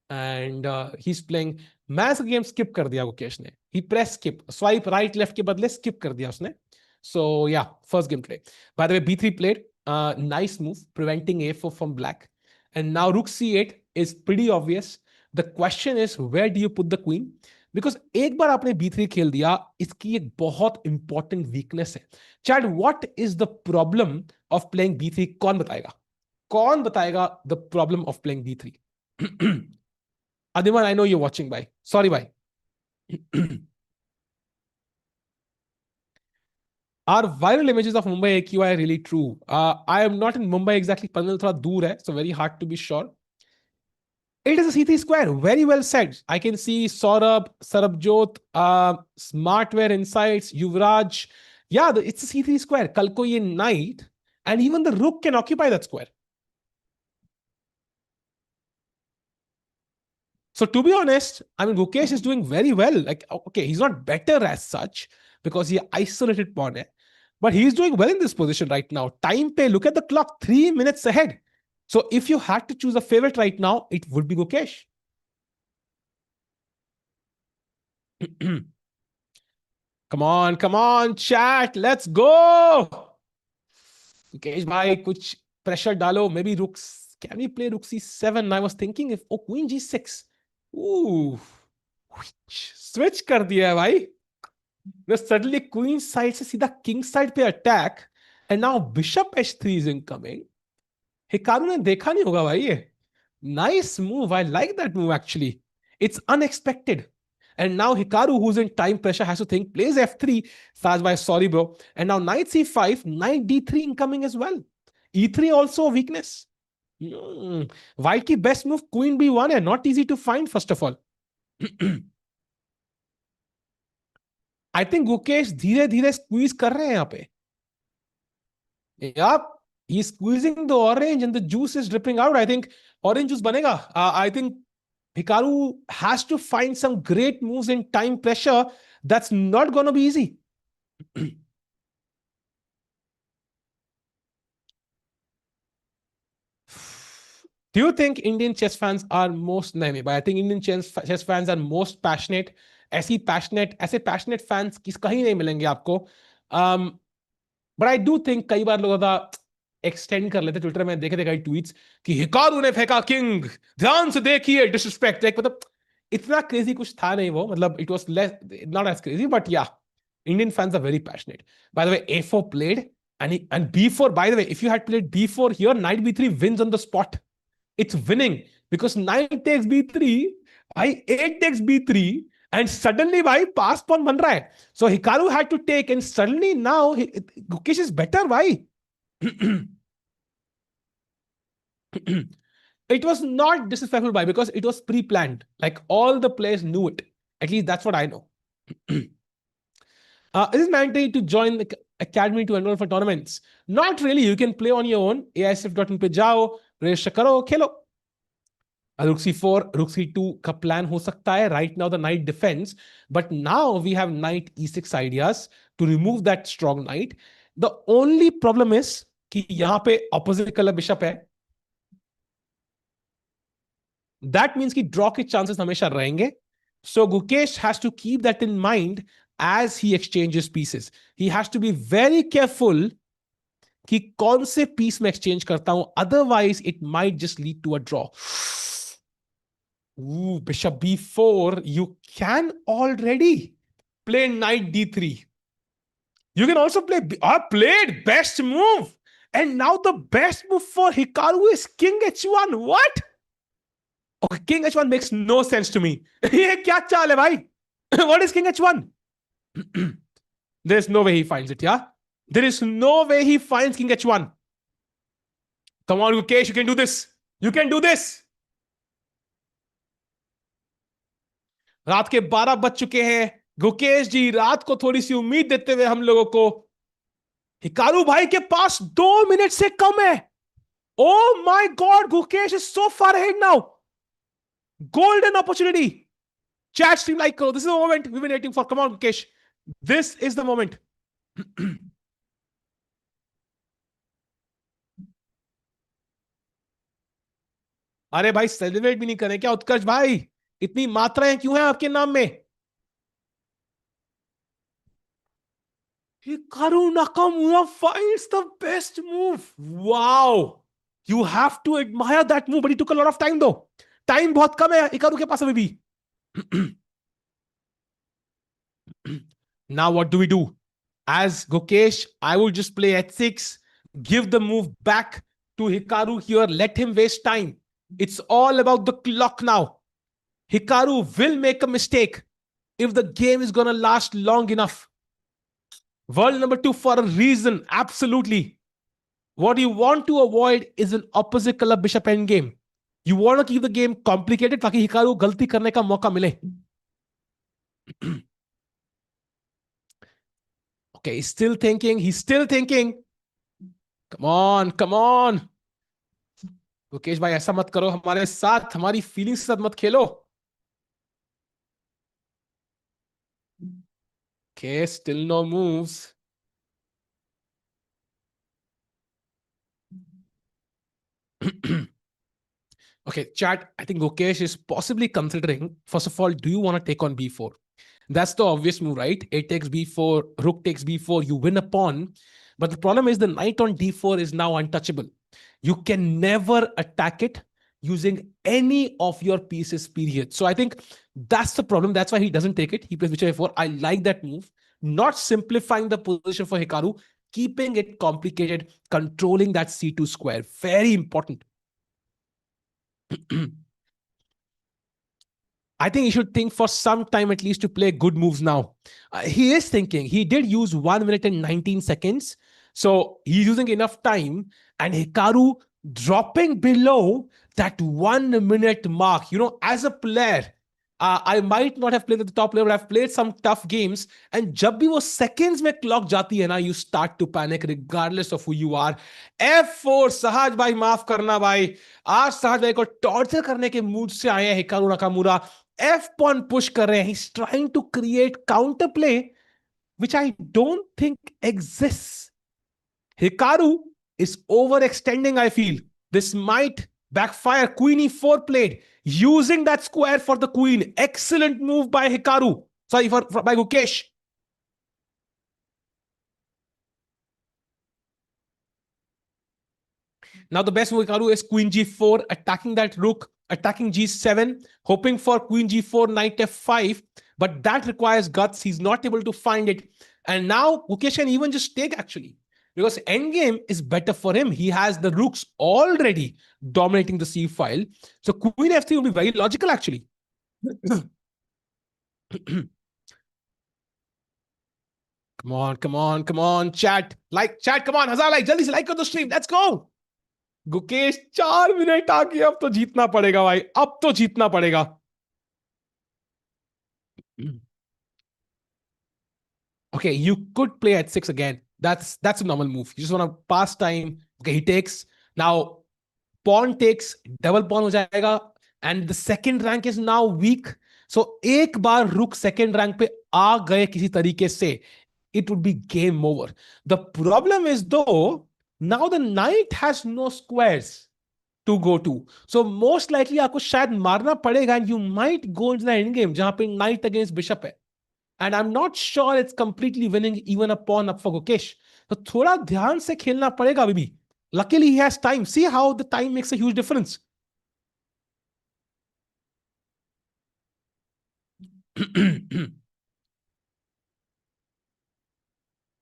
Speaker 1: And he's playing. मैं इसका गेम स्किप कर दिया गुकेश ने. He pressed skip. Swipe right left के बदले skip कर दिया उसने. So yeah, first game today. By the way, B3 played. Nice move, preventing A4 from black. And now Rook C8 is pretty obvious. The question is, where do you put the queen? Because एक बार आपने B3 खेल दिया, इसकी एक बहुत important weakness है. Chat, what is the problem of playing B3? कौन बताएगा? कौन बताएगा the problem of playing B3? Adiman, I know you're watching, bhai. Sorry, bhai. Are viral images of Mumbai AQI really true? I am not in Mumbai exactly. Panvel thoda dur hai, so very hard to be sure. It is a C3 square. Very well said. I can see Saurabh, Sarabjot, Smartware Insights, Yuvraj. Yeah, it's a C3 square. Kal ko ye knight, and even the rook can occupy that square. So to be honest, I mean, Gukesh is doing very well. Like, okay, he's not better as such because he isolated pawn, but he's doing well in this position right now. Time pay, look at the clock, 3 minutes ahead. So if you had to choose a favorite right now, it would be Gukesh. Come on, chat, let's go. Gukesh bhai, kuch pressure dalo. Maybe rooks. Can we play rook c7? I was thinking if queen g6. Ooh, switch कर दिया है भाई. No, suddenly queen side से सीधा king side पे attack, and now bishop h3 is incoming. Hikaru ने देखा नहीं होगा भाई ये. Nice move. I like that move actually. It's unexpected. And now Hikaru, who's in time pressure, has to think, plays f3. Fazbhai, sorry bro. And now knight c5, knight d3 incoming as well. e3 also a weakness. White की best move queen b1 है, not easy to find first of all. I think Gukesh धीरे धीरे squeeze कर रहे हैं यहाँ पे. Yup, he's squeezing the orange and the juice is dripping out. I think orange juice banega. I think Hikaru has to find some great moves in time pressure. That's not going to be easy. Do you think Indian chess fans are most but I think Indian chess fans are most passionate. ऐसे passionate fans कहीं नहीं मिलेंगे आपको. But I do think कई बार लोग extend कर लेते. Twitter में देखे थे कई ट्वीट्स कि हिकारू ने फेंका किंग, ध्यान से देखिए, डिसरिस्पेक्ट. मतलब इतना क्रेजी कुछ था नहीं वो. मतलब it was less, not as crazy, but yeah, Indian fans are very passionate. By the way, a4 played and b4. By the way, if you had played b4 here, knight b3 wins on the spot. It's winning because knight takes b3, bhai 8 takes b3, and suddenly bhai pass pawn ban raha hai. So Hikaru had to take, and suddenly now Gukesh is better bhai. It was not disrespectful by, because it was pre-planned. Like all the players knew it. At least that's what I know. Is it mandatory to join the academy to enroll for tournaments? Not really. You can play on your own. AISF.in पे जाओ, register करो, खेलो. Rook c4, Rook c2 का plan हो सकता है. Right now the knight defends, but now we have knight e6 ideas to remove that strong knight. The only problem is कि यहाँ पे opposite color bishop है. That means कि draw के chances हमेशा रहेंगे. So Gukesh has to keep that in mind as he exchanges pieces. He has to be very careful कि कौन से piece में exchange करता हूं. Otherwise, it might just lead to a draw. Ooh, bishop b4. You can already play knight d3. You can also play. I played best move. And now the best move for Hikaru is king h1. What? Okay, king h1 makes no sense to me. ये क्या चाल है भाई? What is king h1? There's no way he finds it, yeah? There is no way he finds king h1. Come on, Gukesh, you can do this. You can do this. रात के 12 बज चुके हैं. गुकेश जी रात को थोड़ी सी उम्मीद देते हुए हम लोगों को हिकारू भाई के पास 2 मिनट से कम है. Oh my god, Gukesh is so far ahead now. Golden opportunity. Chat stream like करो. This is the moment we been waiting for. Come on Gukesh, this is the moment. अरे भाई सेलिब्रेट भी नहीं करें क्या उत्कर्ष भाई? इतनी मात्राएं क्यों हैं आपके नाम में? Hikaru Nakamura finds the best move. Wow. You have to admire that move, but it took a lot of time though. Time बहुत कम है Hikaru के पास अभी भी. Now what do we do? As Gukesh, I will just play h6, give the move back to Hikaru here, let him waste time. It's all about the clock now. Hikaru will make a mistake if the game is going to last long enough. World number 2 for a reason, absolutely. What you want to avoid is an opposite color bishop endgame. You want to keep the game complicated ताकि Hikaru गलती करने का मौका मिले. Okay, he's still thinking. He's still thinking. Come on, come on. Gukesh भाई ऐसा मत करो हमारे साथ, हमारी फीलिंग्स के साथ मत खेलो. Okay, still no moves. Okay, chat. I think Gukesh is possibly considering, first of all, do you want to take on b4? That's the obvious move, right? A takes b4, rook takes b4, you win a pawn. But the problem is the knight on d4 is now untouchable. You can never attack it using any of your pieces, period. So I think that's the problem. That's why he doesn't take it. He plays bishop a4. I like that move. Not simplifying the position for Hikaru, keeping it complicated, controlling that c2 square. Very important. I think he should think for some time at least to play good moves now. He is thinking. He did use 1 minute and 19 seconds. So he's using enough time. And Hikaru dropping below that 1 minute mark. You know, as a player, I might not have played at the top level, but I've played some tough games. And जब भी वो seconds में clock जाती है ना, you start to panic regardless of who you are. F4, सहज भाई माफ करना भाई. आज सहज भाई को टॉर्चर करने के मूड से आए हैं Hikaru Nakamura. F pawn push कर रहे हैं. He's trying to create counterplay, which I don't think exists. Hikaru is overextending, I feel. This might backfire. Queen e4 played, using that square for the queen. Excellent move by Hikaru. Sorry, by Gukesh. Now the best move Hikaru is queen g4, attacking that rook, attacking g7, hoping for queen g4, knight f5. But that requires guts. He's not able to find it. And now Gukesh can even just take, actually, because endgame is better for him. He has the rooks already dominating the c file. So queen f3 will be very logical, actually. Come on, come on, come on, chat. Like, chat, come on. Hazar like, jaldi se like kar do stream. Let's go. Gukesh 4 minute आ गए. अब तो जीतना पड़ेगा भाई, अब तो जीतना पड़ेगा. Okay, you could play at 6 again. That's a normal move. You just want to pass time. Okay, he takes. Now, pawn takes, double pawn हो जाएगा. And the second rank is now weak. So, एक बार रुक second rank पे आ गए किसी तरीके से, it would be game over. The problem is though, now the knight has no squares to go to. So most likely आपको शायद मारना पड़ेगा, and you might go into the endgame जहां पे knight against bishop है. And I'm not sure it's completely winning even a pawn up for Gukesh. So थोड़ा ध्यान से खेलना पड़ेगा अभी भी. Luckily he has time. See how the time makes a huge difference.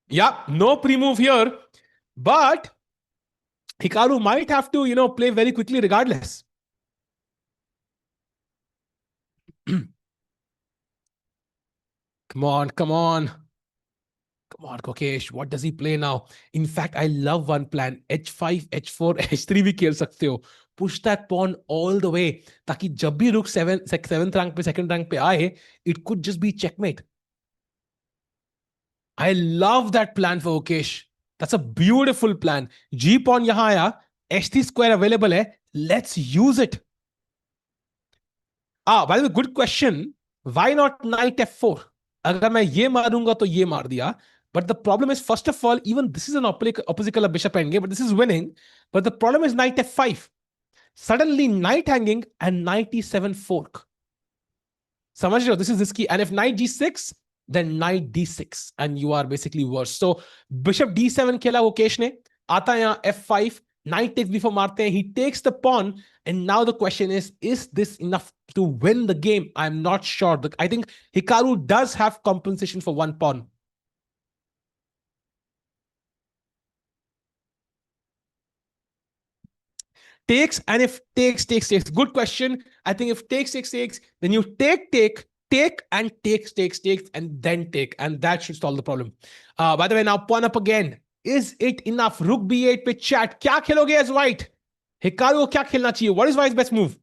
Speaker 1: Yeah, no pre-move here. But Hikaru might have to, play very quickly regardless. Come on, come on. Come on, Kokesh. What does he play now? In fact, I love one plan. H5, H4, H3 भी खेल सकते हो. Push that pawn all the way. ताकि जब भी रुक seventh rank पे, second rank पे आए, it could just be checkmate. I love that plan for Gukesh. That's a beautiful plan. G pawn यहाँ आया, H3 square available है. Let's use it. By the way, good question. Why not knight f4? अगर मैं ये मारूंगा तो ये मार दिया. But the problem is, first of all, even this is an opposite color bishop endgame, but this is winning. But the problem is knight f5. Suddenly knight hanging and knight e7 fork. समझ रहे हो? This is risky. And if knight g6, then knight d6, and you are basically worse. So bishop d7 खेला Gukesh ने. आता है यहाँ f5. Knight takes before मारते हैं. He takes the pawn. And now the question is this enough to win the game? I'm not sure. I think Hikaru does have compensation for one pawn. Takes, and if takes. Good question. I think if takes, then you take, and takes, and then take. And that should solve the problem. By the way, now pawn up again. Is it enough? Rook b8 पे chat. क्या खेलोगे as white? Hikaru को क्या खेलना चाहिए? What is white's best move?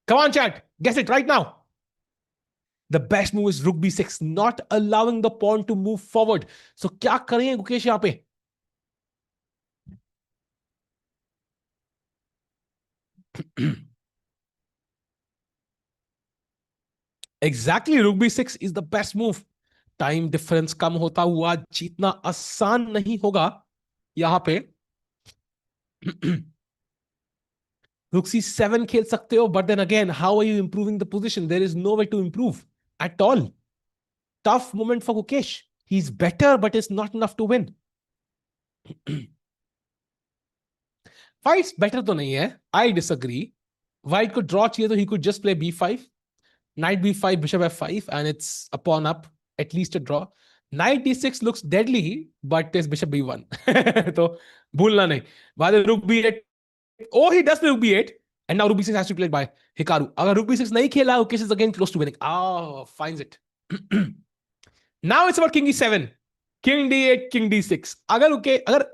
Speaker 1: Come on, chat. Guess it right now. The best move is rook b6, not allowing the pawn to move forward. So क्या करेंगे गुकेश यहाँ पे? Exactly, rook b6 is the best move. Time difference कम होता हुआ जीतना आसान नहीं होगा यहां पे. Rook c7 खेल सकते हो, but then again, how are you improving the position? There is no way to improve at all. Tough moment for Gukesh. He's better, but it's not enough to win. White's better तो नहीं है. I disagree. White could draw चाहिए तो he could just play b5. Knight b5, bishop f5, and it's a pawn up, at least a draw. Knight d6 looks deadly, but there's bishop b1. तो भूलना नहीं. By the rook b8. Oh, he does play rook b8. And now rook b6 has to be played by Hikaru. अगर rook b6 नहीं खेला, Gukesh is again close to winning. Finds it. Now it's about king e7. King d8, king d6. अगर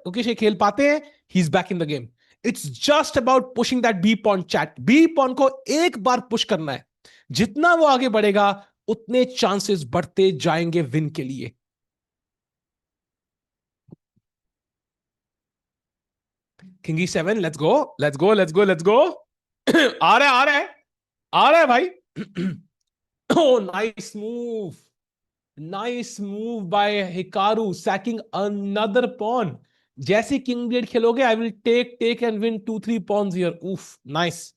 Speaker 1: Gukesh ये खेल पाते हैं, he's back in the game. It's just about pushing that b pawn chat. B pawn को एक बार push करना है. जितना वो आगे बढ़ेगा उतने चांसेस बढ़ते जाएंगे विन के लिए. King e7, let's go. आ रहा है भाई. Oh, nice move by Hikaru, sacking another pawn. जैसे किंग b8 खेलोगे, I will take and win 2-3 pawns here. Oof, nice.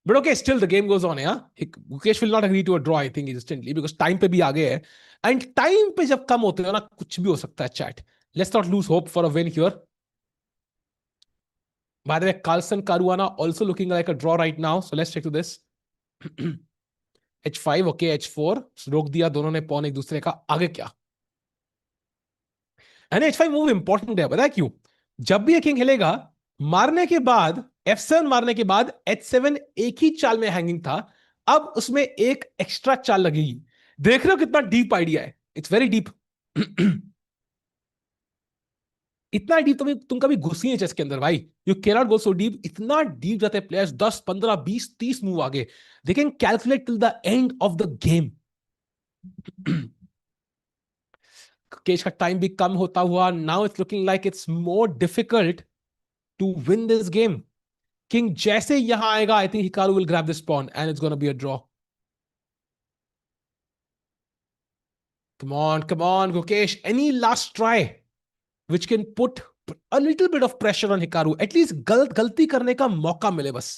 Speaker 1: But okay, still the game goes on, yeah. Gukesh will not agree to a draw, I think, instantly, because time पे भी आगे है. And time पे जब कम होते हो ना, कुछ भी हो सकता है, chat. Let's not lose hope for a win here. By the way, CARLSEN Caruana also looking like a draw right now. So let's check to this. H5, okay, H4. रोक दिया दोनों ने pawn एक दूसरे का. आगे क्या? And H5 move important है, पता है क्यों? जब भी ये king हिलेगा, मारने के बाद f7 मारने के बाद h7 एक ही चाल में हैंगिंग था. अब उसमें एक एक्स्ट्रा चाल लगेगी. देख रहे हो कितना डीप आइडिया है? It's very deep. इतना डीप तुम कभी घुसी है चेस के अंदर भाई. You can not go so deep. इतना डीप जाते हैं प्लेयर्स. 10, 15, 20, 30 मूव आगे. They can calculate till the end of the game. Gukesh का टाइम भी कम होता हुआ. Now it's looking like it's more difficult to win this game. King जैसे यहां आएगा, I think Hikaru will grab this pawn and it's going to be a draw. Come on, Gukesh. Any last try which can put a little bit of pressure on Hikaru. At least गलती करने का मौका मिले बस.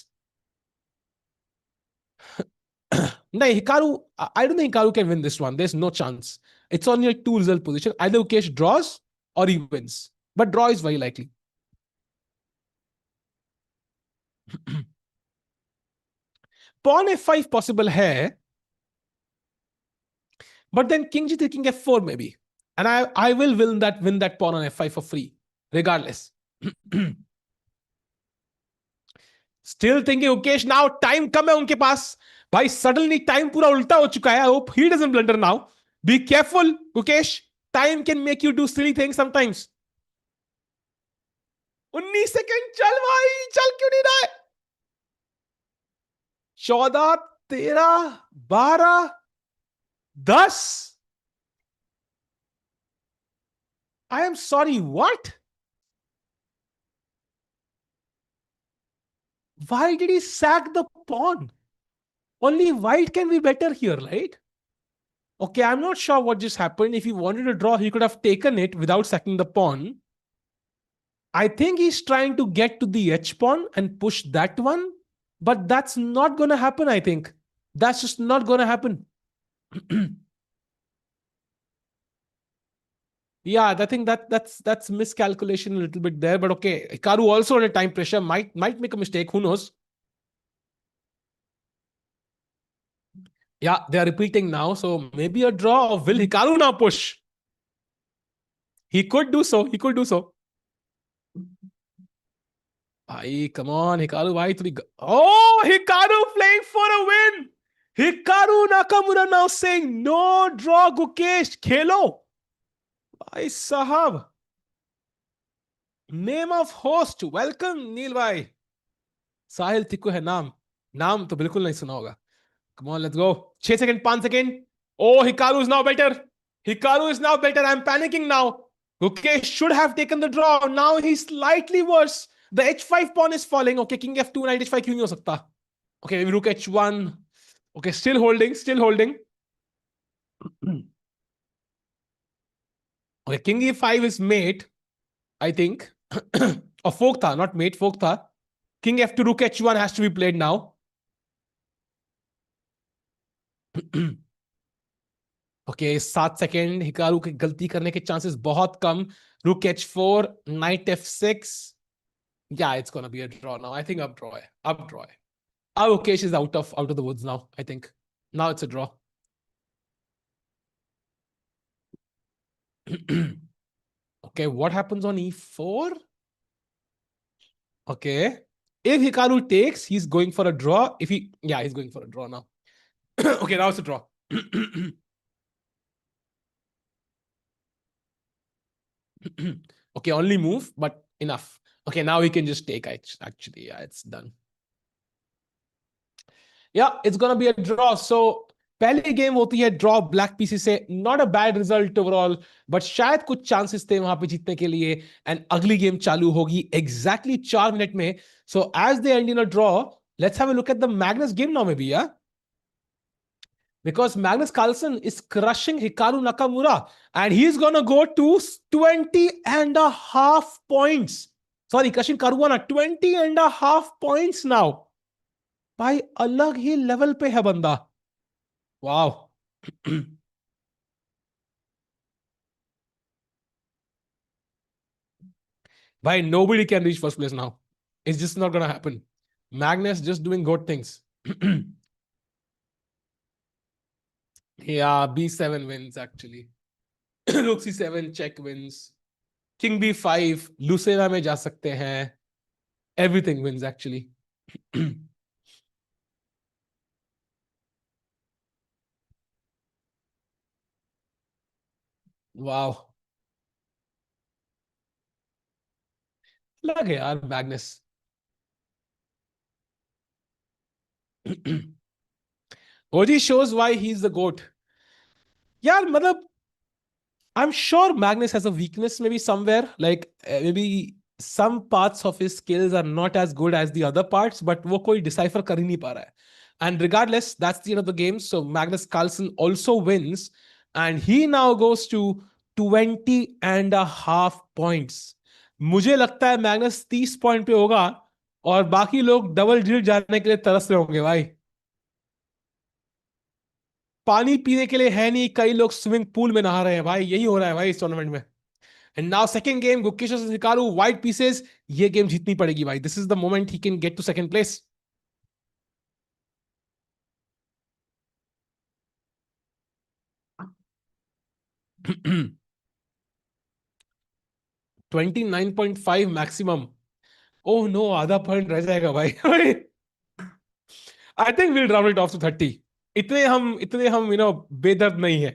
Speaker 1: नहीं, Hikaru, I don't think Hikaru can win this one. There's no chance. It's only a 2-result position. Either Gukesh draws or he wins. But draw is very likely. Pawn f5 possible है. But then king g taking f4 maybe. And I will win that pawn on f5 for free, regardless. Still thinking Gukesh, now time कम है उनके पास भाई, suddenly time पूरा उल्टा हो चुका है। I hope he doesn't blunder now. Be careful Mukesh, time can make you do silly things sometimes. 19 second, चल भाई, चल क्यों नहीं रहा है? 14, 13, 12, 10। I am sorry, what? Why did he sack the pawn? Only white can be better here, right? Okay, I'm not sure what just happened. If he wanted to draw, he could have taken it without sacking the pawn. I think he's trying to get to the H pawn and push that one, but that's not going to happen, I think. That's just not going to happen. Yeah, I think that's miscalculation a little bit there, but okay. Hikaru also under time pressure might make a mistake. Who knows? Yeah, they are repeating now, so maybe a draw. Or will Hikaru now push? He could do so. He could do so. भाई come on, Hikaru भाई थोड़ी oh, Hikaru playing for a win. Hikaru Nakamura now saying no draw Gukesh, खेलो भाई साहब। Name of host, welcome नील भाई। साहिल तिक्को है नाम, नाम तो बिल्कुल नहीं सुना होगा। Come on let's go. 6 second, 5 second. Oh Hikaru is now better, Hikaru is now better. I'm panicking now. Gukesh should have taken the draw. Now he's slightly worse. The h5 pawn is falling. Okay, king f2 knight h5 क्यों नहीं हो सकता? Okay, rook h1. Okay, still holding, still holding. Okay, king e5 is mate, I think. Or fork tha, not mate, fork tha. King f2 rook h1 has to be played now. Okay 7 second, Hikaru की गलती करने के chances बहुत कम। रुक h4, night f6। या it's gonna be a draw now, I think. अब draw है, अब ड्रॉ है। अब Mukesh is out of the woods now, I think. Now it's a draw. Okay, what happens on e4? Okay, if Hikaru takes, he's going for a draw. If he, yeah, he's going for a draw now. Okay, now it's a draw. Okay, only move, but enough. Okay, now we can just take. Actually, yeah, it's done. Yeah, it's gonna be a draw. So पहली game होती है draw black PC से, not a bad result overall, but शायद कुछ chances थे वहां पे जीतने के लिए। एंड अगली गेम चालू होगी एग्जैक्टली 4 मिनट में। So as they end in a draw, let's have a look at the Magnus game now, maybe, yeah because Magnus Carlsen is crushing Hikaru Nakamura and he's gonna go to 20 and a half points. Sorry, crushing Caruana 20 and a half points now. भाई अलग ही level पे है बंदा। Wow. भाई nobody can reach first place now. It's just not gonna happen. Magnus just doing good things. Yeah, b7 wins actually. Rook c7 check wins. King b5 Lucena में जा सकते हैं. Everything wins actually. Wow. लगे यार Magnus. OG shows why he's the goat. यार मतलब I'm sure Magnus has a weakness maybe somewhere. Like maybe some parts of his skills are not as good as the other parts, but वो कोई decipher कर ही नहीं पा रहा है. And regardless, that's the end of the game. So Magnus Carlsen also wins, and he now goes to 20 and a half points. मुझे लगता है मैग्नस 30 पॉइंट पे होगा और बाकी लोग डबल डिजिट जाने के लिए तरस रहे होंगे भाई। पानी पीने के लिए है नहीं, कई लोग स्विमिंग पूल में नहा रहे हैं भाई। यही हो रहा है भाई इस टूर्नामेंट में। And now second game, Gukesh versus Hikaru, white pieces. ये गेम जीतनी पड़ेगी भाई, this is the moment he can get to second place. 29.5 maximum. Oh no, आधा पॉइंट रह जाएगा भाई। I think will round it off to 30। इतने हम बेदर्द नहीं है।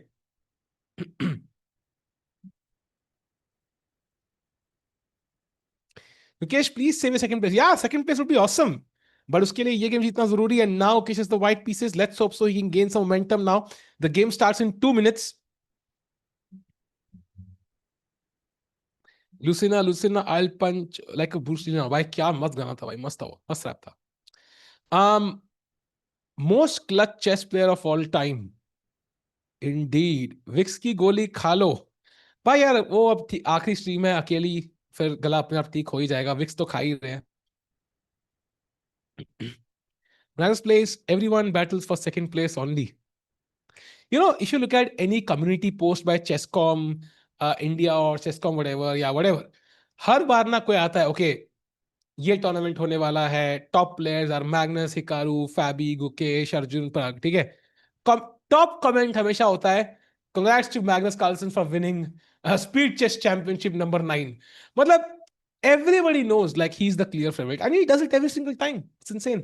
Speaker 1: Gukesh please save second place, yeah second place would be awesome. But उसके लिए ये गेम जीतना जरूरी है। Now Kish is the white pieces, let's hope so he can gain some momentum now. The game starts in 2 minutes। लुसिना लुसिना I punch like a Bruce Lee. भाई क्या मस्त गाना था भाई, मस्त था वो, मस्त रैप था। um most clutch chess player of all time. Indeed, Vicks की गोली खा लो। भाई यार वो अब आखिरी स्ट्रीम है अकेली, फिर गला अपने आप ठीक हो ही जाएगा। विक्स तो खा ही रहे हैं। Magnus plays, everyone battles for second place only. If you look at any community post by Chesscom India or Chesscom whatever, या whatever, हर बार ना कोई आता है, ओके ये टूर्नामेंट होने वाला है, top players are Magnus, Hikaru, Fabi, Gukesh, Arjun, Parag, ठीक है। टॉप कमेंट हमेशा होता है, congrats to Magnus Carlsen for winning speed chess championship number 9। मतलब everybody knows like he's the clear favorite and he does it every single time. It's insane.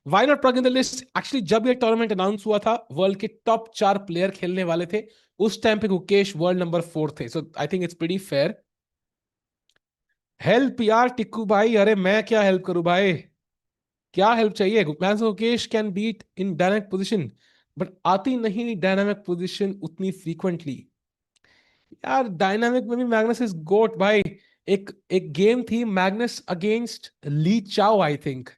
Speaker 1: Why not plug in the list? Actually जब ये tournament announce हुआ था, world के top 4 player खेलने वाले थे। उस टाइम पे गुकेश वर्ल्ड नंबर 4 थे, so I think it's pretty fair. Help यार टिक्कू भाई, अरे मैं क्या हेल्प करूं भाई, क्या हेल्प चाहिए। Gukesh can beat in dynamic position, but आती नहीं डायनामिक पोजीशन उतनी फ्रीक्वेंटली। यार डायनामिक में भी मैग्नस इज गोट भाई। एक एक गेम थी मैग्नस अगेंस्ट ली चाओ, आई थिंक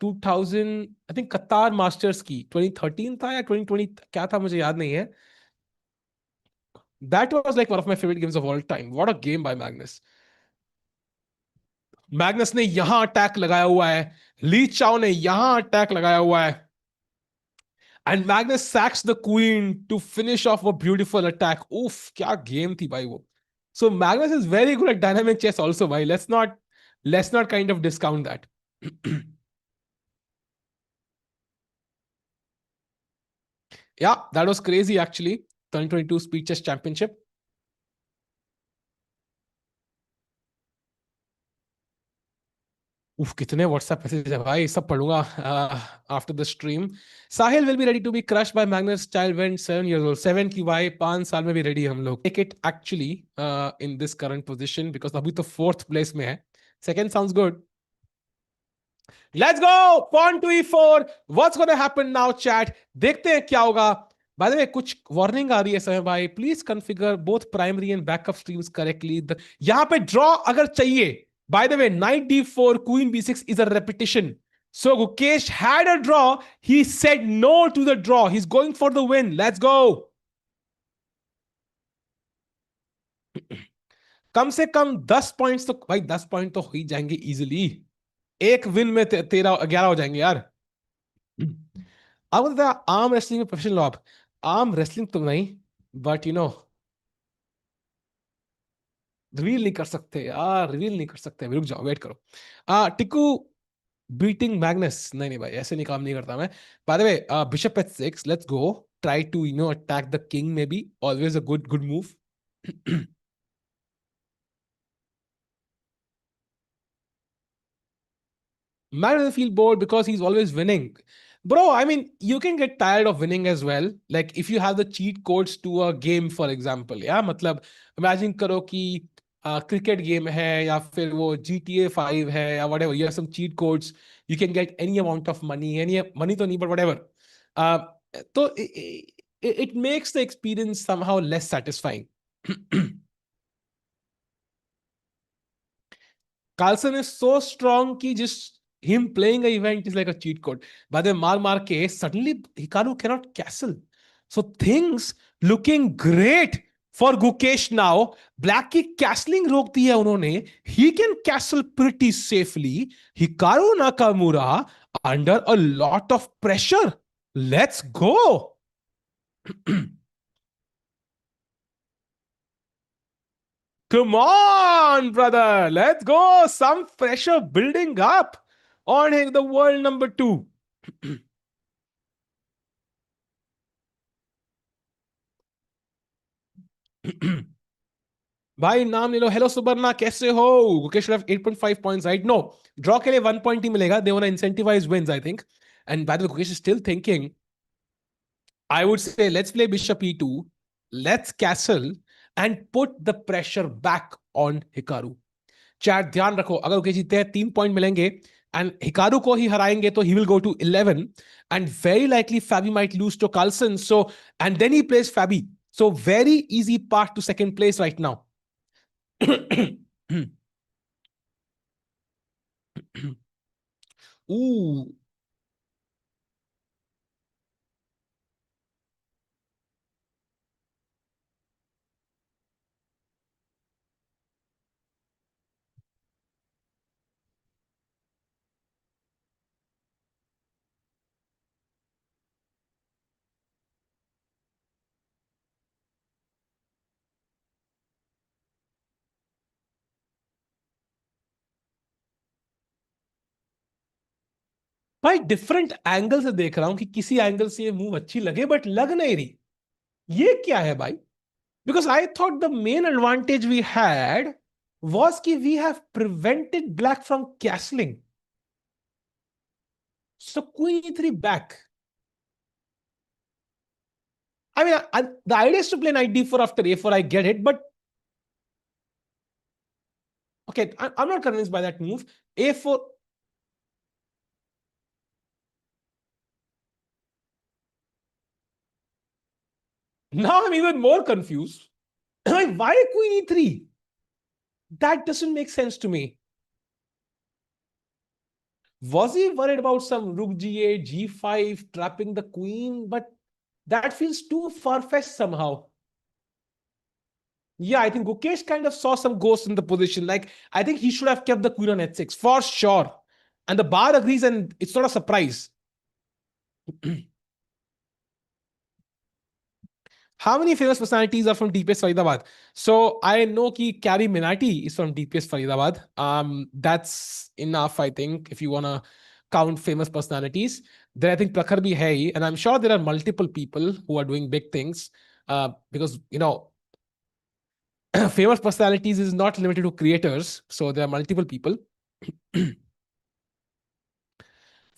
Speaker 1: 2000, आई थिंक कतार मास्टर्स की 2013 था या 2020 क्या था, मुझे याद नहीं है। That was like one of my favourite games of all time. What a game by Magnus. Magnus ने यहां अटैक लगाया हुआ है, ली चाओ ने यहां अटैक लगाया हुआ है, and Magnus sacs the queen to finish off a beautiful attack. उफ क्या गेम थी भाई वो। So Magnus is very good at dynamic chess also भाई, let's not kind of discount that. Yeah, that was crazy actually. 2022 Speed Chess Championship. उफ कितने WhatsApp message है भाई, सब पढ़ूंगा after the stream. Sahil will be ready to be crush by Magnus child when 7 years old। 7 की भाई, 5 साल में भी रेडी हम लोग। Take it actually in this current position because अभी तो फोर्थ प्लेस में है। Second sounds good. Let's go pawn to E4। What's gonna happen now chat, देखते हैं क्या होगा। बाय द वे कुछ वार्निंग आ रही है समय भाई, please configure both primary and backup streams correctly. यहां पे ड्रॉ अगर चाहिए, bye the way night D4 queen B6 is a repetition. So Gukesh had a draw. He said no to the draw. He's going for the win. Let's go. कम से कम 10 points तो भाई, 10 point तो हो ही जाएंगे easily. एक win में 13 11 हो जाएंगे यार। अब बता, आर्म रेसलिंग में प्रोफेशनल हो आप। आर्म रेसलिंग तो नहीं, बट रिवील नहीं कर सकते यार, रिवील नहीं कर सकते। रुक जाओ, वेट करो। टिकू बीटिंग मैग्नस, नहीं नहीं भाई ऐसे नहीं, काम नहीं करता मैं। By the way bishop H6, let's go. Try to attack the king, maybe always a good good move. Man doesn't feel bored because he's always winning. Bro, I mean, you can get tired of winning as well. Like if you have the cheat codes to a game, for example. Yeah, मतलब imagine करो कि cricket game है या फिर वो GTA 5 है या whatever. You have some cheat codes. You can get any amount of money. Any money तो नहीं, but whatever. Uh, तो it makes the experience somehow less satisfying. Carlson is so strong कि just him playing a event is like a cheat code. By the mar के suddenly Hikaru cannot castle. So things looking great for Gukesh now. Black की castling रोक दी है उन्होंने. He can castle pretty safely. Hikaru Nakamura under a lot of pressure. Let's go. Come on, brother. Let's go. Some pressure building up on the world number 2. भाई नाम ले लो, hello Subarna कैसे हो? Gukesh left 8.5 points right, no draw के लिए 1 point ही मिलेगा, they want to incentivize wins I think. And by the way Gukesh is still thinking. I would say let's play bishop e2, let's castle and put the pressure back on Hikaru. Chat ध्यान रखो, अगर okay जीते हैं 3 point मिलेंगे and Hikaru को ही हराएंगे तो he will go to 11 and very likely Fabi might lose to Carlsen, so and then he place Fabi, so very easy part to second place right now. Ooh. भाई different angle से देख रहा हूं कि किसी एंगल से ये move अच्छी लगे बट लग नहीं रही. ये क्या है भाई? Because I thought the main advantage we had was that we have prevented black from castling. So queen e3 back. I mean, the idea is to play knight d4 after a4. I get it, but okay, I'm not convinced by that move. A4. Now I'm even more confused. Why queen e3? That doesn't make sense to me. Was he worried about some rook g8, g5, trapping the queen? But that feels too far-fetched somehow. Yeah, I think Gukesh kind of saw some ghosts in the position. Like, I think he should have kept the queen on h6 for sure. And the bar agrees, and it's not a surprise. How many famous personalities are from DPS Faridabad? So I know ki Carrie Minati is from DPS Faridabad. That's enough, I think, if you wanna count famous personalities. Then I think Prakhar bhi hai, and I'm sure there are multiple people who are doing big things. Because famous personalities is not limited to creators, so there are multiple people.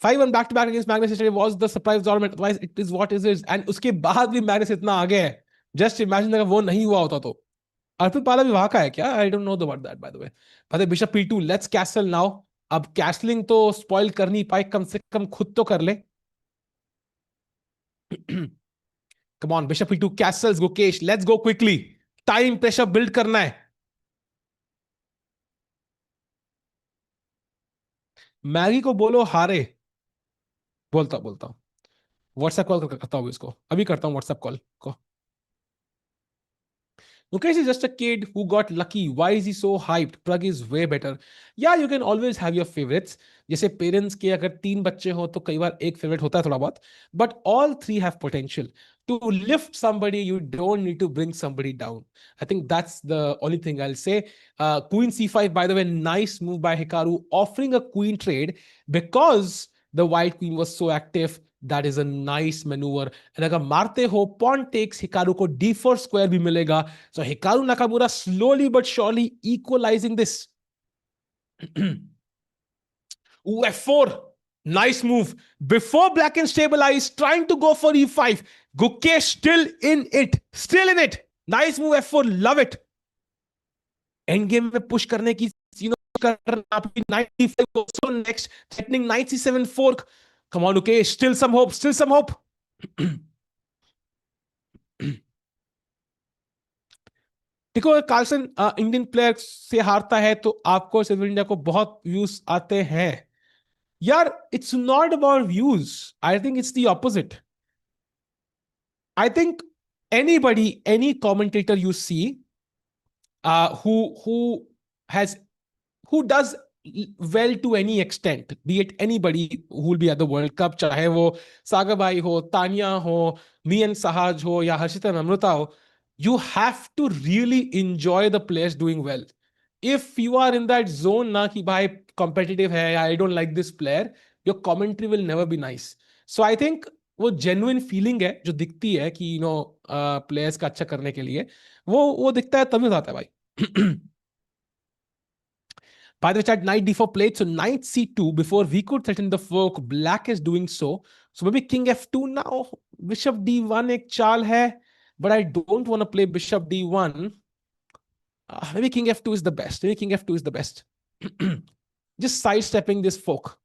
Speaker 1: 5-1 back to back against Magnus yesterday was the surprise tournament. Otherwise, it is what it is. And उसके बाद भी Magnus इतना आगे है. Just imagine अगर वो नहीं हुआ होता तो. अर्पित पाला भी वहां का है क्या? I don't know about that by the way. But Bishop P2, let's castle now. अब कैसलिंग तो स्पॉइल कर नहीं पाए, कम से कम खुद तो कर ले. Come on, Bishop P2 castles, Gukesh. Let's go quickly. Time pressure build करना है. मैगी को बोलो हारे. बोलता बोलता हूँ. व्हाट्सएप कॉल करता हूँ इसको, अभी करता हूँ व्हाट्सएप कॉल को. Mukesh is just a kid who got lucky. Why is he so hyped? Prag is way better. Yeah, you can always have your favorites. जैसे पेरेंट्स के अगर 3 बच्चे हो तो कई बार एक फेवरेट होता है थोड़ा बहुत. But all three have potential. To lift somebody, you don't need to bring somebody down. I think that's the only thing I'll say. Queen c5, by the way, nice move by Hikaru, offering a queen trade because the white queen was so active. That is a nice maneuver. And अगर मारते हो pawn takes, Hikaru को d4 square भी मिलेगा. So Hikaru Nakamura slowly but surely equalizing this. Ooh, f4. Nice move. Before black and stabilize, trying to go for e5. Gukesh still in it. Still in it. Nice move f4. Love it. Endgame में push करने की, करना, knight d5 also next, threatening knight c7 fork. Come on, Gukesh. Still some hope. Still some hope. देखो Carlsen Indian player से हारता है तो आपको सिविल इंडिया को बहुत व्यूज आते हैं. यार it's not about views, I think it's the opposite. I think anybody, any commentator you see who has who does well to any extent, be it anybody who will be at the World Cup, चाहे वो सागर भाई हो, तानिया हो, मियन सहाज हो या हर्षिता नम्रता हो, you have to really enjoy the players doing well. If you are in that zone ना कि भाई competitive है, I don't like this player, your commentary will never be nice. So I think वो genuine feeling है जो दिखती है कि players का अच्छा करने के लिए, वो दिखता है तभी आता है भाई. By the way, chat, knight d4 played, so knight c2 before we could threaten the fork. Black is doing so. So maybe king f2 now. Bishop d1 ek chal hai, but I don't want to play bishop d1. Maybe king f2 is the best. Maybe king f2 is the best. Just sidestepping this fork.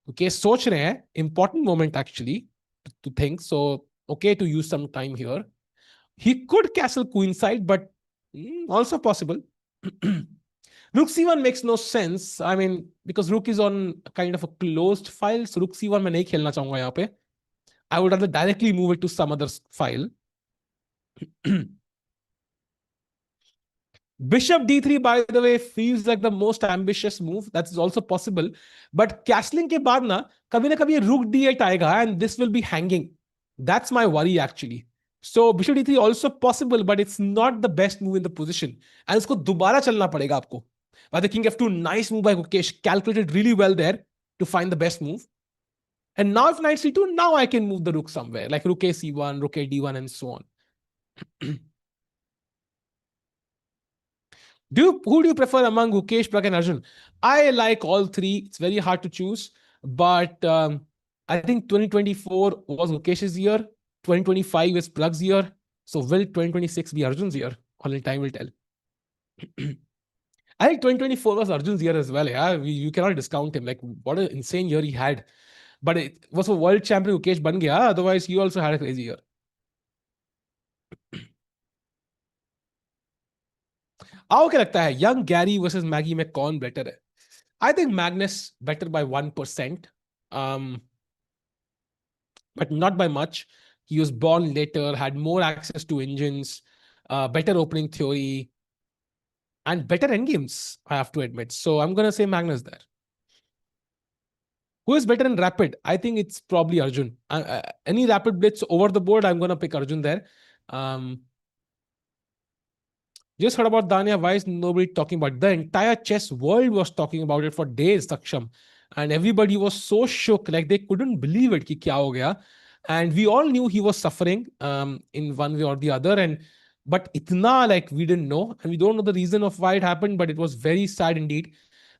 Speaker 1: Okay, सोच रहे हैं. Important moment actually to think. So okay to use some time here. He could castle queenside, but also possible. Rook c1 makes no sense. I mean, because rook is on kind of a closed file, so rook c1 मैं नहीं खेलना चाहूंगा यहाँ पे. I would rather directly move it to some other file. Bishop d3, by the way, feels like the most ambitious move. That is also possible. But castling के बाद ना कभी rook d8 आएगा and this will be hanging. That's my worry actually. So bishop d3 also possible, but it's not the best move in the position. And इसको दोबारा चलना पड़ेगा आपको. By the king f2, nice move by Gukesh. Calculated really well there to find the best move. And now if knight c2, now I can move the rook somewhere, like rook a c1, rook a d1, and so on. Who do you prefer among Gukesh, Plug, and Arjun? I like all three. It's very hard to choose, but I think 2024 was Gukesh's year. 2025 is Plug's year. So will 2026 be Arjun's year? Only time will tell. I think 2024 was Arjun's year as well. Yeah, you cannot discount him. Like what an insane year he had. But it was a world champion Gukesh ban gaya. Otherwise, he also had a crazy year. आओ क्या लगता है young Gary versus Maggi में कौन better है? I think Magnus better by 1%, but not by much. He was born later, had more access to engines, better opening theory, and better endgames, I have to admit. So I'm going to say Magnus there. Who is better in rapid? I think it's probably Arjun. Any rapid blitz over the board, I'm going to pick Arjun there. Just heard about Dania. Why is nobody talking about it? The entire chess world was talking about it for days, Saksham. And everybody was so shook, like they couldn't believe it. Ki kya ho gaya? And we all knew he was suffering in one way or the other. But itna, like we didn't know. And we don't know the reason of why it happened, but it was very sad indeed.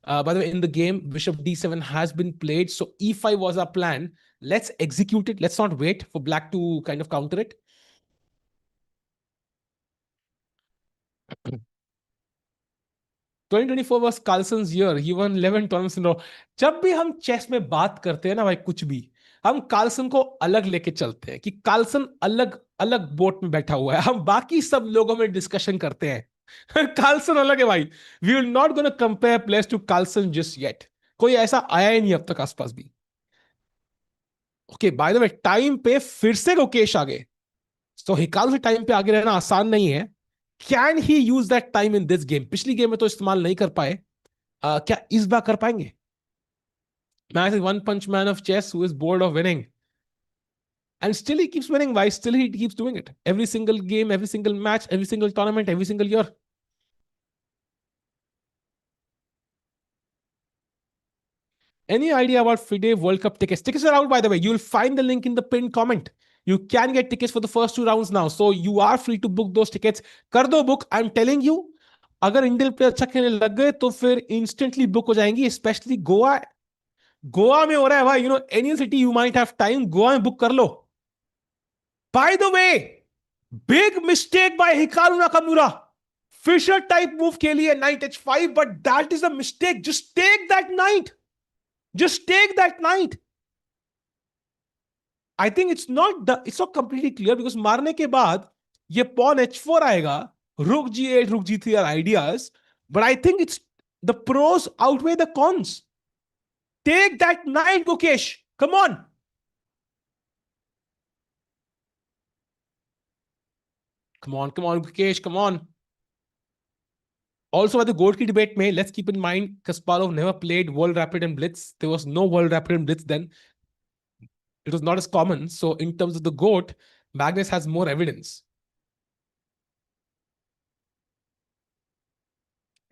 Speaker 1: By the way, in the game, Bishop d7 has been played. So e5 was our plan. Let's execute it. Let's not wait for black to kind of counter it. 2024 was Carlsen's year. He won 11 tournaments in row. जब भी हम chess में बात करते हैं ना भाई, कुछ भी हम कार्लसन को अलग लेके चलते हैं कि कार्लसन अलग अलग बोट में बैठा हुआ है. हम बाकी सब लोगों में डिस्कशन करते हैं. कार्लसन अलग है भाई. We will not gonna compare players to Carlsen just yet. कोई ऐसा आया ही नहीं अब तक आसपास भी. Okay, by the way time पे फिर से गुकेश आ गए. तो हिकारू से टाइम पे आगे रहना आसान नहीं है. Can he use that time in this game? पिछली गेम में तो इस्तेमाल नहीं कर पाए. क्या इस बार कर पाएंगे? Max is one punch man of chess who is bored of winning. And still he keeps winning. Why? Still he keeps doing it. Every single game, every single match, every single tournament, every single year. Any idea about FIDE World Cup tickets? Tickets are out, by the way. You'll find the link in the pinned comment. You can get tickets for the first 2 rounds now. So you are free to book those tickets. कर दो book. I'm telling you, अगर Indian player अच्छा खेलने लग गए तो फिर instantly book हो जाएंगी. स्पेशली गोवा में हो रहा है भाई. You know, any city you might have time, Goa में बुक कर लो. By the way, big mistake by Hikaru Nakamura. Fischer type move के लिए knight h5, but that is a mistake. Just take that knight. Just take that knight. I think it's not completely clear because मारने के बाद ये pawn h4 आएगा. Rook g8, rook g3 are ideas, but I think it's the pros outweigh the cons. Take that knight, Gukesh. Come on. Come on, Gukesh. Come on. Also, at the gold key debate, let's keep in mind Kasparov never played World Rapid and Blitz. There was no World Rapid and Blitz then. It was not as common. So, in terms of the GOAT, Magnus has more evidence.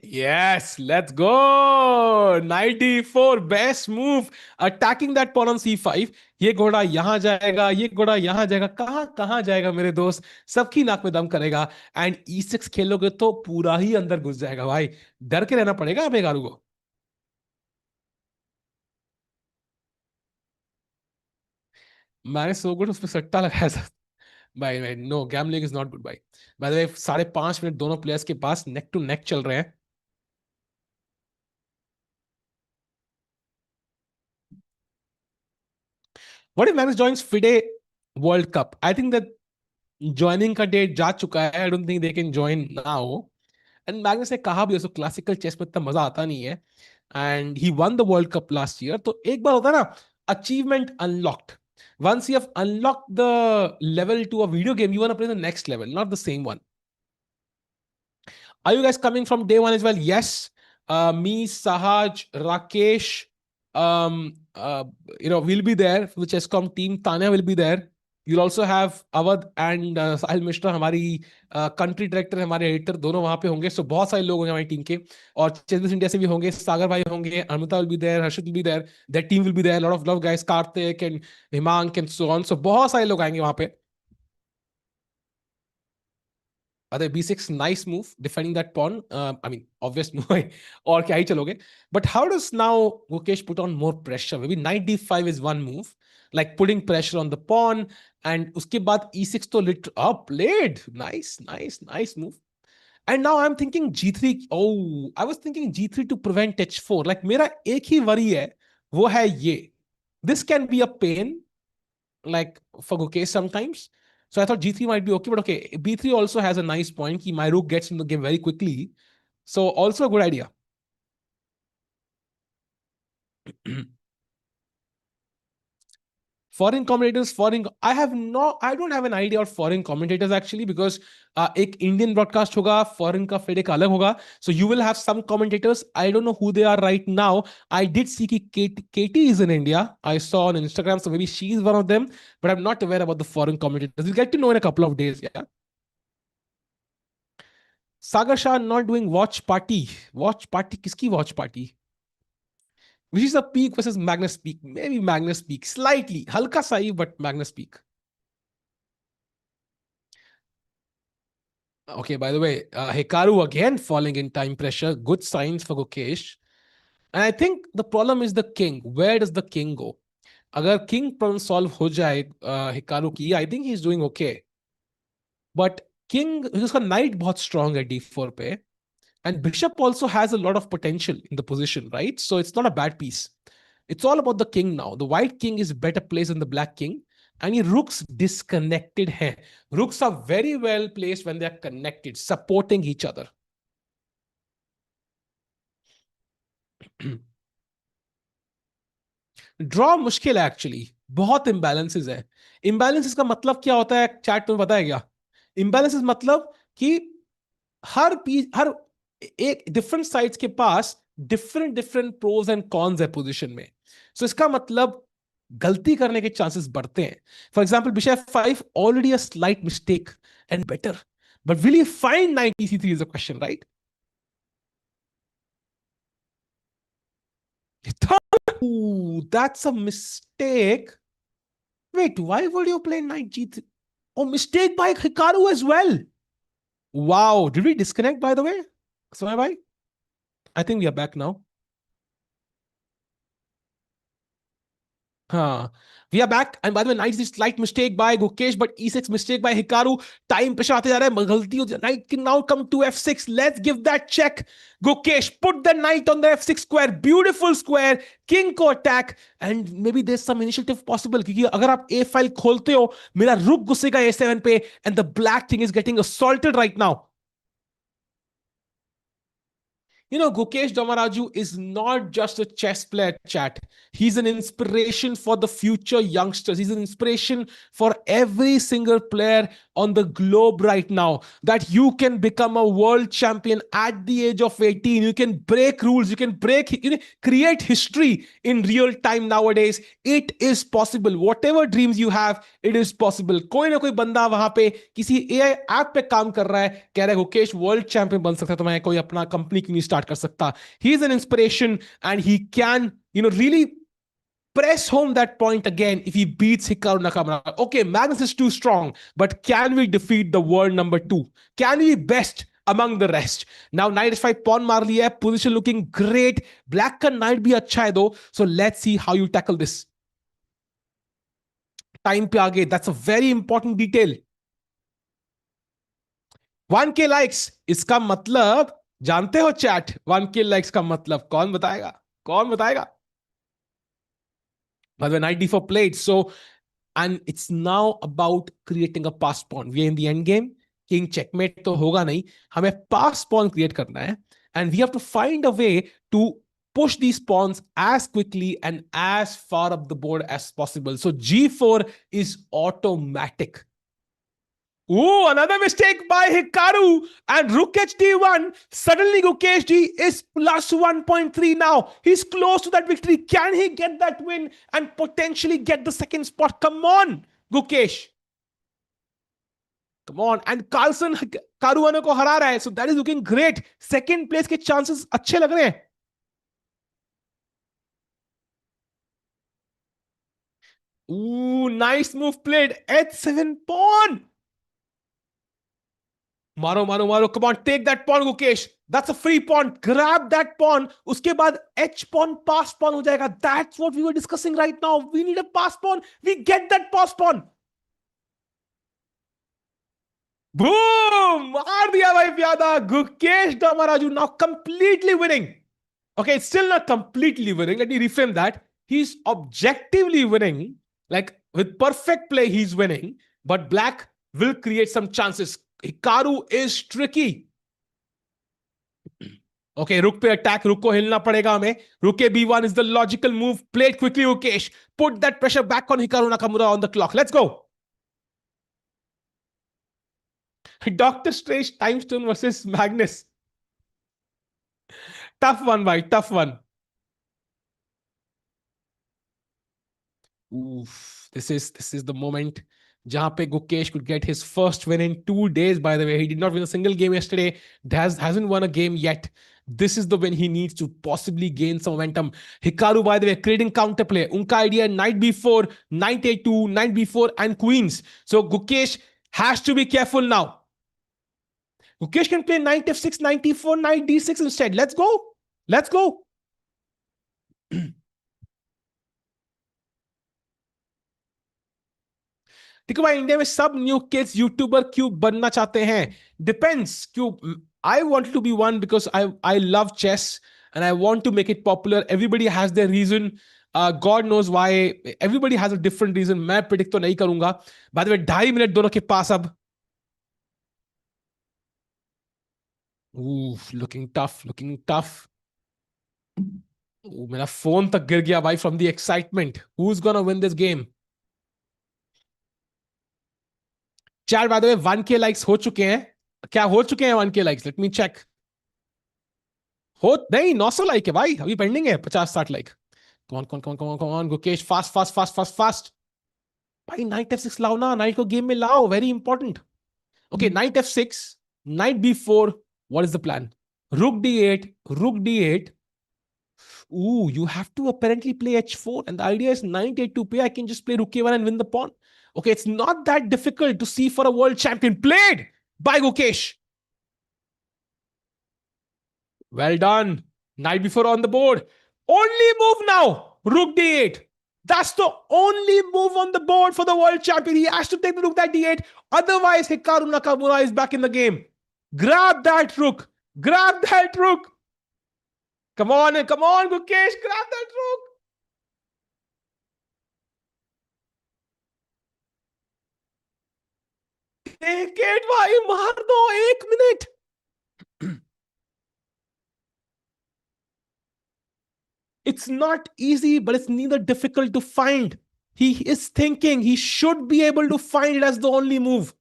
Speaker 1: Yes, let's go. 94 best move, attacking that pawn on c5. ये घोड़ा यहां जाएगा, ये घोड़ा यहां जाएगा, कहां कहां जाएगा मेरे दोस्त, सबकी नाक में दम करेगा। एंड e6 खेलोगे तो पूरा ही अंदर घुस जाएगा भाई। डर के रहना पड़ेगा हमें गारू को। मैंने सो गुड उस पर सट्टा लगाया था। भाई भाई no, gambling is not good भाई। बाय द वे 5.5 मिनट दोनों प्लेयर्स के पास नेक टू नेक चल रहे हैं। What if Magnus joins FIDE World Cup? I think that joining का डेट जा चुका है। I don't think they can join now. And Magnus ने कहा भी उसको क्लासिकल चेस में इतना मजा आता नहीं है। And he won the world Cup last year, तो एक बार होता है ना, achievement unlocked. Once you have unlocked the level to a video game, you want to play the next level, not the same one. Are you guys coming from day one as well? Yes. Me, Sahaj, Rakesh, uh, we'll be there for the Chesscom team. Tanya will be there. You'll also have Awadh and Sahil Mishra, हमारी country director, हमारे editor, दोनों वहां पे होंगे। सो बहुत सारे लोग होंगे हमारी टीम के। और चेस इंडिया से भी होंगे, सागर भाई होंगे, Amita will be there, Harshit will be there, that team will be there, lot of love guys, Kartik and Himank and so on. So बहुत सारे लोग आएंगे वहां पे। अरे b6 nice move defending that pawn, I mean obvious move है। और क्या ही चलोगे। But how does now Gukesh put on more pressure? Maybe knight d5 is one move, like putting pressure on the pawn. And उसके बाद e6 तो lit up played, nice nice nice move. And now I am thinking g3। Oh, I was thinking g3 to prevent h4। Like मेरा एक ही worry है, वो है ये, this can be a pain like for Gukesh sometimes. So I thought G3 might be okay, but okay, B3 also has a nice point. My rook gets in the game very quickly. So also a good idea. Foreign commentators, I don't have an idea of foreign commentators actually, because एक Indian broadcast होगा, foreign का फिर एक अलग होगा. So you will have some commentators. I don't know who they are right now. I did see कि Katie is in India. I saw on Instagram, so maybe she's one of them. But I'm not aware about the foreign commentators. We'll get to know in a couple of days. Yeah. Sagar Shah not doing watch party. Watch party, kiski watch party? Which is the peak versus Magnus peak? Maybe Magnus peak. Slightly. Halka sahi, but Magnus peak. Okay, by the way, Hikaru again falling in time pressure. Good signs for Gukesh. And I think the problem is the king. Where does the king go? अगर king problem solve हो जाए Hikaru की, I think he's doing okay. But king, उसका knight बहुत strong है d4 पे. And bishop also has a lot of potential in the position, right? So it's not a bad piece. It's all about the king now. The white king is better placed than the black king. And your rooks disconnected hai. Rooks are very well placed when they are connected, supporting each other. Draw मुश्किल है actually, बहुत imbalances है। Imbalances का मतलब क्या होता है, chat में पता है क्या? इम्बैलेंसेस मतलब कि हर एक डिफरेंट साइड्स के पास different different pros and cons है पोजीशन में। सो इसका मतलब गलती करने के चांसेस बढ़ते हैं। For example bishop 5 already a slight mistake and better, but will you find 93 is a question, right? That's a mistake. Wait, why would you play knight g3? Oh, mistake by Hikaru as well. Wow. Did we disconnect, by the way? So, I think we are back now. Huh. We are back. And by the way, knight is slight mistake by Gukesh, but e6 mistake by Hikaru. Time pressure आते जा रहा है, गलती हो जाए. Knight can now come to f6. Let's give that check. Gukesh put the knight on the f6 square. Beautiful square. King को attack. And maybe there's some initiative possible. क्योंकि अगर आप a file खोलते हो, मेरा रुक घुसेगा a7 पे, and the black king is getting assaulted right now. You know, Gukesh Damaraju is not just a chess player, chat. He's an inspiration for the future youngsters. He's an inspiration for every single player on the globe right now. That you can become a world champion at the age of 18. You can break rules. Create history in real time nowadays. It is possible. Whatever dreams you have, it is possible. कोई ना कोई बंदा वहां पे किसी AI app पे काम कर रहा है, कह रहा है गुकेश वर्ल्ड चैंपियन बन सकता है, तो मैं कोई अपना कंपनी क्यों नहीं स्टार्ट कर सकता. He is an inspiration and he can, really press home that point again if he beats Hikaru Nakamura. Okay, Magnus is too strong, but can we defeat the world number 2? Can we be best among the rest? Now, knight h5 pawn maar liya hai, position looking great. Black ka knight bhi acha hai though, so let's see how you tackle this. Time pe aage, that's a very important detail. 1K likes, इसका मतलब जानते हो chat? 1K likes का मतलब कौन बताएगा? कौन बताएगा? By the way, knight d4 played. So, and it's now about creating a pass pawn. We are in the end game. King checkmate तो होगा नहीं. हमें pass pawn create करना है. And we have to find a way to push these pawns as quickly and as far up the board as possible. So g4 is automatic. Ooh, another mistake by Hikaru and Rook HD1. Suddenly Gukesh G is plus 1.3 now. He's close to that victory. Can he get that win and potentially get the second spot? Come on, Gukesh. Come on. And CARLSEN Hikaru को हरा रहा है. So that is looking great. Second place के chances अच्छे लग रहे हैं. Ooh, nice move played. H7 pawn. मारो मारो मारो. Come on, take that pawn, Gukesh. That's a free pawn. Grab that pawn. उसके बाद H pawn pass pawn हो जाएगा. That's what we were discussing right now. We need a pass pawn. We get that pass pawn. Boom! मार दिया भाई प्यादा. Gukesh Damaraju now completely winning. Okay, it's still not completely winning. Let me reframe that. He's objectively winning. Like with perfect play, he's winning. But black will create some chances. Hikaru is tricky. Okay, rook pe attack. Rook ko hilna padega hame. Rook b1 is the logical move. Play it quickly, Gukesh. Put that pressure back on Hikaru Nakamura on the clock. Let's go. Doctor Strange Timestone versus Magnus. Tough one, bhai. Tough one. Oof. This is the moment. Jahan pe Gukesh could get his first win in 2 days, by the way. He did not win a single game yesterday. Hasn't won a game yet. This is the win he needs to possibly gain some momentum. Hikaru, by the way, creating counterplay. Unka idea, knight b4, knight a2, knight b4, and queens. So Gukesh has to be careful now. Gukesh can play knight f6, knight e4, knight d6 instead. Let's go. Let's go. देखो भाई, India में सब new kids YouTuber क्यों बनना चाहते हैं? Depends क्यों. I want to be one because I love chess and I want to make it popular. Everybody has their reason. God knows why. Everybody has a different reason. मैं predict तो नहीं करूंगा. Bye the way, 2.5 minute दोनों के पास अब. Looking tough, looking tough. मेरा phone तक गिर गया भाई from the excitement. Who is gonna win this game? चार by the way 1K likes हो चुके हैं. क्या हो चुके हैं 1K likes? Let me check. हो नहीं, 900 लाइक है भाई. अभी पेंडिंग है 50-60 लाइक. कौन कौन कौन कौन कौन? Gukesh fast fast fast fast fast. भाई नाइट f6 लाओ ना. नाइट को गेम में लाओ. Very important. Okay, night f6, night b4. What is the plan? रुक d8, रुक d8. Ooh, you have to apparently play h4, and the idea is knight a2 play. I can just play rook a1 and win the pawn. Okay, it's not that difficult to see for a world champion. Played by Gukesh. Well done. Knight b4 on the board. Only move now. Rook d8. That's the only move on the board for the world champion. He has to take the rook at d8. Otherwise, Hikaru Nakamura is back in the game. Grab that rook. Grab that rook. Come on, Gukesh. Grab that rook. Take it, भाई. मार दो. 1 minute. It's not easy, but it's neither difficult to find. He is thinking he should be able to find it as the only move.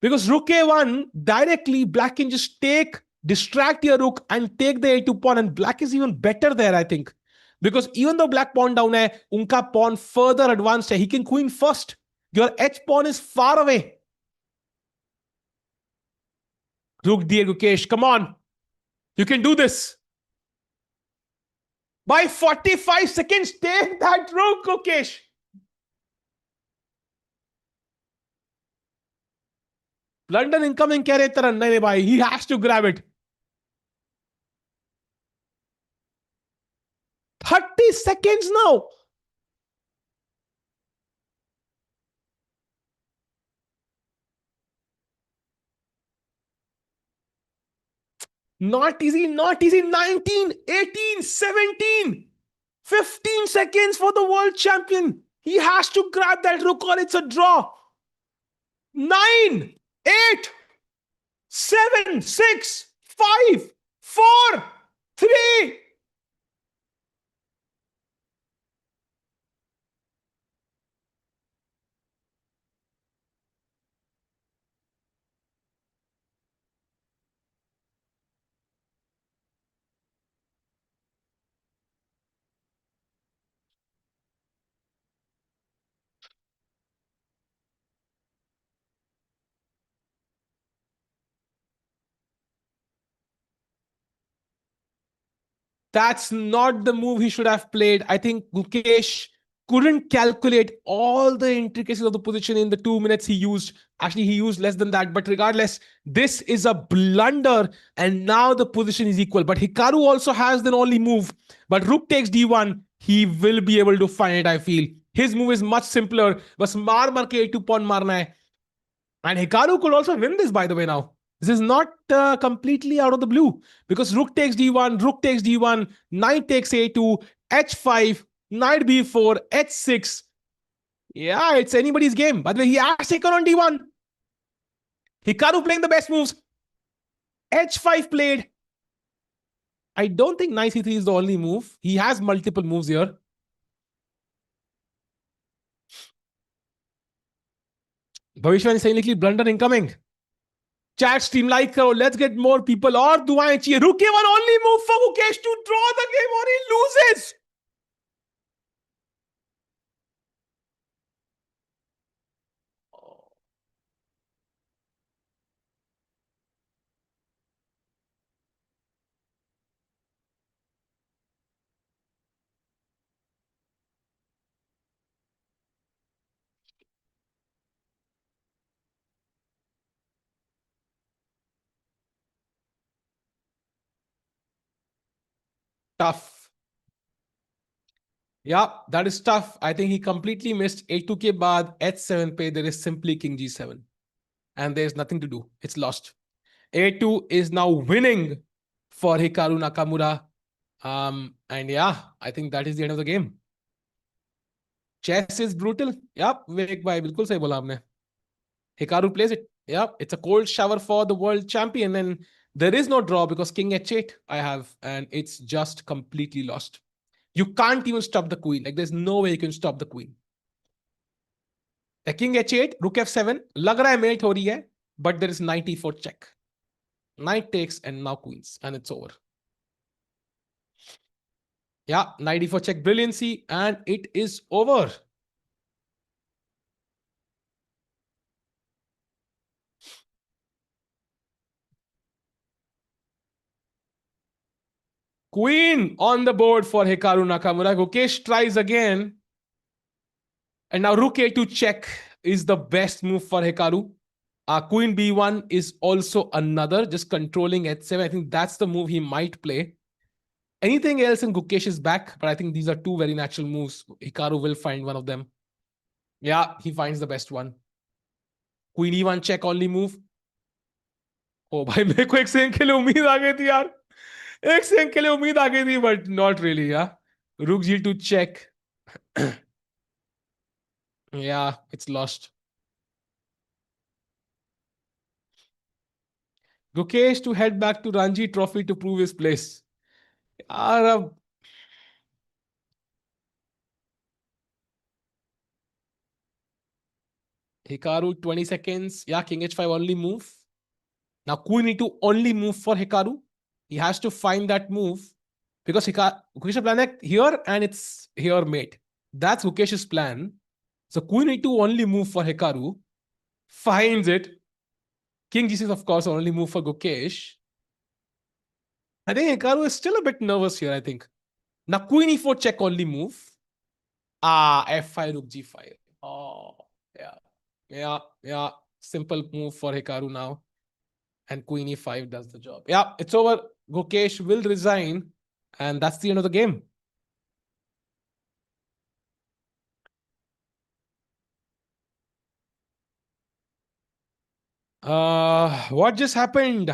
Speaker 1: Because rook a1, directly black can just distract your rook and take the a2 pawn, and black is even better there, I think. Because even though black pawn down hai, unka pawn further advanced hai. He can queen first. Your h pawn is far away. Rook d8, Gukesh, come on. You can do this. By 45 seconds, take that rook, Gukesh. London incoming कह रहे तरह नहीं भाई. He has to grab it. 30 seconds now. Not easy, not easy. 19, 18, 17, 15 seconds for the world champion. He has to grab that rook or it's a draw. 9, 8, 7, 6, 5, 4, 3. That's not the move he should have played. I think Gukesh couldn't calculate all the intricacies of the position in the 2 minutes he used. Actually, he used less than that. But regardless, this is a blunder. And now the position is equal. But Hikaru also has the only move. But Rook takes D1. He will be able to find it, I feel. His move is much simpler. बस मार मार के A2 pawn मारना है. And Hikaru could also win this, by the way, now. This is not completely out of the blue because rook takes d1, rook takes d1, knight takes a2, h5, knight b4, h6. Yeah, it's anybody's game. By the way, he has taken on d1. Hikaru playing the best moves. h5 played. I don't think knight c3 is the only move. He has multiple moves here. Bhavishwan is saying little blunder incoming. Chat stream like करो. Let's get more people. और दुआएं चाहिए. Rook A1 only move for Gukesh to draw the game or he loses. Tough. Yeah, that is tough. I think he completely missed A2 ke baad H7 pe there is simply King G7. And there's nothing to do. It's lost. A2 is now winning for Hikaru Nakamura. And yeah, I think that is the end of the game. Chess is brutal. Yep, Vivek bhai, bilkul sahi bola aapne. Hikaru plays it. Yep, it's a cold shower for the world champion. And there is no draw because King H8 I have. And it's just completely lost. You can't even stop the queen. Like there's no way you can stop the queen. The King H8, Rook F7. Lag raha hai mate ho rahi hai, but there is knight E4 check. Knight takes and now queens. And it's over. Yeah, knight E4 check, brilliancy. And it is over. Queen on the board for Hikaru Nakamura. Gukesh tries again. And now Rook A2 check is the best move for Hikaru. Queen B1 is also another, just controlling H7. I think that's the move he might play. Anything else in Gukesh is back, but I think these are two very natural moves. Hikaru will find one of them. Yeah, he finds the best one. Queen E1 check only move. Oh भाई मेरे को एक second के लिए उम्मीद आ गई थी यार. एक सेकंड के लिए उम्मीद आ गई थी, but not really. Yeah, Rook G2 check. Yeah, it's lost. Gukesh to head back to Ranji Trophy to prove his place. यार Hikaru 20 seconds. Yeah, King H5 only move. Now Queen E2 only move for Hikaru. He has to find that move because Gukesh plan here and it's here mate. That's Gukesh's plan. So Queen E2 only move for Hikaru. Finds it. King G6 of course only move for Gukesh. I think Hikaru is still a bit nervous here, I think. Now queen e4 check only move. F5 rook g5. Oh, yeah. Yeah, yeah. Simple move for Hikaru now. And queen e5 does the job. Yeah, it's over. Gukesh will resign. And that's the end of the game. What just happened?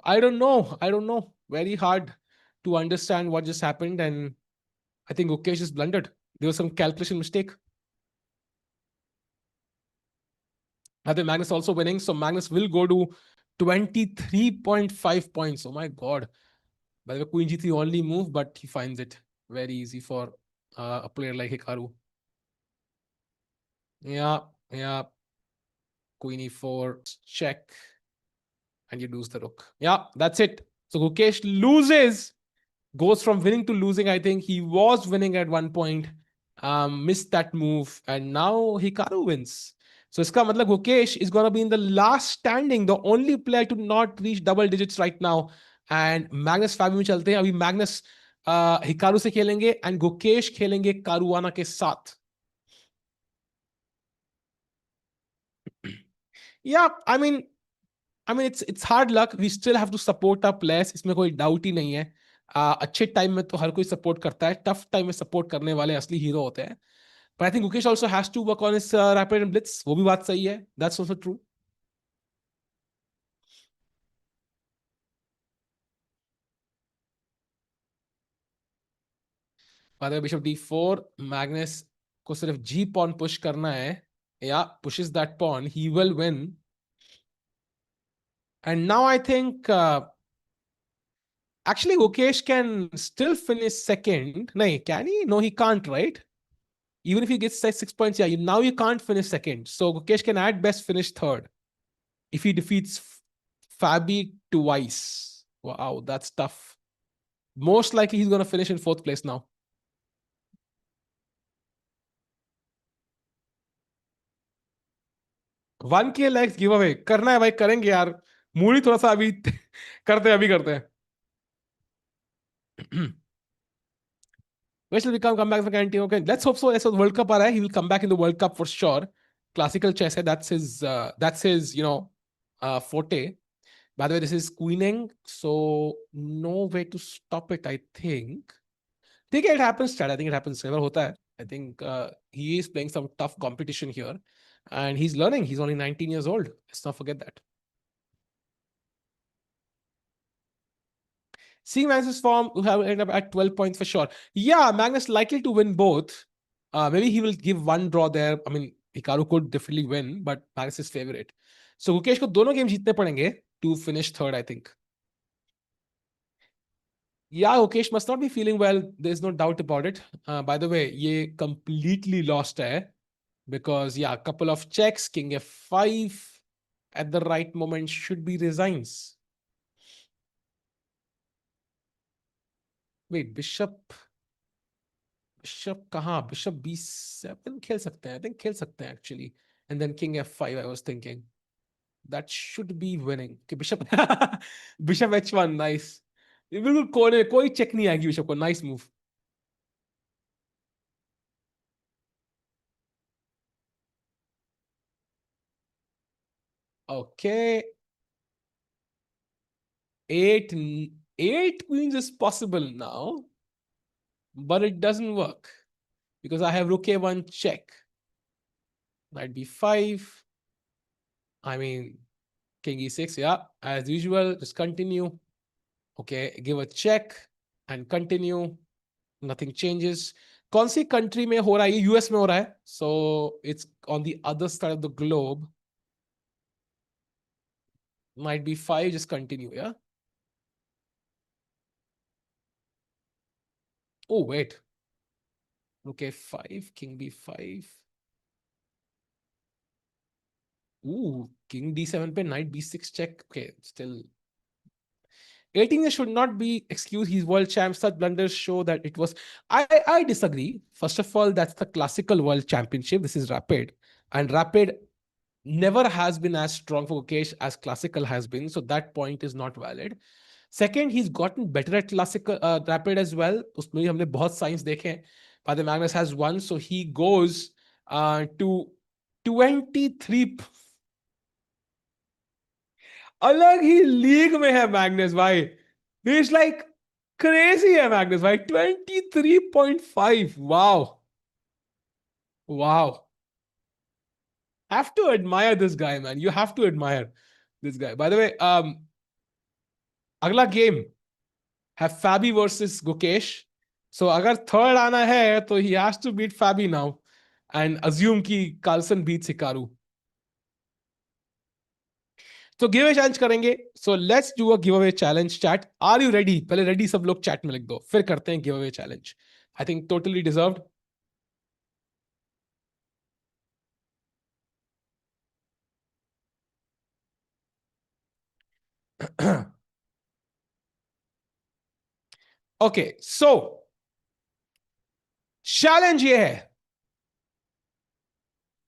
Speaker 1: I don't know. I don't know. Very hard to understand what just happened. And I think Gukesh just blundered. There was some calculation mistake. I think Magnus also winning. So Magnus will go to 23.5 points. Oh my God. By the way, Queen G3 only move, but he finds it very easy for a player like Hikaru. Yeah, yeah. Queen E4, check, and you lose the rook. Yeah, that's it. So Gukesh loses, goes from winning to losing. I think he was winning at one point, missed that move, and now Hikaru wins. So iska matlab Gukesh is going to be in the last standing, the only player to not reach double digits right now. And Magnus Fabi में चलते हैं. अभी Magnus Hikaru से खेलेंगे and Gukesh खेलेंगे Caruana के साथ. Yeah, it's hard luck. We still have to support our players. इसमें कोई doubt ही नहीं है. अच्छे टाइम में तो हर कोई सपोर्ट करता है. टफ टाइम में सपोर्ट करने वाले असली हीरो होते हैं. But I think Gukesh also has to work on his rapid and blitz. वो भी बात सही है. That's also true. By the way, Bishop D4, Magnus को सिर्फ G pawn push करना है. Yeah, pushes that pawn. He will win. And now I think actually Gukesh can still finish second. No, can he? No, he can't, right? Even if he gets 6 points, yeah, now you can't finish second. So Gukesh can at best finish third if he defeats Fabi twice. Wow, that's tough. Most likely he's going to finish in fourth place now. 1K likes giveaway करना है भाई, करेंगे यार. Mood ही थोड़ा सा अभी करते हैं, अभी करते हैं. Where shall we come back for guarantee? Okay, let's hope so. Let's hope World Cup aa raha hai. He will come back in the World Cup for sure. Classical chess hai. That's his forte. By the way, this is queening, so no way to stop it, I think. ठीक है, it happens, Chad. I think it happens. Never होता है. I think he is playing some tough competition here. And he's learning. He's only 19 years old. Let's not forget that. Seeing Magnus' form, will have ended up at 12 points for sure. Yeah, Magnus likely to win both. Maybe he will give one draw there. I mean, Hikaru could definitely win, but Magnus is favorite. So Gukesh को दोनों game जीतने पड़ेंगे to finish third, I think. Yeah, Gukesh must not be feeling well. There's no doubt about it. By the way, ये completely lost है because yeah, a couple of checks, King F5 at the right moment should be resigns. Wait, Bishop कहाँ? Bishop B7 खेल सकते हैं. I think खेल सकते हैं actually. And then King F5, I was thinking. That should be winning. Okay, Bishop Bishop H1, nice. बिल्कुल कोने कोई चेक नहीं आएगी Bishop को. Nice move. Okay. Eight queens is possible now, but it doesn't work because I have rook a1 check. Knight b5. I mean, king e6. Yeah, as usual, just continue. Okay, give a check and continue. Nothing changes. कौन सी country में हो रहा है? US में हो रहा है. So it's on the other side of the globe. Knight b5, just continue. Yeah. Oh wait. Rook a5, king b5. Ooh, king d7 पे knight b6 check. Okay, still 18 years should not be excused. He's world champ. Such blunders show that it was. I disagree. First of all, that's the classical world championship. This is rapid, and rapid never has been as strong for Gukesh as classical has been. So that point is not valid. Second, he is gotten better at classic rapid as well, उसमें भी हमने बहुत science देखे हैं. Father Magnus has won, so he goes to 23. अलग ही league में है Magnus भाई. इज लाइक क्रेजी है मैग्नस भाई. 23.5. Wow. Wow. Have to admire this guy, man. You have to admire this guy. By the way, अगला game है फैबी versus Gukesh. सो अगर third आना है तो ही has to beat Fabi now and assume कि कार्लसन बीट्स हिकारू. तो गिव अवे चैलेंज करेंगे. So let's do a giveaway challenge. Chat, are you ready? पहले रेडी सब लोग चैट में लिख दो, फिर करते हैं giveaway challenge. I think totally deserved. Okay, so challenge ये है.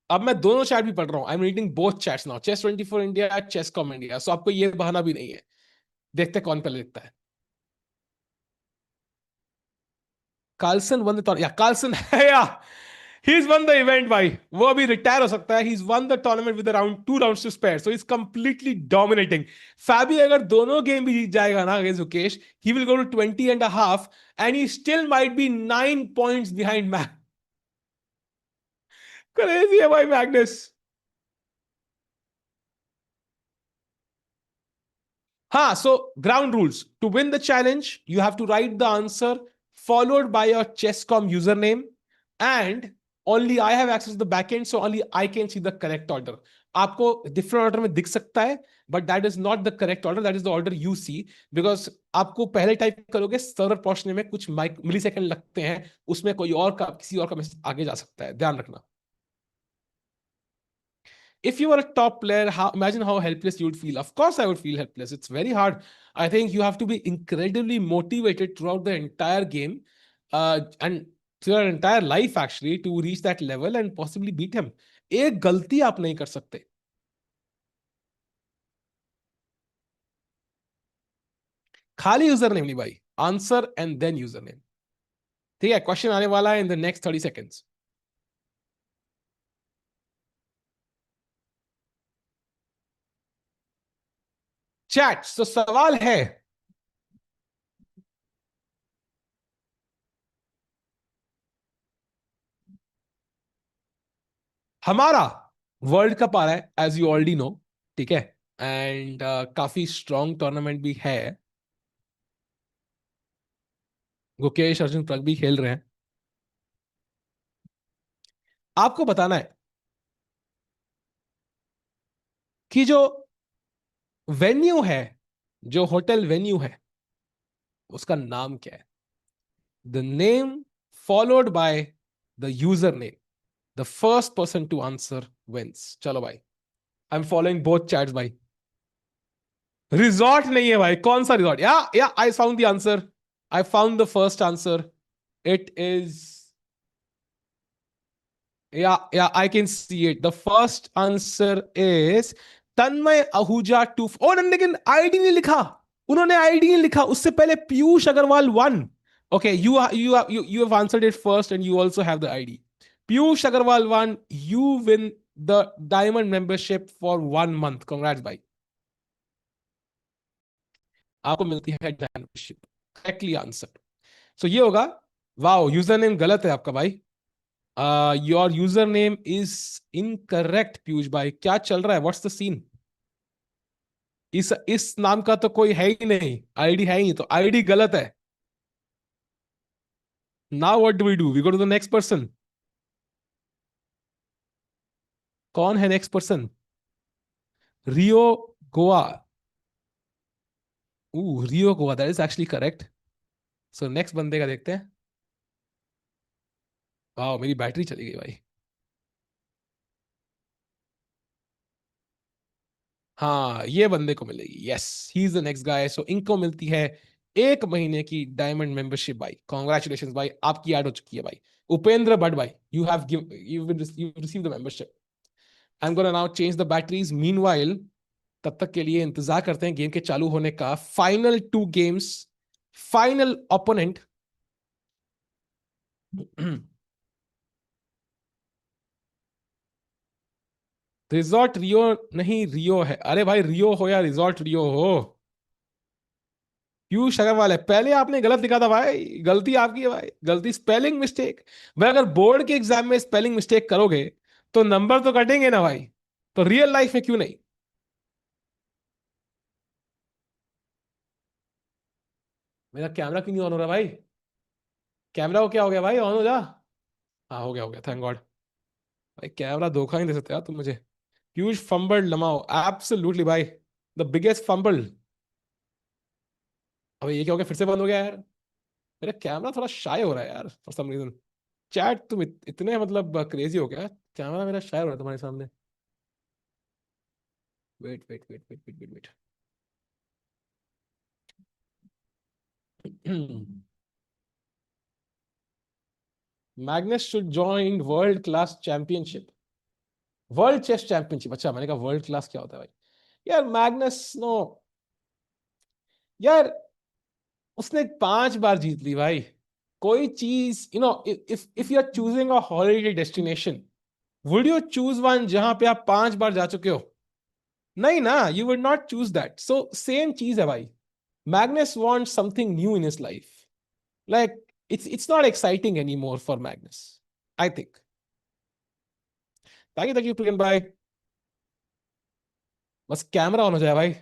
Speaker 1: अब मैं दोनों चैट भी पढ़ रहा हूं. I am reading both chats now. Chess 24 India, chess com India. So आपको ये बहाना भी नहीं है. देखते कौन पहले लिखता है. कार्लसन वन द, या कार्लसन है या he's won the event भाई. वो अभी रिटायर हो सकता है. he's won the tournament with around 2 rounds to spare, so he's completely dominating. फैबी अगर दोनों गेम भी जीत जाएगा ना against Mukesh, he will go to 20 and a half and he still might be 9 points behind Mag. Crazy है भाई Magnus. हाँ, so ground rules. To win the challenge, you have to write the answer followed by your chess.com username, and only I have access to the backend, so only I can see the correct order. आपको different order में दिख सकता है, but that is not the correct order. That is the order you see, because आपको पहले type करोगे server पहुंचने में कुछ मिली सेकंड लगते हैं, उसमें कोई और का किसी और का मैसेज आगे जा सकता है. ध्यान रखना. If you were a top player, imagine how helpless you would feel. Of course, I would feel helpless. It's very hard. I think you have to be incredibly motivated throughout the entire game, and through your entire life actually, to reach that level and possibly beat him. एक गलती आप नहीं कर सकते. खाली user name नहीं भाई. Answer and then user name. ठीक है, क्वेश्चन आने वाला है in the next 30 seconds. Chat, तो सवाल है, हमारा वर्ल्ड कप आ रहा है एज यू ऑलरेडी नो. ठीक है, एंड काफी स्ट्रॉन्ग टूर्नामेंट भी है. गुकेश, अर्जुन, प्रग भी खेल रहे हैं. आपको बताना है कि जो वेन्यू है, जो होटल वेन्यू है, उसका नाम क्या है. The name followed by the user name. The first person to answer wins. चलो भाई, I am following both chats भाई. रिजॉर्ट नहीं है भाई. कौन सा resort? Yeah I found the answer. I found the first answer. It is, yeah, I can see it. The first answer is Tanmay Ahuja 2. Oh लेकिन ID नहीं लिखा. उन्होंने आईडी नहीं लिखा. उससे पहले Piyush Agarwal 1. Okay, you have answered it first and you also have the ID. Piyush Agarwal 1, you win the diamond membership for 1 month. Congrats भाई. आपको मिलती है diamond membership. Correctly answered. So ये होगा. वाओ, यूजर नेम गलत है आपका भाई. Your user name is incorrect. Piyush भाई, क्या चल रहा है? What's the scene? इस नाम का तो कोई है ही नहीं. आईडी है ही तो आईडी गलत है. Now what do we do? We go to the next person. कौन है next person? Rio Goa. Rio Goa, that is actually correct. So next बंदे का देखते हैं. वाह, मेरी बैटरी चली गई भाई. हाँ, ये बंदे को मिलेगी. Yes, he is the next guy. So इनको मिलती है 1 महीने की डायमंड मेंबरशिप भाई. कॉन्ग्रेचुलेशन भाई, आपकी ऐड हो चुकी है भाई. उपेंद्र भट्ट भाई, you received the membership. I'm gonna now change the batteries. Meanwhile, तब तक के लिए इंतजार करते हैं गेम के चालू होने का। Final 2 games, final opponent. Resort Rio नहीं, रियो है। अरे भाई, रियो हो या रिजॉर्ट रियो हो, पीयूष अग्रवाल है। पहले आपने गलत लिखा था भाई, गलती आपकी है भाई, गलती, स्पेलिंग मिस्टेक। भाई अगर बोर्ड के एग्जाम में स्पेलिंग मिस्टेक करोगे तो नंबर तो कटेंगे ना भाई, तो रियल लाइफ में क्यों नहीं। मेरा कैमरा क्यों नहीं ऑन हो रहा भाई? कैमरा को क्या हो गया भाई, ऑन हो जा। हाँ, हो गया, थैंक गॉड। भाई कैमरा धोखा नहीं दे सकते यार तुम मुझे। ह्यूज फंबल लमाओ, एब्सोल्युटली भाई, द बिगेस्ट फंबल। अबे ये क्या हो गया, फिर से बंद हो गया यार। मेरा कैमरा थोड़ा शाय हो रहा है यार फॉर सम रीजन। चैट तुम इतने मतलब क्रेजी हो गया, कैमरा मेरा शाय हो रहा है तुम्हारे सामने। Wait wait wait wait wait wait wait. Magnus should join world class championship. World chess championship, अच्छा मैंने कहा वर्ल्ड क्लास क्या होता है भाई। यार मैग्नस नो, यार उसने 5 बार जीत ली भाई। कोई चीज, if you are choosing a holiday destination, would you choose one जहां पे आप 5 बार जा चुके हो? नहीं ना, you would not choose that. So same चीज है भाई। Magnus want something new in his life, like it's not exciting anymore for Magnus, I think. Thank you Priyan भाई। बस कैमरा ऑन हो जाए भाई।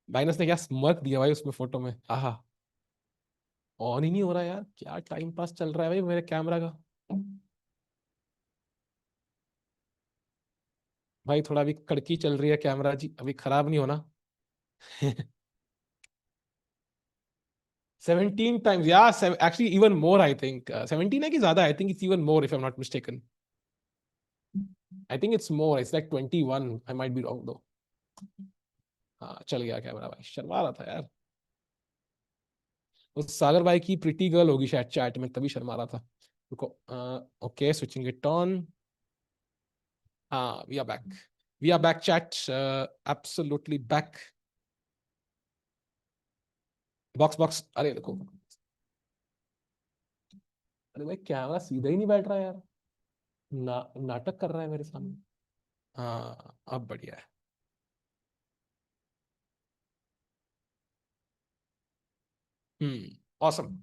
Speaker 1: माइनस ने क्या स्मर्क दिया भाई उसमें फोटो में, आहा। ऑन ही नहीं हो रहा यार, क्या टाइम पास चल रहा है भाई मेरे कैमरा का। भाई थोड़ा अभी कड़की चल रही है कैमरा जी, अभी खराब नहीं होना। 17 times, या actually even more I think. 17 है कि ज्यादा? आई think it's even more if I am not mistaken. I think it's more, it's like 21, I might be wrong दो। हाँ चल गया कैमरा भाई, शर्मा रहा था यार। उस सागर भाई की प्रिटी गर्ल होगी शायद चैट में, तभी शर्मा रहा था। रुको, ओके स्विचिंग इट ऑन। हाँ we are back, we are back chat, absolutely back. Box box, अरे देखो, अरे भाई कैमरा सीधा ही नहीं बैठ रहा यार, नाटक कर रहा है मेरे सामने। हाँ अब बढ़िया है। ऑसम।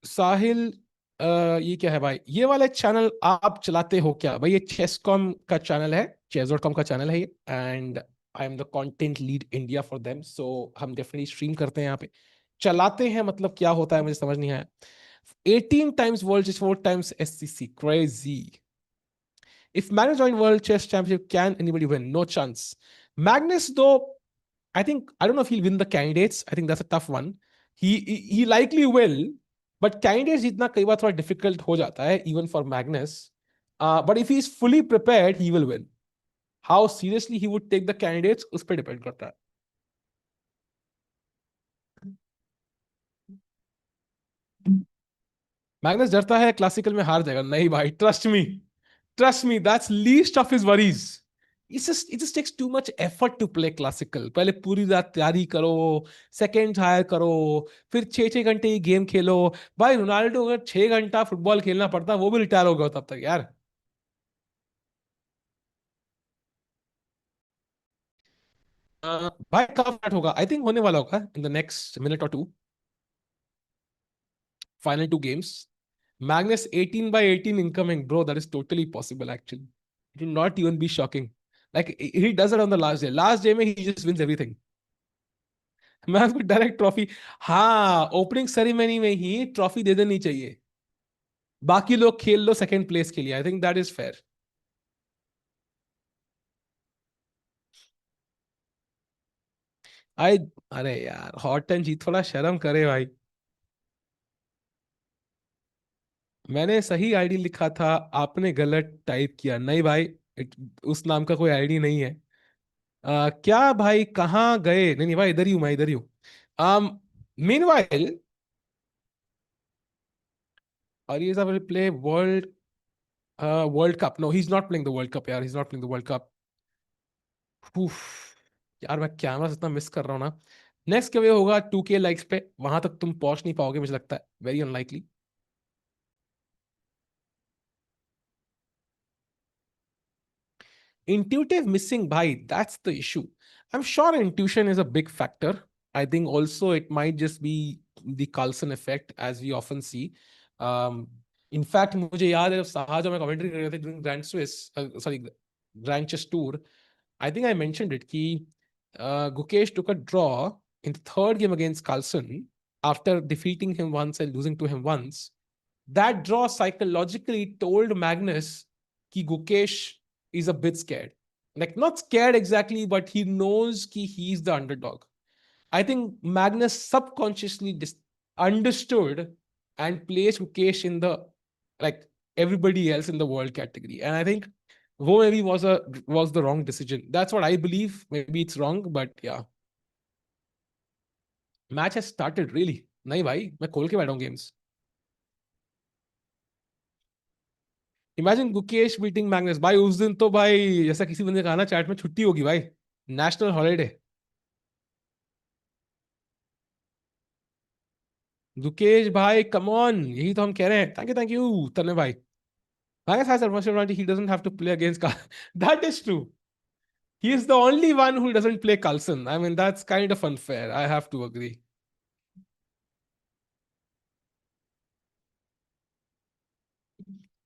Speaker 1: साहिल, ये क्या है भाई, ये वाले चैनल आप चलाते हो क्या भाई? ये चेसकॉम का चैनल है, चेस डॉट कॉम का चैनल है ये, and I am the content lead India for them. So हम डेफिनेटली स्ट्रीम करते हैं यहाँ पे। चलाते हैं मतलब क्या होता है मुझे समझ नहीं आया। 18 times world chess, 4 times SCC, crazy. If Magnus join world chess championship, can anybody win? No chance. Magnus though, I think, I don't know if he'll win the candidates. I think that's a tough one. He likely will, but candidates जितना कई बार थोड़ा difficult हो जाता है even for Magnus. But if he's fully prepared, he will win. How seriously he would take the candidates उस पर depend करता है। मैग्नस डरता है क्लासिकल में हार जाएगा, नहीं भाई, trust me, that's least of his worries. It just takes too much effort to play classical। पहले पूरी रात तैयारी करो, सेकंड हायर करो, फिर 6 6 घंटे ये गेम खेलो। भाई रोनाल्डो अगर 6 घंटा फुटबॉल खेलना पड़ता वो भी रिटायर हो गया तब तक यार। भाई कब स्टार्ट होगा? आई थिंक होने वाला होगा इन द नेक्स्ट मिनट और two. Final 2 games. Magnus 18 by 18 incoming, bro. That is totally possible, actually. It will not even be shocking. Like he does it on the last day. Last day, में he just wins everything. मैं उसको direct trophy, हाँ opening ceremony में ही trophy दे देनी चाहिए। बाकी लोग खेल लो सेकंड प्लेस के लिए, I think that is fair. I, अरे यार हॉट एंड जी, थोड़ा शर्म करे भाई। मैंने सही आईडी लिखा था, आपने गलत टाइप किया। नहीं भाई, उस नाम का कोई आईडी नहीं है। क्या भाई कहाँ गए? नहीं नहीं भाई, इधर ही हूँ, मैं इधर ही हूँ। मीनवाइल, और ये सब play world world cup, no he is not playing the world cup यार, he is not playing the world cup. यार मैं कैमरा इतना मिस कर रहा हूँ ना। नेक्स्ट के वे होगा 2K लाइक्स पे, वहां तक तुम पहुंच नहीं पाओगे मुझे लगता है, very unlikely. Intuitive missing, bhai, that's the issue. I'm sure intuition is a big factor. I think also it might just be the Carlson effect, as we often see. Um, in fact, मुझे याद है जब मैं commentary कर रहे थे during Grand Swiss, sorry, Grand Chess Tour, I think I mentioned it कि Gukesh took a draw in the third game against Carlson after defeating him once and losing to him once. That draw psychologically told Magnus कि Gukesh is a bit scared. Like, not scared exactly, but he knows कि he's the underdog. I think Magnus subconsciously understood and placed Gukesh in the, like, everybody else in the world category. And I think वो maybe was the wrong decision. That's what I believe. Maybe it's wrong, but yeah. Match has started really. नहीं भाई, मैं खोल के बैठा हूँ games. Imagine Gukesh beating Magnus भाई, उस दिन तो भाई जैसा किसी बंदे ने कहा ना चैट में, छुट्टी होगी भाई, नेशनल हॉलीडे। गुकेश भाई कम ऑन, यही तो हम कह रहे हैं। थैंक यू तने भाई। Magnus has a personality, he doesn't have to play against that is true. He is the only one who doesn't play Carlsen. I mean, that's kind of unfair, I have to agree.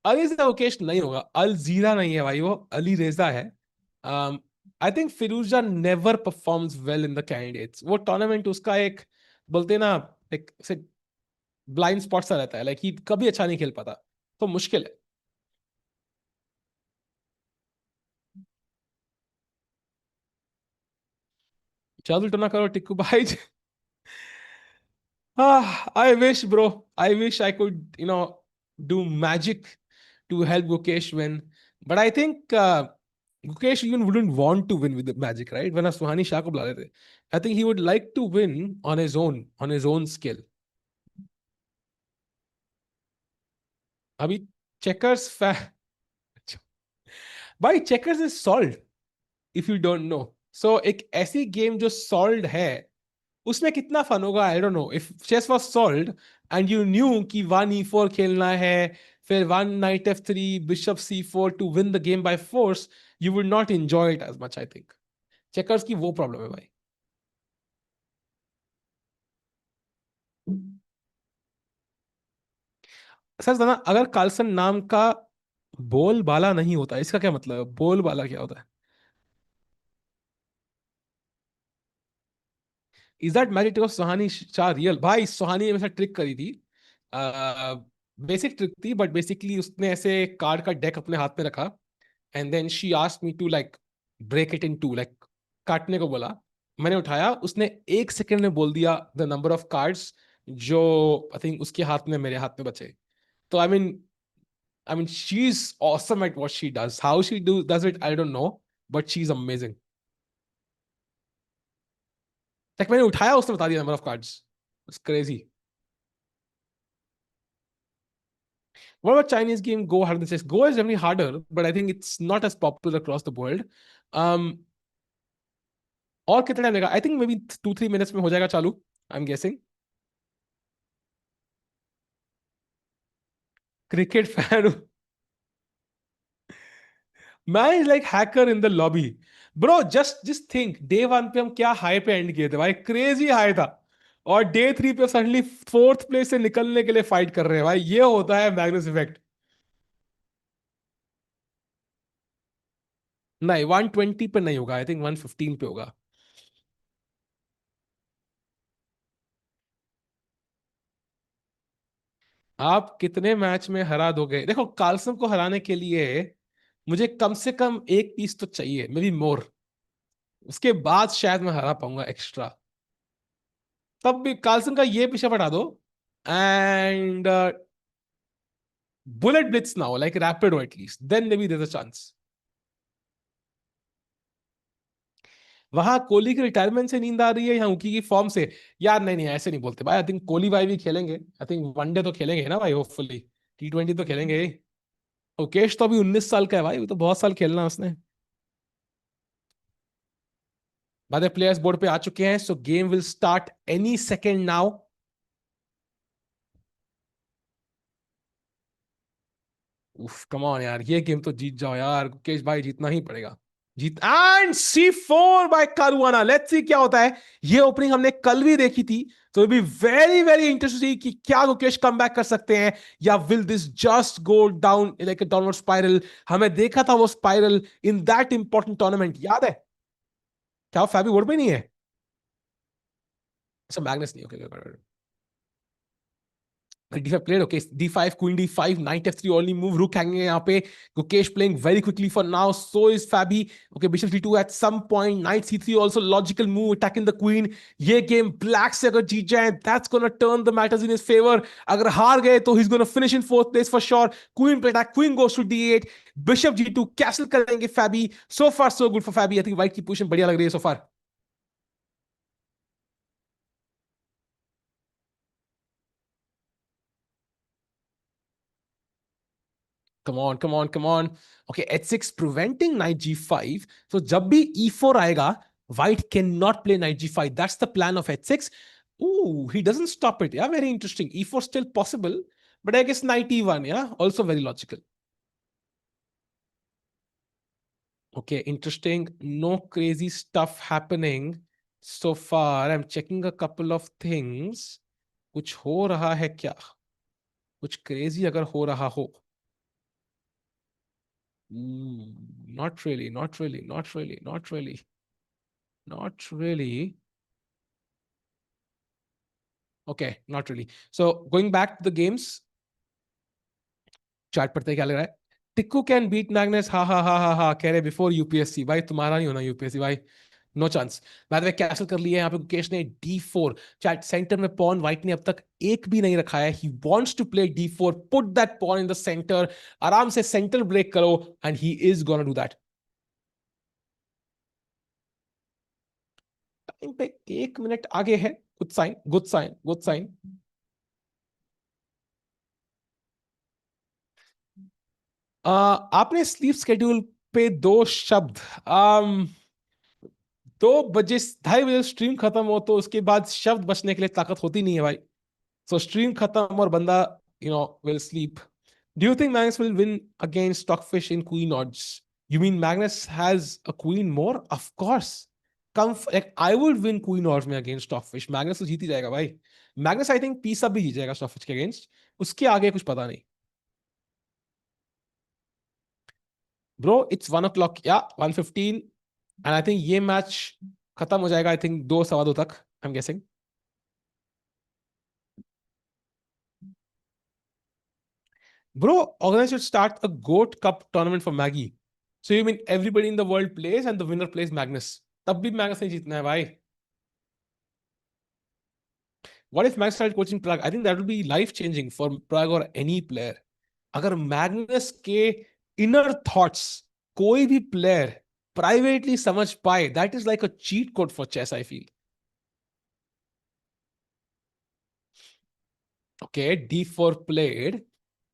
Speaker 1: Ali से मुकेश नहीं होगा, अल जीरा नहीं है भाई, वो Alireza है। I think Firouzja never performs well in the candidates. वो टूर्नामेंट उसका एक, बोलते हैं ना, एक ब्लाइंड स्पॉट सा रहता है, लाइक ही कभी अच्छा नहीं खेल पाता, तो मुश्किल है। चल तो ना करो टिक्कू भाई। I wish, bro. I wish I could, do magic to help Gukesh win. But I think Gukesh even wouldn't want to win with the magic, right? When Suhani Shah ko bula rahe the, I think he would like to win on his own skill. अभी checkers भाई, checkers is solved if you don't know. So एक ऐसी game जो solved है, उसमें कितना fun होगा I don't know. If chess was solved and you knew कि 1 e4 खेलना है, फिर 1 knight f3 bishop c4 to win the game by force, you would not enjoy it as much I think. Checkers की वो problem है भाई। Sir ना, अगर कार्लसन नाम का बोल बाला नहीं होता, इसका क्या मतलब है? बोल बाला क्या होता है? Is that merit of Suhani Shah real? भाई सुहानी ने मेरे साथ ट्रिक करी थी, बेसिक ट्रिक थी, बट बेसिकली उसने ऐसे कार्ड का डेक अपने हाथ में रखा, and then she asked me to like break it in two, like काटने को बोला। मैंने उठाया, उसने 1 सेकंड में बोल दिया द नंबर ऑफ कार्ड्स जो आई थिंक उसके हाथ में मेरे हाथ में बचे। तो I mean she is awesome at what she does, how she does it I don't no, but she is amazing. Like मैंने उठाया, उसने बता दिया number of cards, it's crazy. What about Chinese game Go harder than chess? Go is definitely harder, but I think it's not as popular across the world. Um, और कितना time लगेगा? I think maybe 2-3 minutes में हो जाएगा चालू, I am guessing. Cricket fan मैं is like hacker in the lobby. Bro just just think, day 1 पे हम क्या हाई पे एंड किए थे भाई, क्रेजी हाई था। और डे 3 पे सडनली फोर्थ प्लेस से निकलने के लिए फाइट कर रहे हैं भाई, ये होता है मैग्नस इफेक्ट। नहीं 120 पे नहीं होगा, आई थिंक 115 पे होगा। आप कितने मैच में हरा दोगे? देखो कार्लसन को हराने के लिए मुझे कम से कम एक पीस तो चाहिए, मे बी मोर। उसके बाद शायद मैं हरा पाऊंगा एक्स्ट्रा। तब भी कार्लसन का ये पीछे हटा दो, एंड बुलेट ब्लिट्स ना हो, लाइक रैपिड हो at least, then maybe there a chance. वहां कोहली की रिटायरमेंट से नींद आ रही है या उनकी की फॉर्म से? यार नहीं नहीं, ऐसे नहीं बोलते भाई। आई थिंक कोहली भाई भी खेलेंगे, आई थिंक वनडे तो खेलेंगे ना भाई, होपफुली। T20 तो खेलेंगे ही। गुकेश तो अभी 19 साल का है भाई, वो तो बहुत साल खेलना है उसने। बाद प्लेयर्स बोर्ड पे आ चुके हैं, सो game will start any second now. उफ कम ऑन यार, ये गेम तो जीत जाओ यार, गुकेश भाई जीतना ही पड़ेगा। जीत and C4 by Caruana, let's see क्या होता है। ये ओपनिंग हमने कल भी देखी थी, तो बी वेरी वेरी इंटरेस्टिंग कि क्या गुकेश कम बैक कर सकते हैं, या will this just go down like a downward spiral. हमें देखा था वो spiral in that important tournament, याद है? क्या वो फैबी बोर्ड पे नहीं है? अच्छा मैग्नस नहीं, okay. D5 played, okay. D5, Queen D5, Knight F3, only move, Rook hanging यहाँ पे. Gukesh playing very quickly for now. So is Fabi. Okay, Bishop C2 at some point. Knight C3 also logical move, attacking the Queen. ये game Black से अगर जीत जाए, that's gonna turn the matters in his favor. अगर हार गए तो he's gonna finish in fourth place for sure. Queen play attack, Queen goes to D8. Bishop G2 castle करेंगे Fabi. So far so good for Fabi. I think White की position बढ़िया लग रही है so far. Come on, come on, come on. Okay, H6 preventing knight G5. So जब भी E4 आएगा, white cannot play knight G5. That's the plan of H6. Ooh, he doesn't stop it. Yeah, very interesting. E4 still possible, but I guess knight E1, yeah, also very logical. Okay, interesting. No crazy stuff happening so far. I'm checking a couple of things. कुछ हो रहा है क्या? कुछ crazy अगर हो रहा हो. Not really, not really, not really, not really. Not really. Okay, not really. So going back to the games, chat पढ़ते क्या लग रहा है? टिक्कू कैन बीट मैग्नस, हा हा हा हा हा, कह रहे बिफोर यूपीएससी। भाई तुम्हारा नहीं होना यूपीएससी भाई, नो चांस। बाद में कैसल कर लिया है यहाँ पे गुकेश ने D4। चैट सेंटर में पॉन वाइट ने अब तक एक भी नहीं रखा है। He wants to play D4, put that pawn in the centre, आराम से सेंटर ब्रेक करो, and he is gonna do that. Time पे 1 मिनट आगे है, good sign, good sign, good sign. आपने स्लीप स्केड्यूल पे दो शब्द, 2 बजे, 2:30 बजे स्ट्रीम खत्म हो तो उसके बाद शब्द बचने के लिए ताकत होती नहीं है भाई। सो स्ट्रीम खत्म और बंदा will sleep. Do you think Magnus will win against Stockfish in queen odds? You mean Magnus has a queen more? Of course. Come, I would win queen odds में अगेंस्ट स्टॉकफिश। मैग्नस तो जीत ही जाएगा भाई। Magnus I think piece up भी जीत जाएगा Stockfish के अगेंस्ट। उसके आगे कुछ पता नहीं। ब्रो इट्स 1 o'clock या 1:15, एंड आई थिंक ये मैच खत्म हो जाएगा, आई थिंक 2 सवा 2 तक, आई एम गेसिंग। Bro, organize should start a GOAT Cup tournament for Maggie. So you mean everybody in the world plays and the winner plays Magnus? तब भी मैग्नस नहीं जीतना है भाई। What if Magnus started coaching Prague? I think that will be life changing for Prague or any player. अगर Magnus के inner thoughts कोई भी player privately समझ पाए, that is like a cheat code for chess, I feel. Okay, D4 played.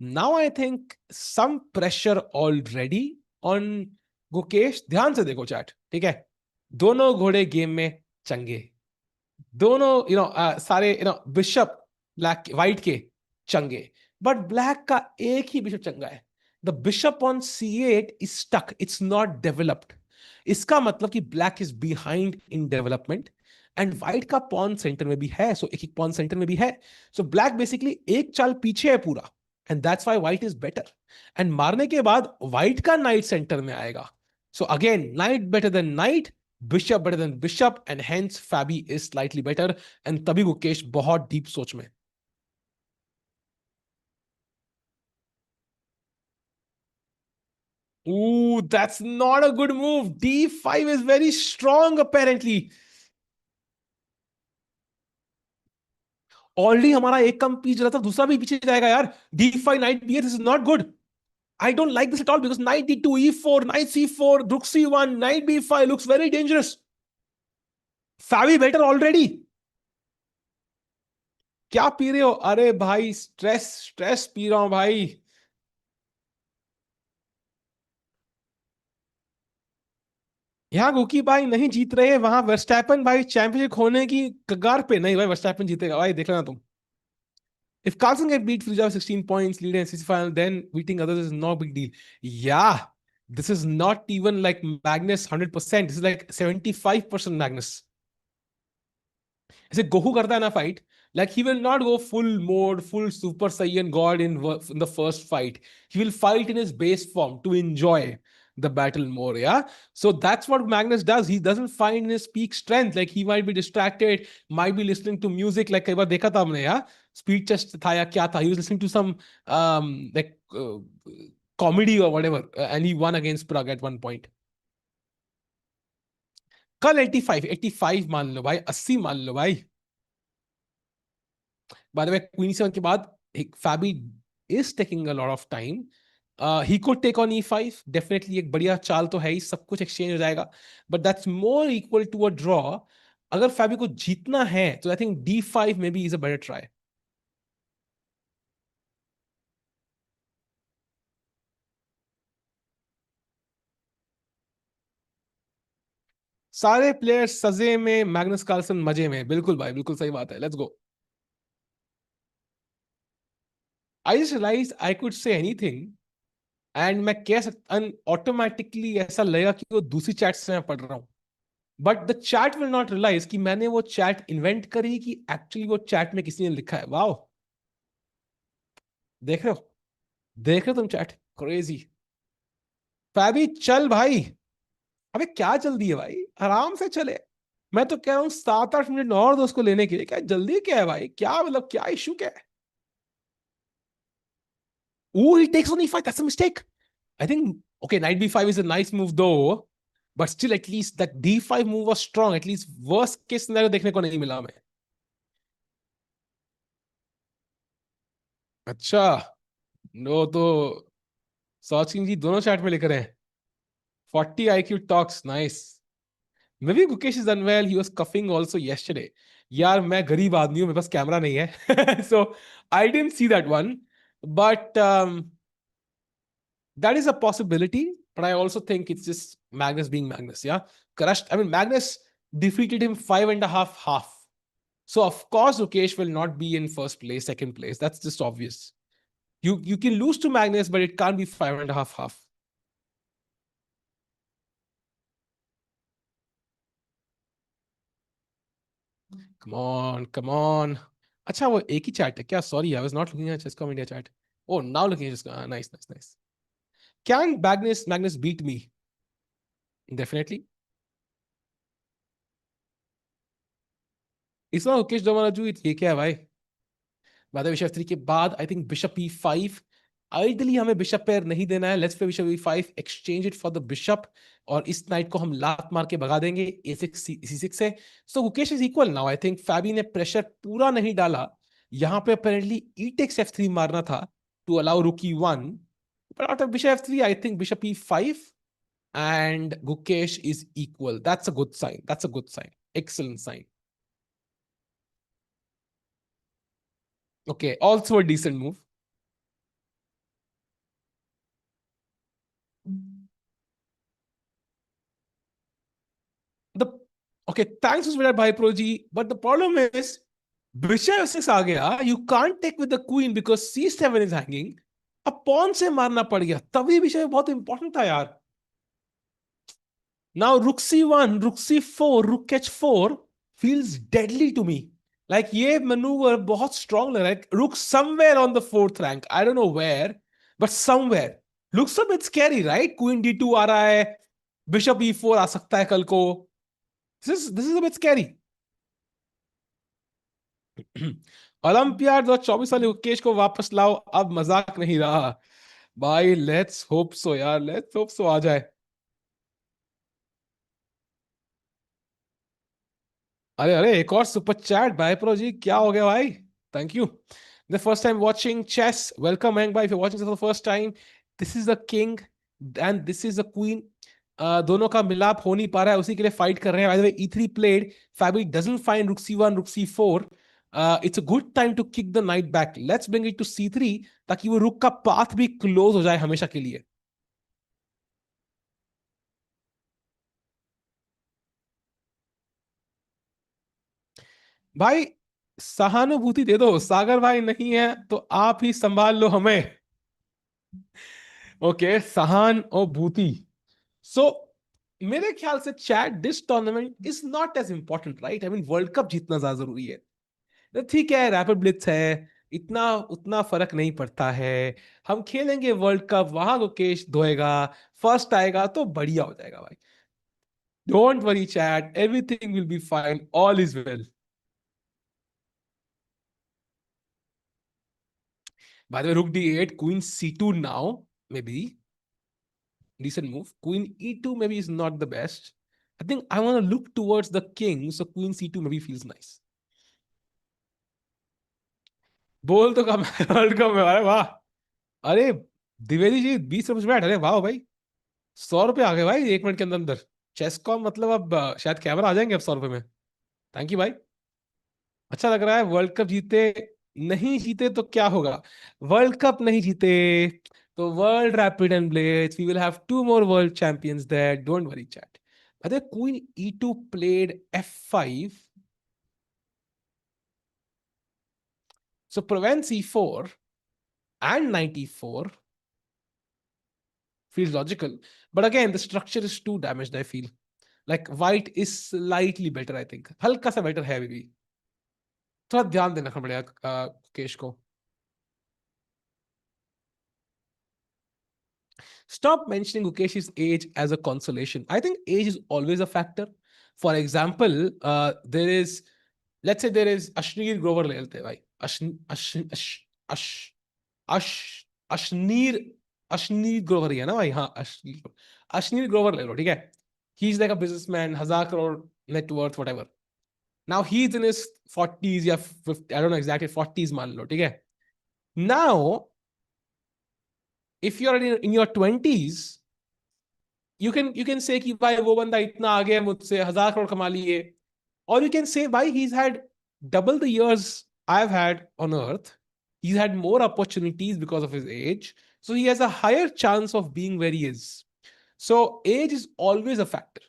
Speaker 1: Now I think some pressure already on Gukesh. ध्यान से देखो chat, ठीक है? दोनों घोड़े गेम में चंगे, दोनों सारे बिशप ब्लैक वाइट के चंगे, बट ब्लैक का एक ही बिशप चंगा है। The bishop on C8 is stuck, it's not developed. इसका मतलब कि black is behind in development, and white का पॉन सेंटर में भी है, सो एक एक पॉन सेंटर में भी है। सो ब्लैक बेसिकली एक चाल पीछे है पूरा, and that's why white is better. And मारने के बाद व्हाइट का नाइट सेंटर में आएगा, so again knight better than knight, bishop better than bishop, and hence Fabi is slightly better. And तभी गुकेश बहुत डीप सोच में। Ooh, that's not a good move. D5 is very strong apparently. Already हमारा एक कम पीछे रहा था, दूसरा भी पीछे जाएगा यार। D5 night B8, this is not good. I don't like this at all because knight D2, E4, knight C4, rook C1, knight B5 looks very dangerous. Fabi better already. क्या पी रहे हो? अरे भाई स्ट्रेस, स्ट्रेस पी रहा हूं भाई। यहाँ गुकी भाई नहीं जीत रहे, वहां वर्स्टैपन भाई चैंपियनशिप होने की कगार पे। नहीं भाई, वर्स्टैपन जीतेगा भाई, देख लेना तुम। If Carlsen get beat Frieza 16 points, lead in SEC final, then beating others is no big deal. Yeah, this is not even like Magnus 100%. This is like 75% Magnus. ऐसे गोकू करता है ना fight, like he will not go full mode, full Super Saiyan God in the first fight. He will fight in his base form to enjoy the battle more. Yeah, so that's what Magnus does. He doesn't find his peak strength. Like he might be distracted, might be listening to music. Like कई बार देखा था हमने, yeah, speed test था या क्या था. He was listening to some like comedy or whatever, and he won against Prague at one point. कल 85 85 मान लो भाई, 80 मान लो भाई. By the way, Queen E7 के बाद Fabi is taking a lot of time. He could take on E5. Definitely एक बढ़िया चाल तो है ही, सब कुछ exchange हो जाएगा. But that's more equal to a draw. अगर Fabi को जीतना है तो I think D5 maybe is a better try. सारे प्लेयर्स सजे में, मैग्नस कार्लसन मजे में. बिल्कुल भाई, बिल्कुल सही बात है. Let's go. I just realise I could say anything and मैं कह सकता, ऑटोमेटिकली ऐसा लगेगा कि वो दूसरी चैट से मैं पढ़ रहा हूं. But the chat will not realise कि मैंने वो चैट इन्वेंट करी, कि एक्चुअली वो चैट में किसी ने लिखा है. वाओ, देख रहे हो, देख रहे हो तुम चैट. क्रेजी. फैबी चल भाई. अबे क्या जल्दी है भाई, आराम से चले. मैं तो कह रहा हूँ 7-8 मिनट और दोस्त को लेने के लिए. क्या जल्दी क्या है भाई, क्या मतलब, क्या इशू क्या है? Oh, he takes on e5. That's a mistake. I think, okay, knight b5 is a nice move though, but still at least that d5 move was strong. At least worst case scenario देखने को नहीं मिला हमें. अच्छा, no तो सचिन जी दोनों chat में लिख रहे हैं 40 IQ talks. Nice. Maybe Gukesh is unwell. He was coughing also yesterday. यार मैं गरीब आदमी हूँ, मेरे पास कैमरा नहीं है. So I didn't see that one, but that is a possibility. But I also think it's just Magnus being Magnus. Yeah, crushed. I mean, Magnus defeated him 5.5 half. So of course Gukesh will not be in first place, second place. That's just obvious. You can lose to Magnus, but it can't be 5.5 half. Come on, come on. अच्छा वो एक ही chat है क्या? Sorry, I was not looking at Chesscom India chat. Oh, now looking at Chesscom. Nice, nice, nice. Can Magnus beat me? Definitely. It's not Gukesh Domanaju. ये क्या है भाई? By the way bishop 3 के बाद I think bishop E5. Ideally हमें bishop pair नहीं देना है. Let's play bishop E5, exchange it for the bishop, और इस नाइट को हम लात मार के भगा देंगे A6 C6 से. So Gukesh is equal now. I think Fabi ने प्रेशर पूरा नहीं डाला. यहाँ पे अपेरेंटली E takes F3 मारना था टू अलाउ रुक E1, but after bishop F3 I think bishop E5 and Gukesh is equal. That's a good sign. That's a good sign. Excellent sign. Okay, also a decent move. The okay, thanks for that bhai pro ji, but the problem is bishop f6 आ गया. You can't take with the queen because c7 is hanging. अब pawn से मारना पड़ गया, तभी विषय बहुत important था यार. Now rook c1, rook c4, rook h4 feels deadly to me. Like ये maneuver बहुत strong लग रहा है. Rook somewhere on the fourth rank. I don't know where, but somewhere. Looks a bit scary, right? Queen d2 आ रहा है, bishop e4 आ सकता है कल को. This is a bit scary. Olympiad 2024 वाले गुकेश को वापस लाओ, अब मजाक नहीं रहा भाई. लेट्स होप सो यार, लेट्स होप सो आ जाए. अरे अरे, एक और सुपर चैट भाई प्रो जी, क्या हो गया भाई? Thank you. The first time watching chess, welcome हैंग भाई. If you watching for the first time, this is the king and this is the queen. दोनों का मिलाप हो नहीं पा रहा है, उसी के लिए फाइट कर रहे हैं. By the way E3 played, fabric doesn't find rook C1, rook C4. It's a good time to kick the knight back. Let's bring it to C3 ताकि वो रुक का पाथ भी क्लोज हो जाए हमेशा के लिए. भाई सहानुभूति दे दो, सागर भाई नहीं है तो आप ही संभाल लो हमें। ओके, सहानुभूति। सो मेरे ख्याल से chat, this tournament is not as important, right? I mean world cup जीतना ज्यादा जरूरी है। तो ठीक है, रैपिड ब्लिट्स है, इतना उतना फर्क नहीं पड़ता है। हम खेलेंगे वर्ल्ड कप, वहां गुकेश धोएगा, फर्स्ट आएगा तो बढ़िया हो जाएगा भाई। Don't worry chat, everything will be fine, all is well. Bye the way, rook d8, queen c2 now, maybe decent move. Queen e2 maybe is not the best. I think I want to look towards the king, so queen c2 maybe feels nice. बोल तो कम है, world cup में, अरे वाह। अरे द्विवेदी जी 20 रुपए बैठ, अरे वाह भाई, 100 रुपए आ गए भाई 1 मिनट के अंदर अंदर। चेस कॉम मतलब अब शायद कैमरा आ जाएंगे अब 100 रुपए में। थैंक यू भाई। अच्छा लग रहा है। वर्ल्ड कप जीते, नहीं जीते तो क्या होगा? वर्ल्ड कप नहीं जीते तो world rapid and blitz, we will have 2 more world champions there, don't worry chat. अरे queen e2 played f5, so prevents e4 and knight e4 feels logical, but again the structure is too damaged, I feel like white is slightly better, I think हल्का सा better है अभी भी। थोड़ा ध्यान देना पड़ेगा केश को। Stop mentioning Gukesh's age as a consolation. I think age is always a factor. For example, there is, let's say there is Ashneer Grover ले लेते हैं भाई। अश अश अशनीर अशनीर ग्रोवर ही है ना भाई? हाँ, अशनीर अशनीर ग्रोवर ले लो, ठीक है। He is like a businessman, 1,000 crore net worth, whatever. Now he is in his 40s या 50, आई डोंट नो एग्जैक्टली, 40s मान लो, ठीक है। Now if you are in your 20s, you can say कि भाई वो बंदा इतना आगे है मुझसे, 1,000 करोड़ कमा लिए। और you can say भाई he's had double the years I've had on earth, he's had more opportunities because of his age, so he has a higher chance of being where he is. So age is always a factor।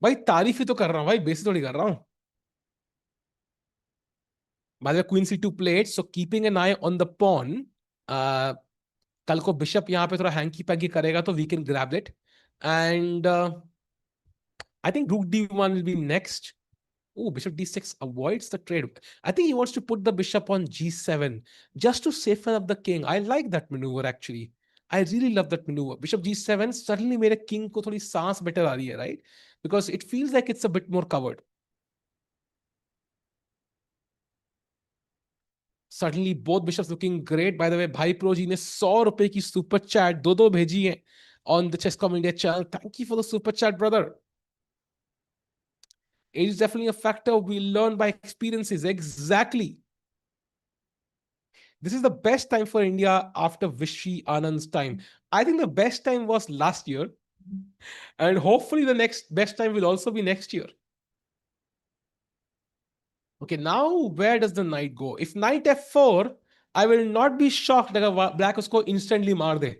Speaker 1: भाई तारीफ ही तो कर रहा हूँ भाई, बेइज्जती थोड़ी कर रहा हूँ। By the way, queen c2 played, so keeping an eye on the pawn। uh, कल को बिशप यहाँ पे थोड़ा हैंकी पैंकी करेगा तो we can grab it. And I think rook d1 will be next. Oh, bishop d6 avoids the trade. I think he wants to put the bishop on g7 just to safeten up the king. I like that maneuver actually. I really love that maneuver. Bishop g7, suddenly मेरे king को थोड़ी सांस better आ रही है, right? Because it feels like it's a bit more covered. Suddenly both bishops looking great. By the way, भाई pro जी ने 100 रुपए की सुपर चैट दो भेजी है on the Chess.com India channel. Thank you for the super chat, brother. It is definitely a factor we learn by experiences. Exactly. This is the best time for India after Vishy Anand's time. I think the best time was last year, and hopefully the next best time will also be next year. Okay, now where does the knight go? If knight f4, I will not be shocked that black usko instantly maar de.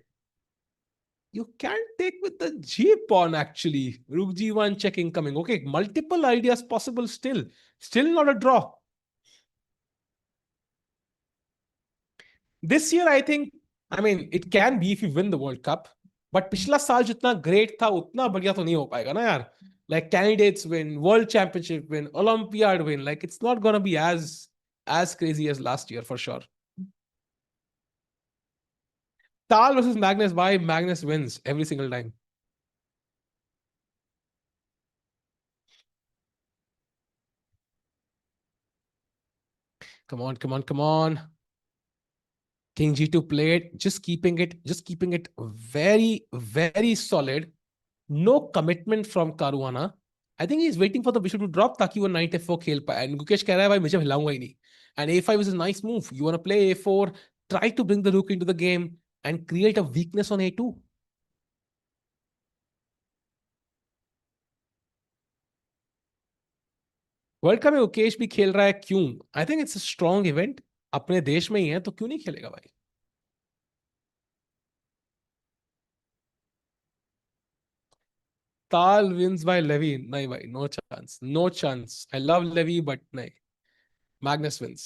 Speaker 1: You can take with the G pawn actually. Rook G1 check incoming. Okay, multiple ideas possible still. Still not a draw. This year, I think, I mean, it can be if you win the World Cup, but पिछला साल जितना great था उतना बढ़िया तो नहीं हो पाएगा ना यार। Like candidates win, World Championship win, Olympiad win. Like it's not gonna be as crazy as last year for sure. Tal versus Magnus, why Magnus wins every single time. Come on, come on, come on. King G2 played, just keeping it very, very solid. No commitment from Caruana. I think he's waiting for the bishop to drop ताकि वो knight f4 खेल पाए। And Gukesh कह रहा है भाई मुझे हिलाऊंगा ही नहीं। And a5 is a nice move. You want to play a4, try to bring the rook into the game and create a weakness on a2. World cup में गुकेश भी खेल रहा है, क्यों? आई think it's a strong event, अपने देश में ही है तो क्यों नहीं खेलेगा भाई। Tal wins by Levy. नहीं भाई, no chance, no chance. I love Levy, but नहीं. Magnus wins.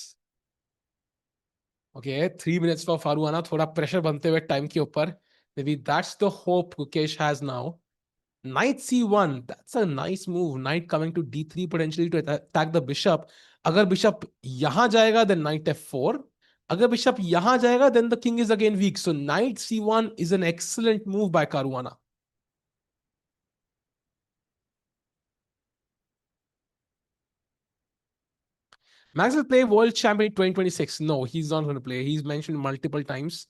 Speaker 1: Okay, 3 minutes for Faruana. थोड़ा प्रेशर बनते हुए टाइम के ऊपर. Maybe that's the hope Gukesh has now. Knight c1. That's a nice move. Knight coming to d3 potentially to attack the bishop. अगर bishop यहाँ जाएगा, then knight f4. अगर bishop यहाँ जाएगा, then the king is again weak. So knight c1 is an excellent move by Caruana. Max will play world champion 2026. No, he's not going to play. He's mentioned multiple times.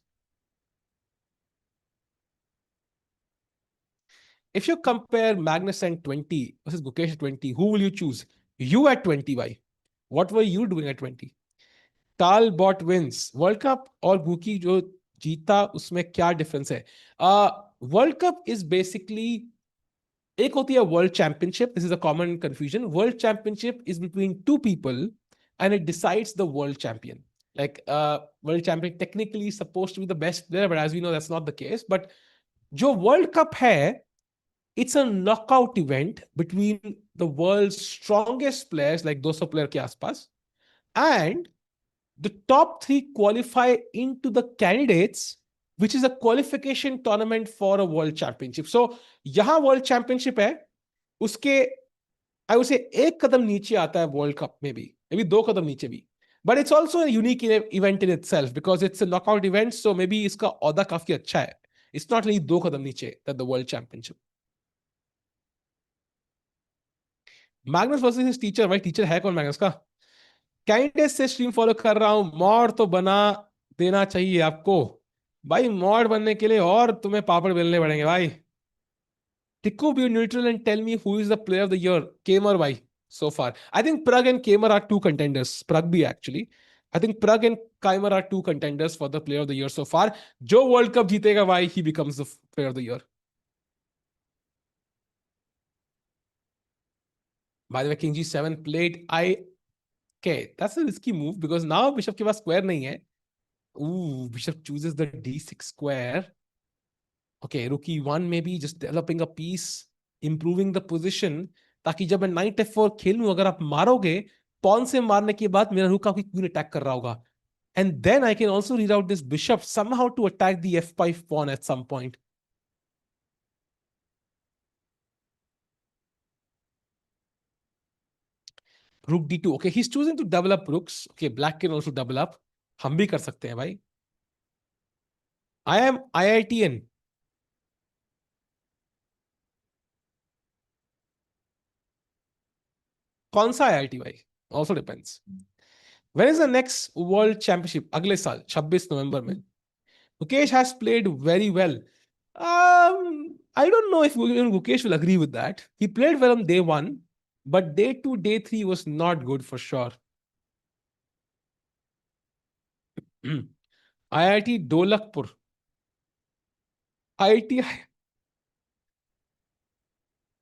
Speaker 1: If you compare Magnus and 20 versus Gukesh at 20, who will you choose? You at 20, why? What were you doing at 20? Tal bot wins. World Cup और Guki जो जीता उसमें क्या difference है? World Cup is basically एक होती है world championship. This is a common confusion. World championship is between two people and it decides the world champion. Like world champion technically supposed to be the best player, but as we know that's not the case. But जो world cup है, it's a knockout event between the world's strongest players, like 200 player के आसपास, and the top three qualify into the candidates, which is a qualification tournament for a world championship. So यहाँ world championship है, उसके I would say एक कदम नीचे आता है world cup में भी, मे बी 2 कदम नीचे भी. But it's also unique event in itself because it's a knockout event. So may be इसका औदा काफी अच्छा है. इट्स नॉट रियली 2 कदम नीचे the world championship. Magnus versus his teacher. भाई टीचर है कौन मैग्नस का? काइंडनेस से स्ट्रीम फॉलो कर रहा हूं. मॉड तो बना देना चाहिए आपको भाई. मॉड बनने के लिए और तुम्हें पापड़ बेलने पड़ेंगे भाई. Tikku, be neutral and tell me who is the player of the year. Kamer bhai, so far. I think Prag and Kamer are two contenders. Prag bhi actually. I think Prag and Kamer are two contenders for the player of the year so far. Jo World Cup jeetega bhai, he becomes the player of the year. By the way, King G7 played. Okay, that's a risky move because now Bishop ke paas square nahi hai. Ooh, Bishop chooses the D6 square. Okay, rook e1 maybe just developing a piece, improving the position, ताकि जब मैं night f4 खेलूं, अगर आप मारोगे, pawn से मारने के बाद मेरा रुक आपकी क्वीन अटैक कर रहा होगा. And then I can also read out this bishop somehow to attack the f5 pawn at some point. Rook d2. Okay, he's choosing to double up rooks. Okay, black can also double up. हम भी कर सकते हैं भाई. I am IITN. कौन सा IIT भाई? Also depends. When is the next World Championship? अगले साल 26 नवंबर में. Gukesh has played very well. I don't know if Gukesh will agree with that. He played well on day 1, but day 2, day 3 was not good for sure. IIT Dolakpur. IIT.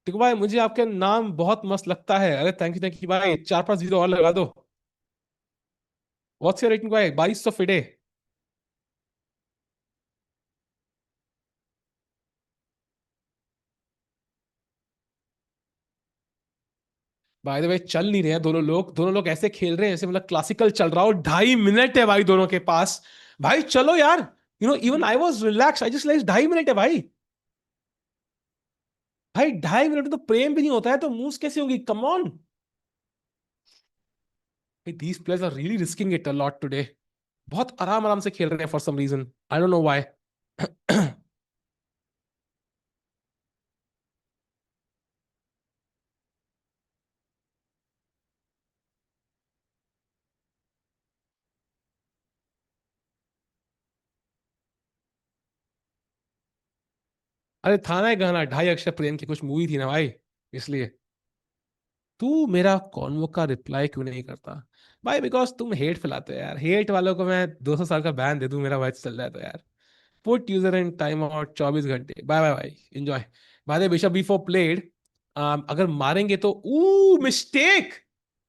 Speaker 1: देखो भाई, मुझे आपका नाम बहुत मस्त लगता है. अरे थैंक यू भाई. 4-5 जीरो और लगा दो. What's your rating भाई? 2200 फिडे. बाय द वे चल नहीं रहे हैं दोनों लोग ऐसे खेल रहे हैं जैसे मतलब क्लासिकल चल रहा हो. 2.5 मिनट है भाई दोनों के पास. भाई चलो यार. Even I was relax. I just like 2.5 minute है भाई. भाई 2.5 मिनट में तो प्रेम भी नहीं होता है तो मूव्स कैसे होंगी? Come on. These players are really risking it a lot today. बहुत आराम आराम से खेल रहे हैं for some reason. I don't know why. अरे था ना एक गाना 2.5 अक्षर प्रेम की, कुछ मूवी थी ना भाई, इसलिए. तू मेरा कॉन्वो का रिप्लाई क्यों नहीं करता भाई? बिकॉज तुम हेट फैलाते हो यार. हेट वालों को मैं 200 साल का बैन दे दूं, मेरा मैच चल रहा है तो यार. Put user in time out 24 घंटे. बाय बाय भाई, एंजॉय. भाई बिशप बी4 प्लेड. अगर मारेंगे तो mistake.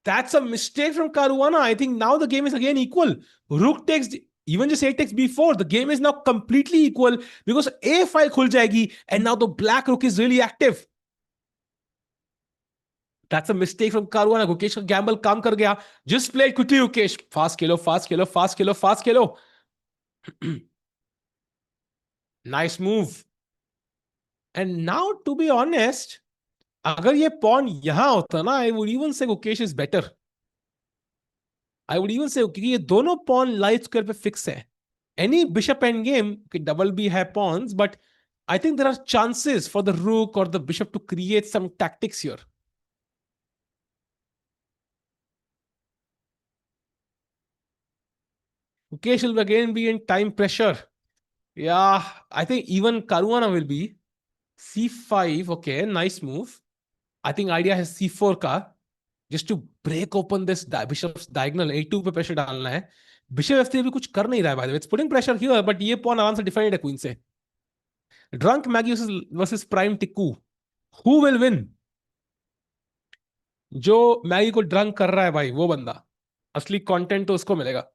Speaker 1: That's a mistake from Caruana. I think now the game is again equal. रूक takes, even just a takes b4, the game is now completely equal because a file khul jayegi and now the black rook is really active. That's a mistake from Caruana. Gukesh का gamble काम कर गया. Just play it quickly, Gukesh. Fast Khelo, fast Khelo, fast Khelo, fast Khelo. Nice move. And now, to be honest, अगर ये pawn यहाँ होता ना, I would even say Gukesh is better. I would even say क्योंकि ये दोनों pawn light square पे fix है. Any bishop end game, okay, double B have pawns, but I think there are chances for the rook or the bishop to create some tactics here. Gukesh will again be in time pressure. Yeah, I think even Caruana will be. C5, okay, nice move. I think idea has C4 का, just to break open this bishop's diagonal. A2 पे pressure डालना है. Bishop F3 भी कुछ कर नहीं रहा है, by the way. It's putting pressure here, but ये pawn आराम से defended है queen से. Drunk Magnus versus Prime Tikku. Who will win? जो मैगी को ड्रंक कर रहा है भाई, वो बंदा. असली कंटेंट तो उसको मिलेगा.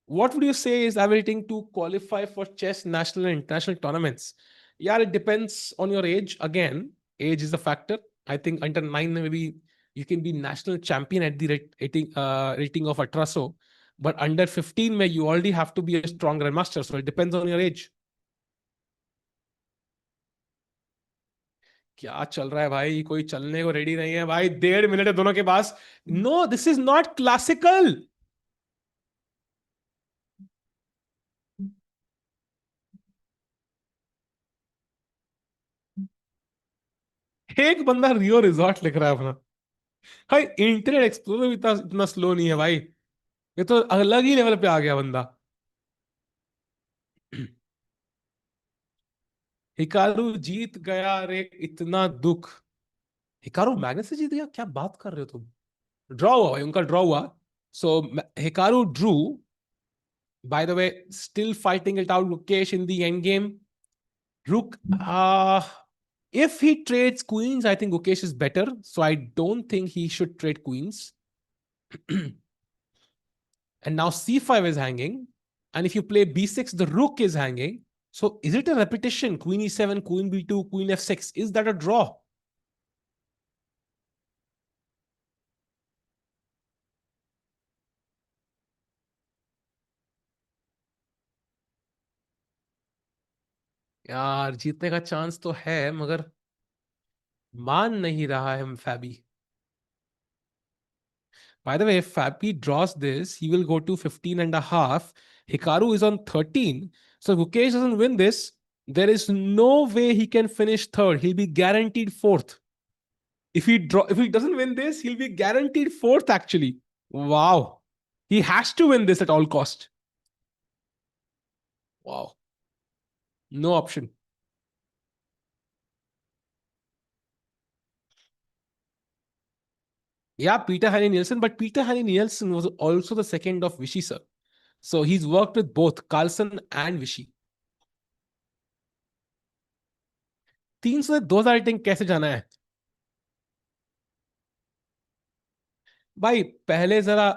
Speaker 1: What would you say is ability to qualify for chess national and international tournaments? Yeah, it depends on your age. Again, age is a factor. I think under 9 maybe you can be national champion at the rating of Atraso, but under 15 may you already have to be a strong grandmaster. So it depends on your age. क्या चल रहा है भाई? कोई चलने को ready नहीं है भाई. 1.5 मिनट है दोनों के पास. No, this is not classical. एक बंदा रियो रिजॉर्ट लिख रहा है अपना. भाई इंटरनेट एक्सप्लोरर इतना इतना स्लो नहीं है भाई. ये तो अलग ही लेवल पे आ गया बंदा. हिकारू जीत गया रे, इतना दुख. हिकारू मैग्नस से जीत गया? क्या बात कर रहे हो तुम? ड्रॉ हुआ भाई, उनका ड्रॉ हुआ. So Hikaru drew. By the way, still fighting it out Gukesh in the end game. Rook, if he trades queens, I think Gukesh is better. So I don't think he should trade queens. And now C5 is hanging. And if you play B6, the rook is hanging. So is it a repetition? Queen E7, Queen B2, Queen F6. Is that a draw? यार जीतने का chance तो है, मगर मान नहीं रहा है फैबी. By the way, if Fabi draws this, he will go to 15 and a half. Hikaru is on 13. So Gukesh doesn't win this. There is no way he can finish third. He'll be guaranteed fourth. If he doesn't win this, he'll be guaranteed fourth actually. Wow. He has to win this at all cost. Wow. No option. Yeah, Peter Haney Nielsen, but Peter Haney Nielsen was also the second of Vichy, sir. So he's worked with both Carlsen and Vichy. 300 से 2000 rating कैसे जाना है भाई? पहले जरा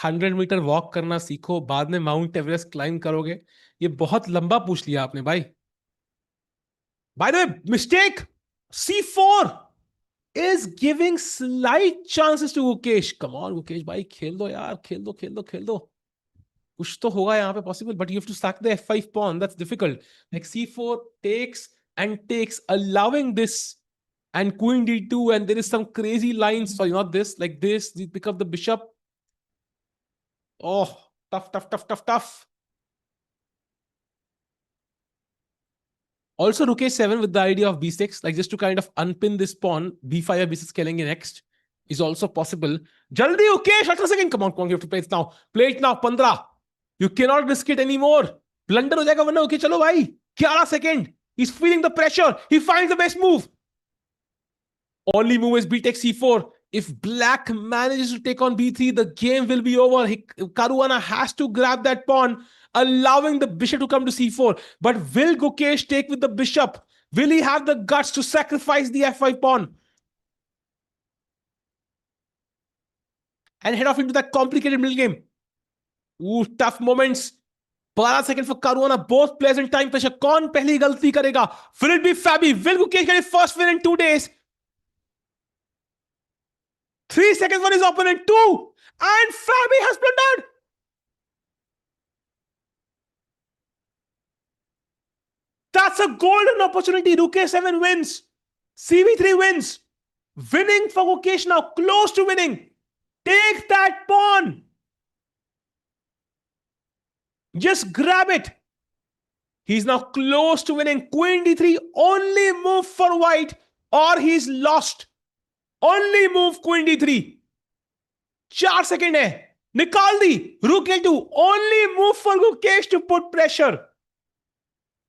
Speaker 1: 100 metre walk करना सीखो, बाद में माउंट एवरेस्ट क्लाइम करोगे. ये बहुत लंबा पूछ लिया आपने भाई. By the way, mistake. C4 is giving slight chances to Gukesh. Come on Gukesh भाई, खेल दो यार, खेल दो खेल दो खेल दो. कुछ तो होगा यहाँ पे possible, but you have to sack the F5 pawn. That's difficult. Like C4 takes and takes, allowing this, and Queen D2, and there is some crazy lines. Sorry, not this, like this. You pick up the bishop. Oh, tough, tough, tough, tough, tough. Also, rook a7 with the idea of b6, like just to kind of unpin this pawn. B5 or b6 killing next is also possible. Jaldi, Gukesh, 18 second. Come on, you have to play it now. Play it now, 15. You cannot risk it anymore. Blunder हो जाएगा वरना. Okay, चलो भाई. 11 second. He's feeling the pressure. He finds the best move. Only move is b takes c4. If black manages to take on b3, the game will be over. Caruana has to grab that pawn, allowing the bishop to come to c4. But will Gukesh take with the bishop? Will he have the guts to sacrifice the f5 pawn and head off into that complicated middle game? Ooh, tough moments. 12 seconds for Caruana. Both players in time pressure. कौन पहली गलती करेगा? Will it be Fabi? Will Gukesh get his first win in 2 days? 3 seconds for his opponent. 2. And Fabi has blundered. That's a golden opportunity. Gukesh 7 wins. CV3 wins. Winning for Gukesh now. Close to winning. Take that pawn. Just grab it. He's now close to winning. Queen d3. Only move for white or he's lost. Only move Queen d3. 4 second है. निकाल दी. Rook l2. Only move for Gukesh to put pressure.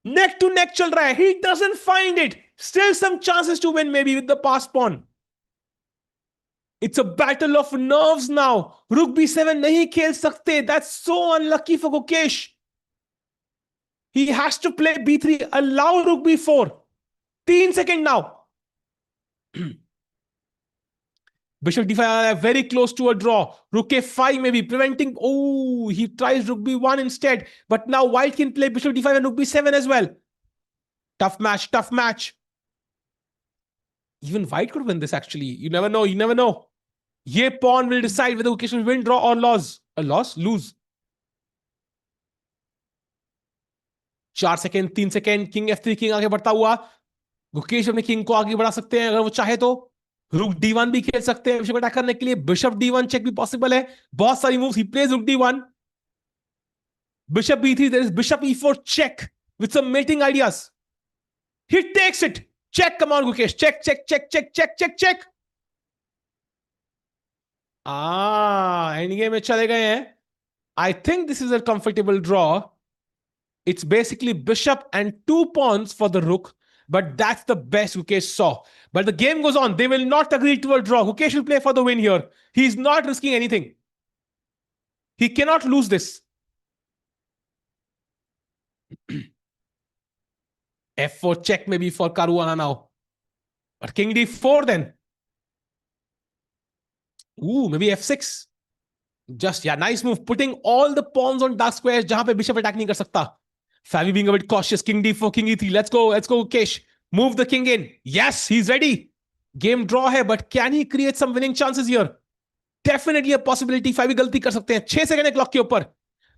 Speaker 1: Neck to neck चल रहा है. He doesn't find it. Still some chances to win maybe with the passed pawn. It's a battle of nerves now. Rook b7 नहीं खेल सकते. That's so unlucky for Gukesh. He has to play b3. Allow Rook b4. 3 seconds now. Bishop d5 very close to a draw. Rook a5 maybe preventing. Oh, he tries Rook b1 instead. But now white can play Bishop d5 and Rook b7 as well. Tough match, tough match. Even white could win this actually. You never know, you never know. Ye pawn will decide whether Gukesh will win, draw or lose. A loss? Lose. 4 second 3 second. King f3 king आगे बढ़ता हुआ. गुकेश अपने king को आगे बढ़ा सकते हैं अगर वो चाहे तो. रुक d1 भी खेल सकते हैं बिशप अटैक करने के लिए. बिशप d1 चेक भी पॉसिबल है. बहुत सारी मूव्स. ही प्लेज रुक d1. Bishop b3. There is bishop e4 check with some mating ideas. He takes it. Check. Come on, Gukesh. Check, check, check, check, check, check, check. End game में चले गए हैं. I think this is a comfortable draw. It's basically bishop and 2 pawns for the rook, but that's the best Gukesh saw. But the game goes on. They will not agree to a draw. Gukesh will play for the win here. He's not risking anything. He cannot lose this. f4 check maybe for Caruana now. But king d4 then. Ooh, maybe f6. Just, yeah, nice move. Putting all the pawns on dark squares जहां पे bishop attack नहीं कर सकता. Fabi being a bit cautious. King d4, king e3. Let's go, Gukesh. Move the king in. Yes, he's ready. Game draw है, but can he create some winning chances here? Definitely a possibility. Fabi गलती कर सकते हैं. 6 second clock के ऊपर.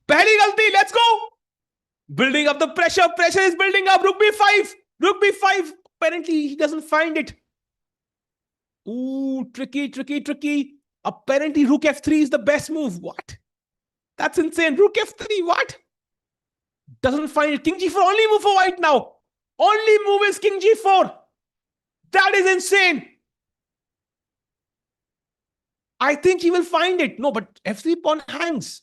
Speaker 1: पहली गलती. Let's go. Building up the pressure. Pressure is building up. Rook b5. Rook b5. Apparently, he doesn't find it. Ooh, tricky, tricky, tricky. Apparently, Rook f3 is the best move. What? That's insane. Rook f3. What? Doesn't find it. King g4. Only move for white now. Only move is king g4. That is insane. I think he will find it. No, but f3 pawn hangs.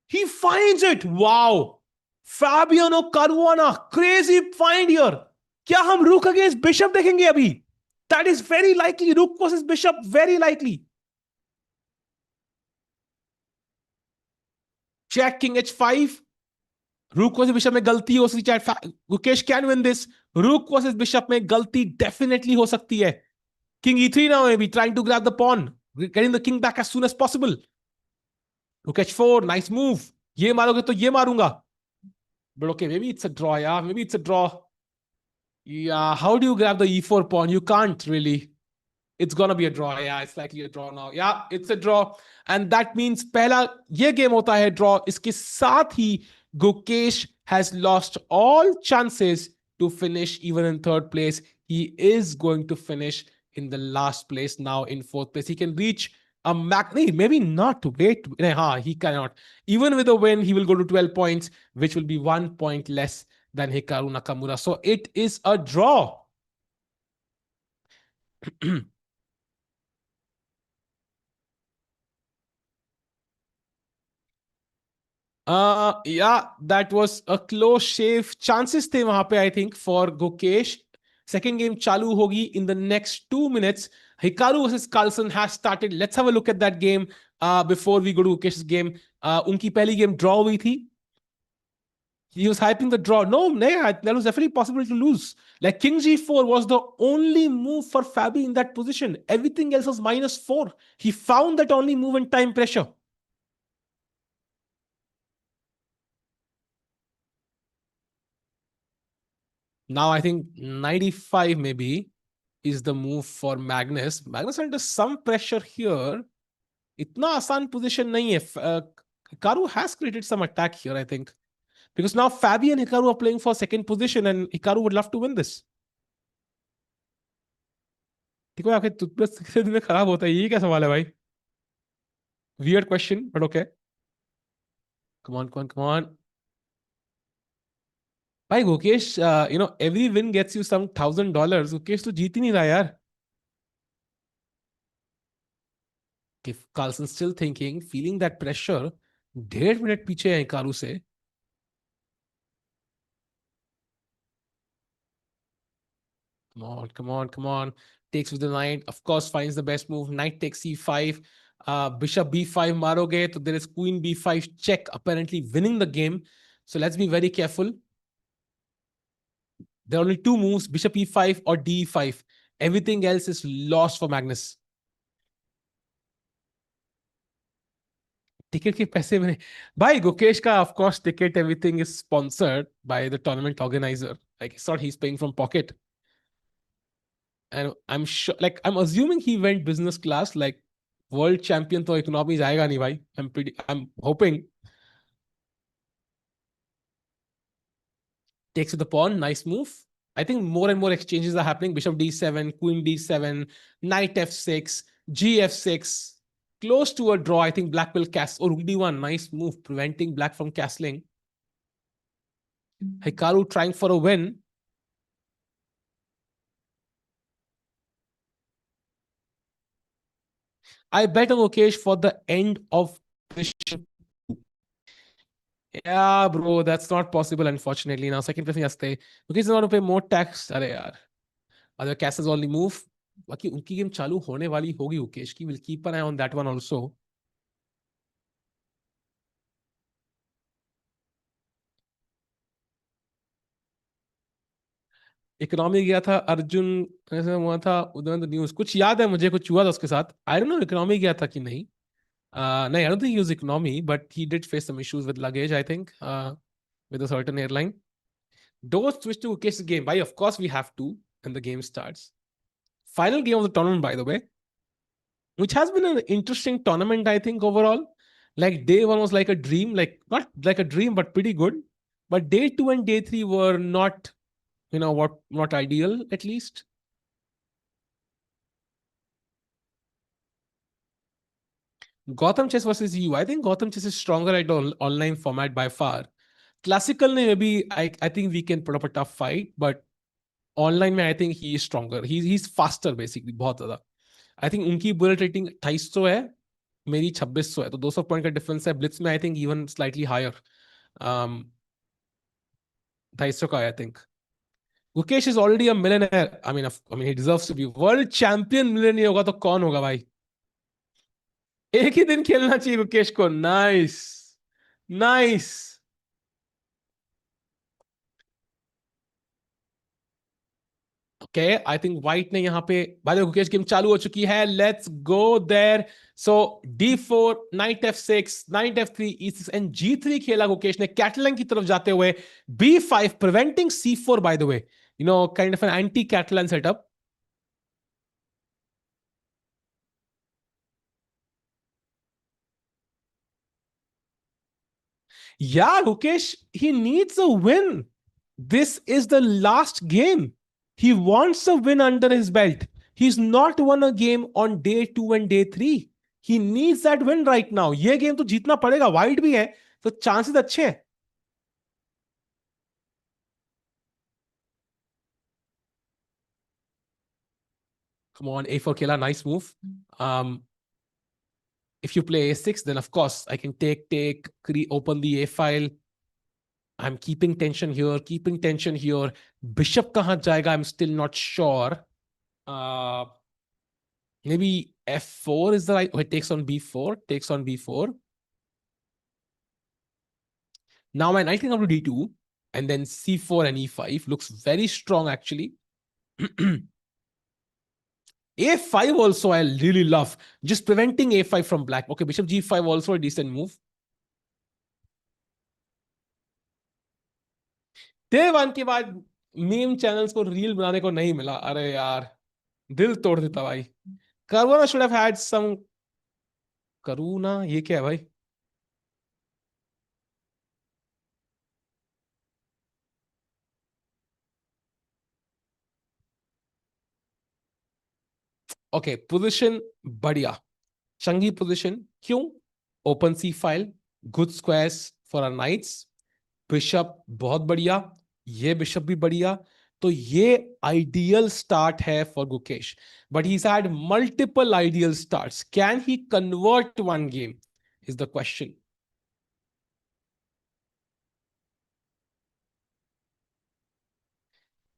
Speaker 1: He finds it. Wow. Fabiano Caruana. Crazy find here. क्या हम rook against bishop देखेंगे अभी? That is very likely. Rook versus bishop. Very likely. Check king h5. Rook versus bishop में गलती हो सकती है. Gukesh can win this. Rook versus bishop में गलती definitely हो सकती है. King e3 now maybe trying to grab the pawn. Getting the king back as soon as possible. Rook h4. Nice move. ये मारोगे तो ये मारूंगा. But okay, maybe it's a draw. Yeah, maybe it's a draw. Yeah, how do you grab the e4 pawn? You can't really. It's gonna be a draw. Yeah, it's likely a draw now. Yeah, it's a draw. And that means पहला ये game होता है draw. इसके साथ ही Gukesh has lost all chances to finish even in third place. He is going to finish in the last place now in fourth place. He can reach a maybe not. Wait, he cannot. Even with a win, he will go to 12 points, which will be 1 point less than Hikaru Nakamura. So it is a draw. Yeah, that was a close shave. Chances the वहां पे, I think, for Gukesh. Second game chalu hogi in the next 2 minutes. Hikaru versus CARLSEN has started. Let's have a look at that game before we go to Gukesh's game. Unki pehli game draw hui thi. He was hyping the draw. No, that was definitely possible to lose. Like king g4 was the only move for Fabi in that position. Everything else was -4. He found that only move in time pressure. Now I think 95 maybe. is the move for Magnus. Magnus under some pressure here. इतना आसान position नहीं है. Hikaru has created some attack here, I think. Because now Fabi and Hikaru are playing for second position and Hikaru would love to win this. ठीक है, आखिर toothbrush कितने दिन में खराब होता है, ये क्या सवाल है भाई? Weird question, but okay. Come on, come on, come on. भाई Gukesh, every win gets you some $1,000. Gukesh तो जीत ही नहीं रहा यार. If Carlson still thinking, feeling that pressure, 1.5 minute पीछे है कारू से. Come on, come on, come on. Takes with the knight. Of course, finds the best move. Knight takes c5. Bishop b5 maroge. So there is queen b5 check, apparently winning the game. So let's be very careful. There are only two moves, bishop e5 or d5. Everything else is lost for Magnus. Ticket के पैसे में भाई गुकेश का of course ticket everything is sponsored by the tournament organizer. Like it's not he's paying from pocket. And I'm sure, like I'm assuming he went business class. Like world champion तो economy जाएगा नहीं भाई. I'm hoping. Takes with the pawn, nice move. I think more and more exchanges are happening. Bishop d7, queen d7, knight f6, gf6. Close to a draw. I think black will castle. Or rook d1, nice move, preventing black from castling. Hikaru trying for a win. I bet on Gukesh for the end of bishop. Yeah, bro, that's not possible, unfortunately. Now, second place yaste. Gukesh is going to pay more tax. Arey yaar. Other castles only move. बाकी उनकी game चालू होने वाली होगी गुकेश की. Will keep an eye on that one also. Economy गया था अर्जुन, ऐसा हुआ था उधर न्यूज कुछ याद है मुझे, कुछ हुआ था उसके साथ. आई डोंट नो इकोनॉमी गया था कि नहीं. नहीं, I don't think he was economy, but he did face some issues with luggage, I think, with a certain airline. Don't switch to Ukesh's game. Why? Of course we have to when the game starts. Final game of the tournament, by the way, which has been an interesting tournament, I think, overall. Like day one was like a dream, like not like a dream, but pretty good. But day two and day three were not, not ideal, at least. Gotham Chess versus EU. I think Gotham Chess is stronger at online format by far. Classical, maybe I think we can put up a tough fight, but online, I think he is stronger. He's faster basically. बहुत ज़्यादा. I think उनकी bullet rating 2800 है, मेरी 2600 है, तो 200 point का difference है. Blitz में I think even slightly higher. 250 का I think. Gukesh is already a millionaire. I mean, he deserves to be world champion. millionaire होगा तो कौन होगा भाई? एक ही दिन खेलना चाहिए गुकेश को. Nice nice. Okay, I think white ने यहाँ पे, by the way Gukesh game चालू हो चुकी है. Let's go there. So d4, knight f6, knight f3, e6 and g3 खेला गुकेश ने कैटलन की तरफ जाते हुए. b5 preventing c4, by the way, kind of an anti Catalan setup. Yeah, Gukesh, he needs a win. This is the last game. He wants a win under his belt. He's not won a game on day 2 and day 3. He needs that win right now. ये game तो जीतना पड़ेगा. White भी है तो chances अच्छे हैं. Come on, a4 खेला, nice move. If you play a6, then of course I can take, open the a file. I'm keeping tension here, Bishop kahan jayega, I'm still not sure. Maybe f4 is the right. Oh, it takes on b4. Now my knight can come to d2, and then c4 and e5 looks very strong actually. a5 also I really love, just preventing a5 from black. Okay, bishop g5 also a decent move. day 1 के बाद meme channels को reel बनाने को नहीं मिला. अरे यार, दिल तोड़ देता भाई. Caruana should have had some. करूना ये क्या है भाई? ओके पोजीशन बढ़िया. चंगी पोजीशन क्यों? Open C file, good squares for our knights, bishop बहुत बढ़िया, ये बिशप भी बढ़िया. तो ये आइडियल स्टार्ट है for Gukesh. But he had multiple ideal starts. Can he convert one game is the question.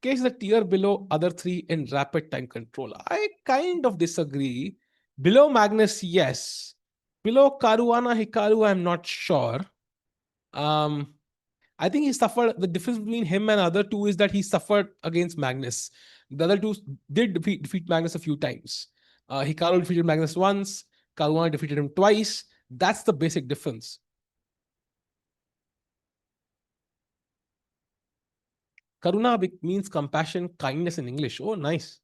Speaker 1: Case the tier below other three in rapid time control. I kind of disagree. Below Magnus, yes. Below Caruana Hikaru, I'm not sure. Um, I think he suffered. The difference between him and other two is that he suffered against Magnus. The other two did defeat Magnus a few times. Hikaru defeated Magnus once. Caruana defeated him twice. That's the basic difference. Karuna means compassion, kindness in English. Oh, nice.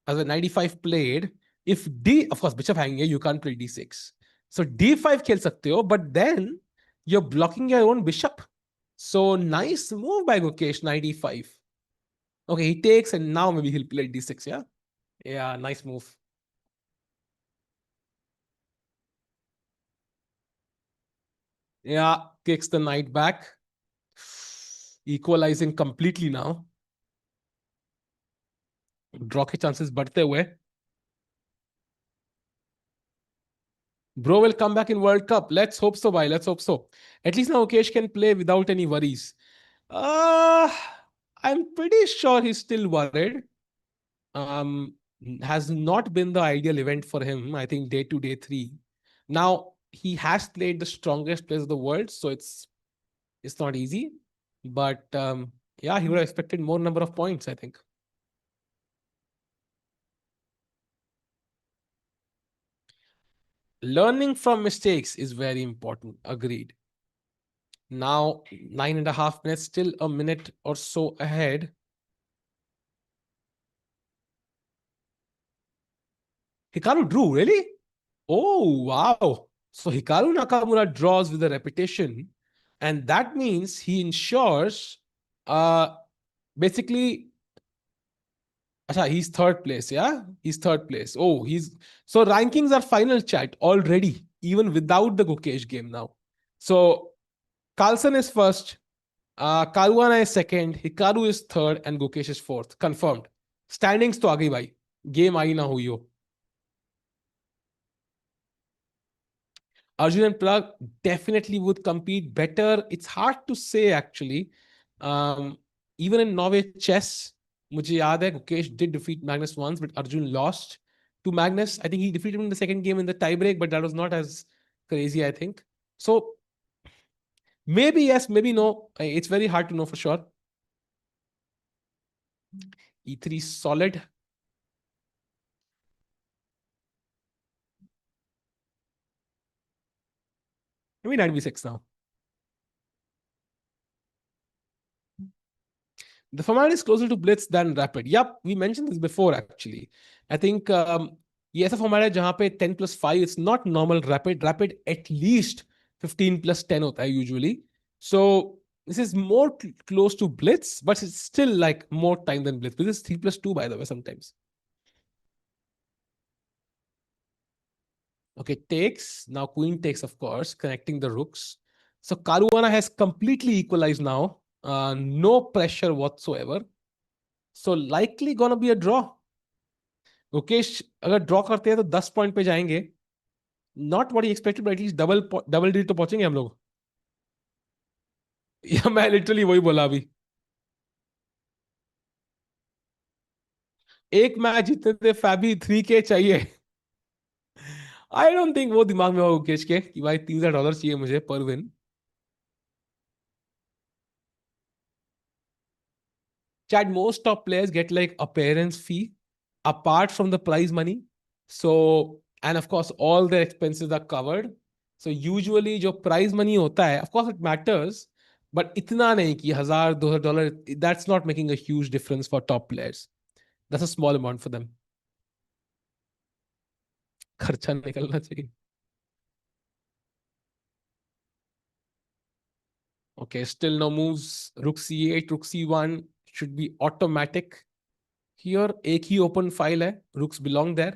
Speaker 1: As a 95 played, if D, of course, bishop hanging here, you can't play D6. So D5 खेल सकते हो, but then you're blocking your own bishop. So nice move by Gukesh, 95. Okay, he takes and now maybe he'll play D6, yeah? Yeah, nice move. Yeah, takes the knight back. Equalizing completely now. Draw के chances बढ़ते हुए. Bro will come back in World Cup. Let's hope so, bhai. Let's hope so. At least now Mukesh can play without any worries. Uh, I'm pretty sure he's still worried. Um, has not been the ideal event for him. I think day 2, day 3. Now he has played the strongest players of the world, so it's not easy. But yeah, he would have expected more number of points, I think. Learning from mistakes is very important. Agreed. Now 9.5 minutes, still a minute or so ahead. Hikaru drew, really? Oh, wow. So Hikaru Nakamura draws with a repetition, and that means he ensures uh basically he's third place, yeah? He's third place. Oh, he's so rankings are final chat already, even without the Gukesh game now. So CARLSEN is first, Caruana is second, Hikaru is third, and Gukesh is fourth. Confirmed. Standings to आगे भाई. Game आई ना हुई हो. Arjun and Plug definitely would compete better. It's hard to say actually. Even in Norway chess, मुझे याद है Gukesh did defeat Magnus once, but Arjun lost to Magnus. I think he defeated him in the second game in the tiebreak, but that was not as crazy, I think. So maybe yes, maybe no. It's very hard to know for sure. E3 solid. Maybe 96 now. The format is closer to Blitz than Rapid. Yep, we mentioned this before actually. I think ये ऐसा format है जहाँ पे 10 plus 5 it's not normal Rapid. Rapid at least 15 plus 10 होता है usually. So this is more close to Blitz, but it's still like more time than Blitz. This is 3 plus 2 by the way sometimes. Okay, takes. Now queen takes, of course, connecting the rooks. So Caruana has completely equalized now. No pressure whatsoever. So likely gonna be a draw. Mukesh अगर draw करते हैं तो 10 point पे जाएंगे. Not what he expected but at least double double digit तो पहुंचेंगे हम लोग. या मैं लिटरली वही बोला अभी. एक मैच जीतने थे फैबी 3K चाहिए. आई डोंट थिंक वो दिमाग में होगा मुकेश के कि भाई $3,000 चाहिए मुझे पर win. Chad, most top players get like appearance fee apart from the prize money. So, and of course, all their expenses are covered. So usually जो prize money होता है, of course it matters, but इतना नहीं कि $1,000 $2,000, that's not making a huge difference for top players. That's a small amount for them. खर्चा निकलना चाहिए. Okay, still no moves. Rook c8, rook c1 should be automatic. Here, एक ही open file है. Rooks belong there.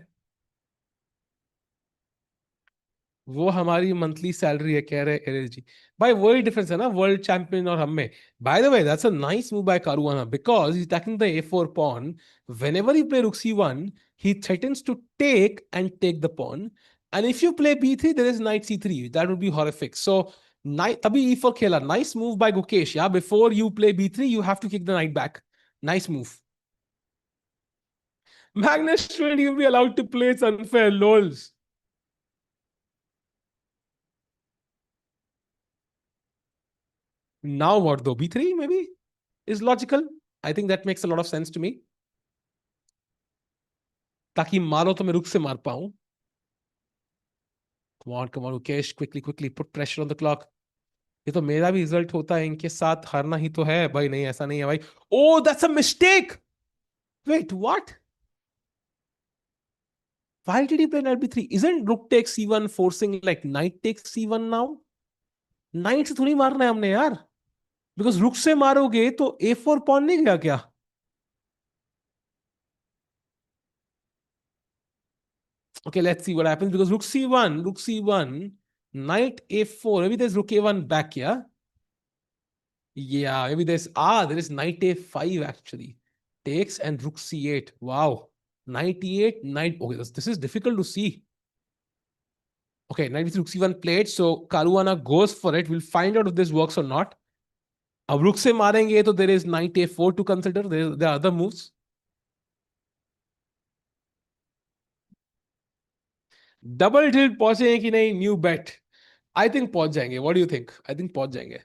Speaker 1: वो हमारी monthly salary है, कह रहे एरेज जी. भाई वही डिफरेंस है ना वर्ल्ड चैंपियन और हम में. Bye the way that's a nice move by Caruana because he is attacking the a4 pawn. Whenever you play rook c1, he threatens to take and take the pawn. And if you play b3, there is knight c3. That would be horrific. So knight तभी e4 खेला. Nice move by Gukesh. Yeah, before you play b3, you have to kick the knight back. Nice move. Magnus shouldn't even be allowed to play. It's unfair. Lols. Now what though? b3 maybe is logical. I think that makes a lot of sense to me. ताकि मारो तो मैं रुक से मार पाऊं. Come on, Ukesh, quickly, put pressure on the clock. ये तो मेरा भी रिजल्ट होता है, इनके साथ हारना ही तो है भाई. नहीं ऐसा नहीं है भाई. Oh, that's a mistake. Wait, what? Why did he play knight b3? Isn't rook takes c1 forcing like knight takes c1 now? Knight से थोड़ी मारना है हमने यार. Because रुक से मारोगे तो a4 pawn नहीं गया क्या? Okay, let's see what happens because rook c1, knight a4. Maybe there's rook a1 back, yeah? Yeah, maybe there is knight a5 actually. Takes and rook c8. Wow. Knight e8, knight. Okay, this is difficult to see. Okay, knight with rook c1 played. So Caruana goes for it. We'll find out if this works or not. अब रुक से मारेंगे तो there is knight a4 to consider. There are other moves. Double tilt पहुंचे कि नहीं new bat. I think पहुंच जाएंगे. What do you think? I think पहुंच जाएंगे.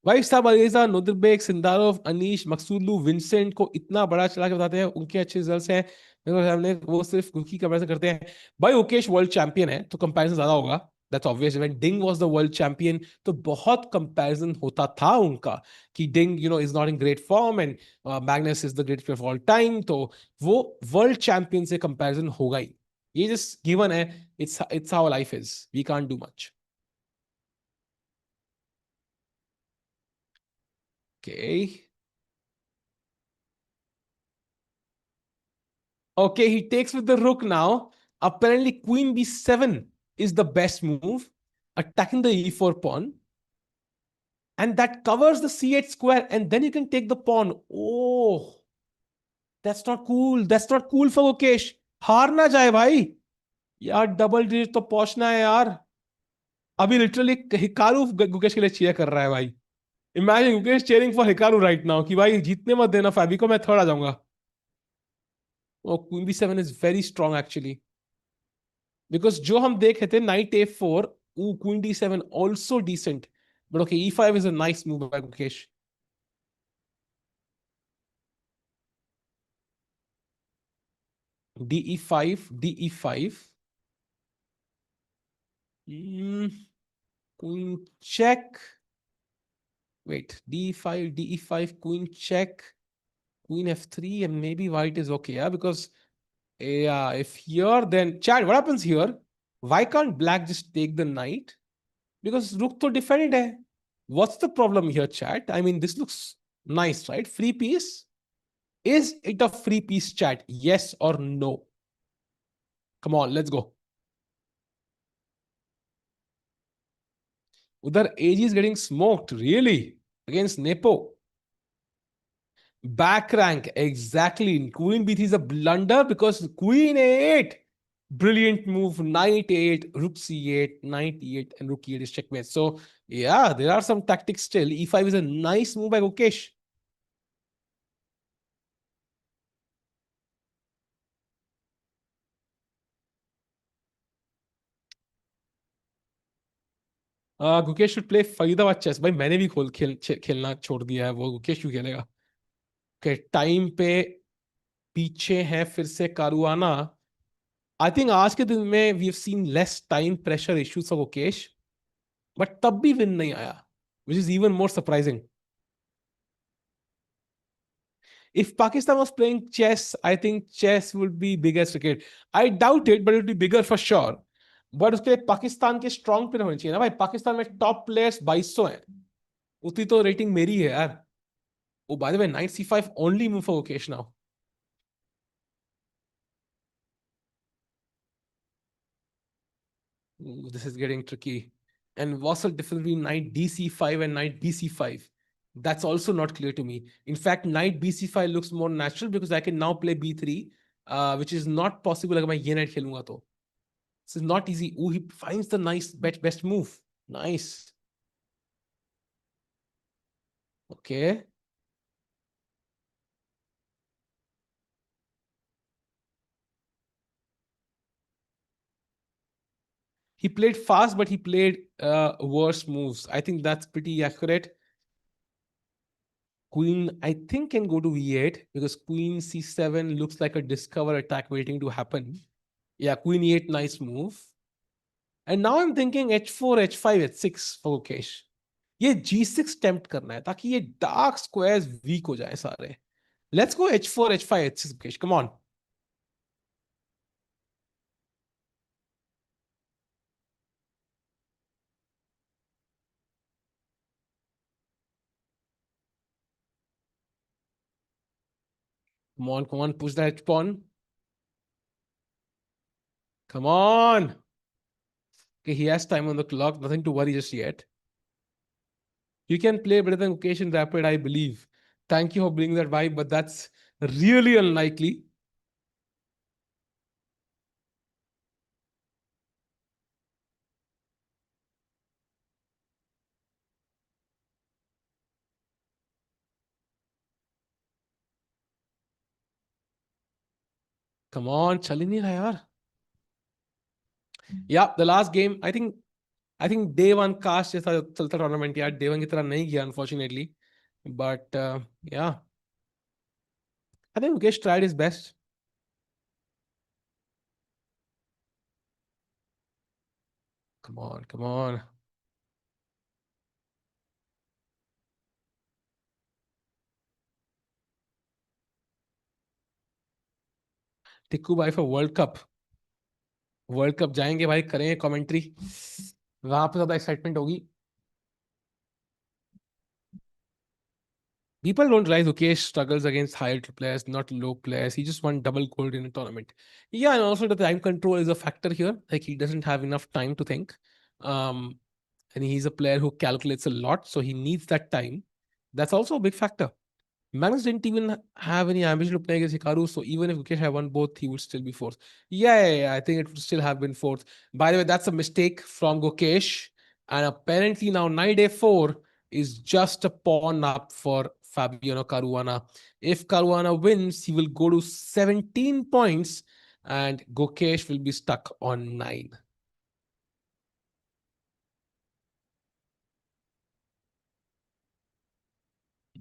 Speaker 1: भाई साहब अलीजा नुदरबेग सिंदारोव अनीश मकसूदलू विंसेंट को इतना बड़ा चला के बताते हैं उनके अच्छे रिजल्ट्स हैं. हमने वो सिर्फ कुकी कंपैरिजन करते हैं. भाई मुकेश वर्ल्ड चैंपियन है तो कंपैरिजन ज्यादा होगा. That's obvious. When Ding was the world champion तो बहुत कंपैरिजन होता था उनका कि Ding is not in great form and Magnus is the greatest player of all time. तो वो वर्ल्ड चैंपियन से कंपैरिजन होगा ही. ये जस्ट गिवन है. It's how life is. We can't do much. Okay. Okay, he takes with the rook now. Apparently, queen b7 is the best move, attacking the e4 pawn. And that covers the c8 square, and then you can take the pawn. Oh, that's not cool. That's not cool for Gukesh. हार ना जाए भाई. यार double digit तो पहुंचना है यार. अभी लिटरली हिकारू गुकेश के लिए चीयर कर रहा है भाई. Imagine Gukesh cheering for Hikaru right now कि भाई जीतने मत देना फैबी को, मैं थर्ड आ जाऊंगा. Oh, queen b7 is very strong actually. Because जो हम देख रहे थे knight a4, ooh, queen d7 also decent. But okay, e5 is a nice move by Gukesh. de5. Mm, queen check. Wait, de5, queen check, queen f3, and maybe white is okay, yeah? Because yeah, if here, then Chad, what happens here? Why can't black just take the knight? Because rook to defend it. What's the problem here, chat? I mean, this looks nice, right? Free piece. Is it a free piece, chat? Yes or no? Come on, let's go. Udhar AG is getting smoked, really? Against Nepo. Back rank, exactly. Queen b3 is a blunder because queen a8. Brilliant move. Knight a8, rook c8, knight e8, and rook e8 is checkmate. So, yeah, there are some tactics still. e5 is a nice move by Gukesh. Gukesh should play Faridabad chess. भाई मैंने भी खेलना छोड़ दिया है. वो गुकेश क्यों खेलेगा? के टाइम पे पीछे है फिर से कारुआना. आई थिंक आज के दिन में we have seen less time pressure issues for Gukesh, but तब भी विन नहीं आया, which is even more surprising. If Pakistan was playing chess, I think chess would be big as cricket. I doubt it, but it would be bigger for sure. But उसके लिए पाकिस्तान के strong player होने चाहिए ना भाई. पाकिस्तान में top players 2200 हैं. उतनी तो रेटिंग मेरी है यार. Oh, by the way, knight c5 only move for Gukesh now. Ooh, this is getting tricky. And what's the difference between knight dc5 and knight bc5? That's also not clear to me. In fact, knight bc5 looks more natural because I can now play b3, which is not possible अगर मैं ये knight खेलूंगा तो. This is not easy. Ooh, he finds the nice best move. Nice. Okay. He played fast, but he played worse moves. I think that's pretty accurate. Queen, I think, can go to e8 because queen c7 looks like a discover attack waiting to happen. Yeah, queen e8, nice move. And now I'm thinking h4, h5, h6 for Gukesh. ये g6 tempt करना है ताकि ये dark squares week हो जाए सारे. Let's go h4, h5, h6, Gukesh. Come on. Come on, push the h pawn. Come on. Okay, he has time on the clock. Nothing to worry just yet. You can play better than Gukesh in Rapid, I believe. Thank you for bringing that vibe, but that's really unlikely. Come on, चल ही नहीं रहा यार. Yeah, the last game, I think day one cast जैसा चलता tournament यार. Day one की तरह नहीं गया unfortunately, but yeah, I think Gukesh tried his best. Come on, come on. Tikku भाई for वर्ल्ड कप जाएंगे भाई, करेंगे कमेंट्री. वहां पे ज्यादा एक्साइटमेंट होगी. People don't realize Ukesh struggles against higher players, not low players. He just won double gold in a tournament. Yeah, and also the time control is a factor here. Like he doesn't have enough time to think. Um, and he's a player who calculates a lot, so he needs that time. That's also a big factor. Magnus didn't even have any ambition to play against Hikaru, so even if Gukesh had won both, he would still be fourth. Yeah, I think it would still have been fourth. By the way, that's a mistake from Gukesh. And apparently now knight a4 is just a pawn up for Fabiano Caruana. If Caruana wins, he will go to 17 points and Gukesh will be stuck on 9.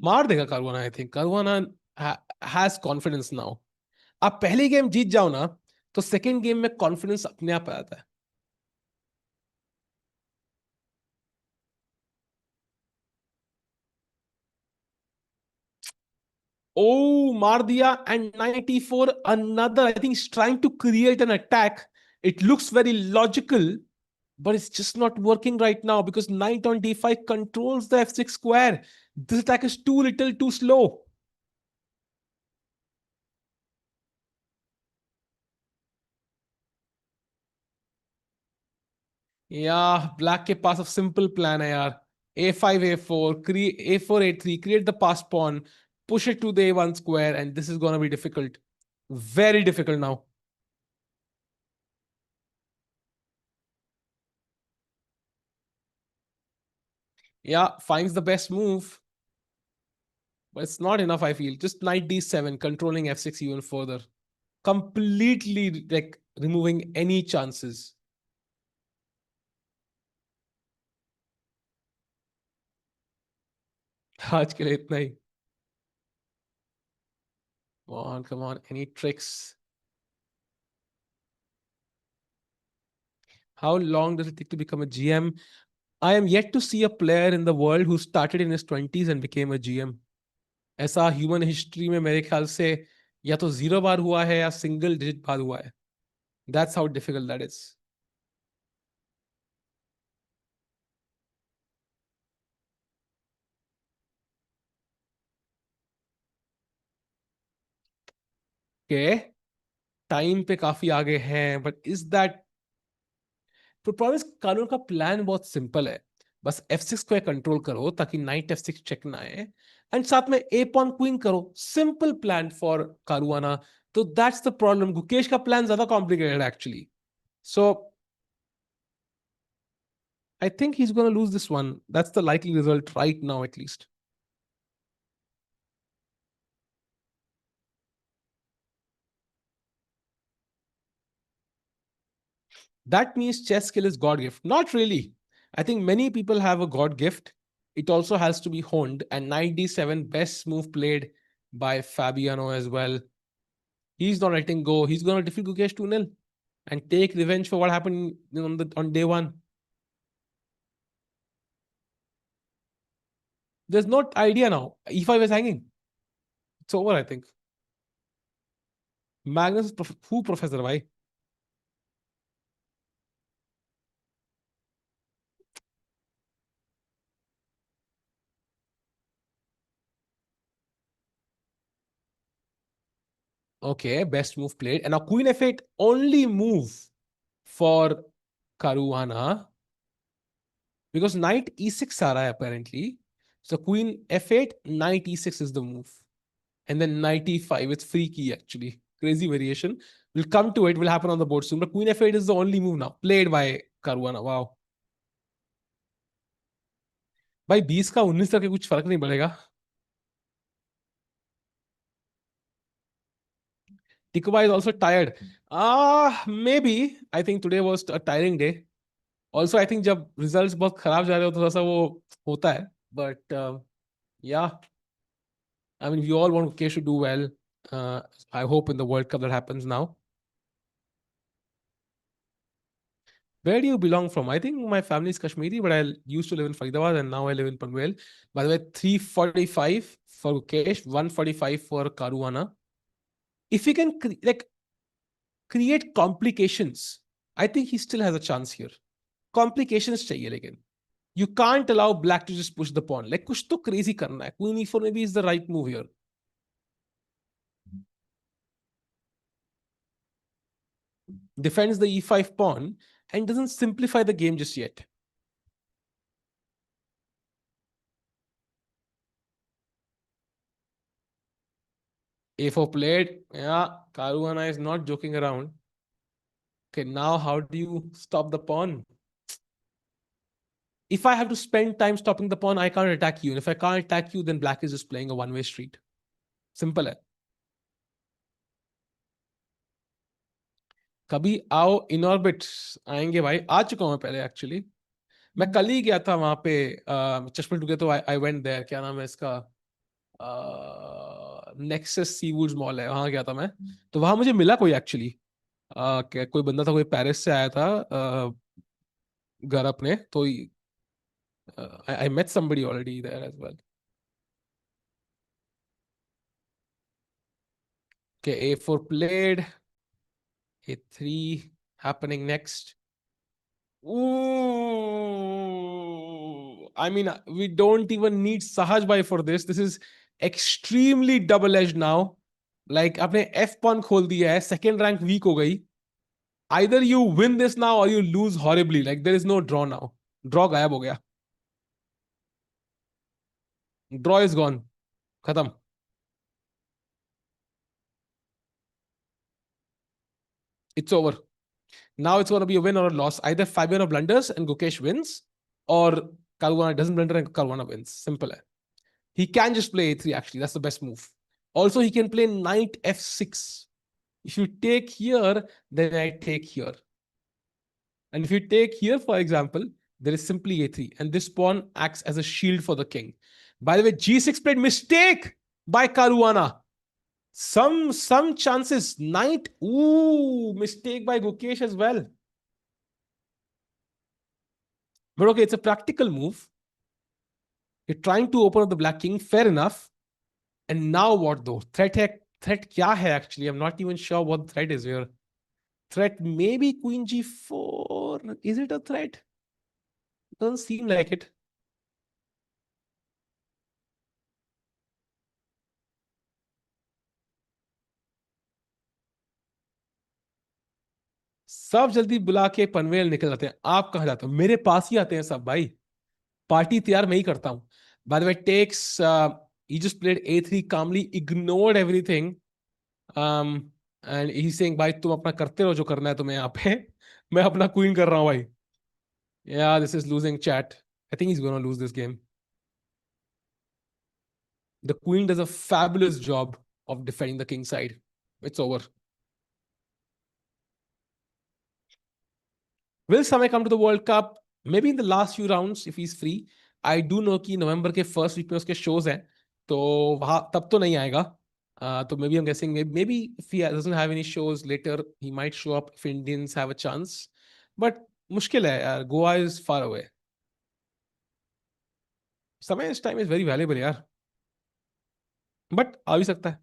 Speaker 1: मार देगा Caruana, I think. Caruana has confidence now. आप पहली game जीत जाओ ना तो second game में confidence अपने आप आ जाता है. Oh, मार दिया. And 94 another. I think he's trying to create an attack. It looks very logical, but it's just not working right now because knight on d5 controls the f6 square. This attack is too little, too slow. Yeah, black के पास of simple plan है यार. a5 a4 create a4 a3 create the pass pawn, push it to the a1 square, and this is going to be difficult, very difficult now. Yeah, finds the best move, but it's not enough. I feel just knight d7 controlling f6 even further, completely like removing any chances. आज के लिए इतना ही. Come on, any tricks? How long does it take to become a GM? I am yet to see a player in the world who started in his 20s and became a GM. ऐसा human history में मेरे ख्याल से या तो 0 बार हुआ है या सिंगल डिजिट बार हुआ है. That's how difficult that is. के टाइम पे काफी आगे हैं, बट इज दैट. तो प्रॉमिस, कानून का प्लान बहुत सिंपल है. बस F6 को कंट्रोल करो ताकि नाइट F6 चेक ना आए, एंड साथ में ए पॉन क्वीन करो. Simple plan for Caruana. तो दैट्स द प्रॉब्लम. गुकेश का प्लान ज्यादा complicated actually. So I think he's going to lose this one. That's the likely result right now, at least. That means chess skill is God gift. Not really. I think many people have a God gift. It also has to be honed. And knight d7, best move played by Fabiano as well. He's not letting go. He's going to defeat Gukesh 2-0 and take revenge for what happened on day one. There's no idea now. E5 is hanging. It's over, I think. Magnus, who professor? Why? Okay, best move played. And now Queen F8, only move for Caruana, because knight e6 aa raha hai apparently. So queen f8, knight e6 is the move. And then knight e5, it's freaky actually. Crazy variation. We'll come to it, will happen on the board soon. But queen f8 is the only move now, played by Caruana. Wow. भाई 20 का 19 तक कुछ फर्क नहीं पड़ेगा. Tikuba is also tired. Maybe. I think today was a tiring day. Also, I think जब results बहुत खराब जा रहे हो तो थोड़ा सा वो होता है. But yeah, I mean, we all want Gukesh to do well. I hope in the World Cup that happens now. Where do you belong from? I think my family is Kashmiri, but I used to live in Faridabad and now I live in Panvel. By the way, 345 for Gukesh, 145 for Caruana. If he can create complications, I think he still has a chance here. Complications चाहिए लेकिन. You can't allow black to just push the pawn. Like कुछ तो crazy करना है. Queen e4 maybe is the right move here. Defends the e5 pawn and doesn't simplify the game just yet. A4 played. Yeah, Caruana is not joking around. Okay, now how do you stop the pawn? If I have to spend time stopping the pawn, I can't attack you. And if I can't attack you, then black is just playing a one-way street. Simple है. कभी आओ in orbit. आएंगे भाई. आ चुका हूं मैं पहले actually. मैं कल ही गया था वहां पे चश्मे टूटे तो आई वेंट देयर. क्या नाम है इसका? नेक्सस सीवूड्स मॉल है, वहां गया था मैं. तो वहां मुझे मिला कोई एक्चुअली. कोई बंदा था, कोई पेरिस से आया था घर अपने. तो I met somebody already there as well. Okay, A4 played. A3 happening next. Ooh, I mean, we don't even need Sahaj Bhai for this. This is extremely double-edged now. Like, आपने F pawn खोल दिया है, second rank weak हो गई. Either you win this now or you lose horribly. Like, there is no draw now. Draw गायब हो गया. Draw is gone. खत्म. It's over. Now it's going to be a win or a loss. Either Fabiano blunders and Gukesh wins, or Caruana doesn't blunder and Caruana wins. Simple. He can just play A3 actually. That's the best move. Also, he can play knight F6. If you take here, then I take here. And if you take here, for example, there is simply A3. And this pawn acts as a shield for the king. By the way, G6 played mistake by Caruana. Some chances. Knight. Ooh, mistake by Gukesh as well. But okay, it's a practical move. You're trying to open up the black king. Fair enough. And now what दो threat है? Threat क्या है actually? I am not even sure what threat is here. Threat maybe queen g4. Is it a threat? Doesn't seem like it. सब जल्दी बुला के पनवेल निकल जाते हैं. आप कहाँ जाते हो? मेरे पास ही आते हैं सब भाई. पार्टी तैयार मैं ही करता हूँ. By the way, takes he just played a3 calmly, ignored everything. And he's saying भाई तुम अपना करते रहो जो करना है तुम्हें यहाँ पे. मैं अपना क्वीन कर रहा हूँ भाई. Yeah, this is losing chat. I think he's gonna lose this game. The queen does a fabulous job of defending the king side. It's over. Will Samay come to the World Cup? Maybe in the last few rounds if he's free. I do know कि नवंबर के first week में उसके shows हैं, तो वहां तब तो नहीं आएगा. तो maybe I'm guessing maybe if he doesn't have any shows later he might show up if Indians have a chance. But मुश्किल है यार. Goa is far away. समय इस time is very valuable यार. But आ भी सकता है.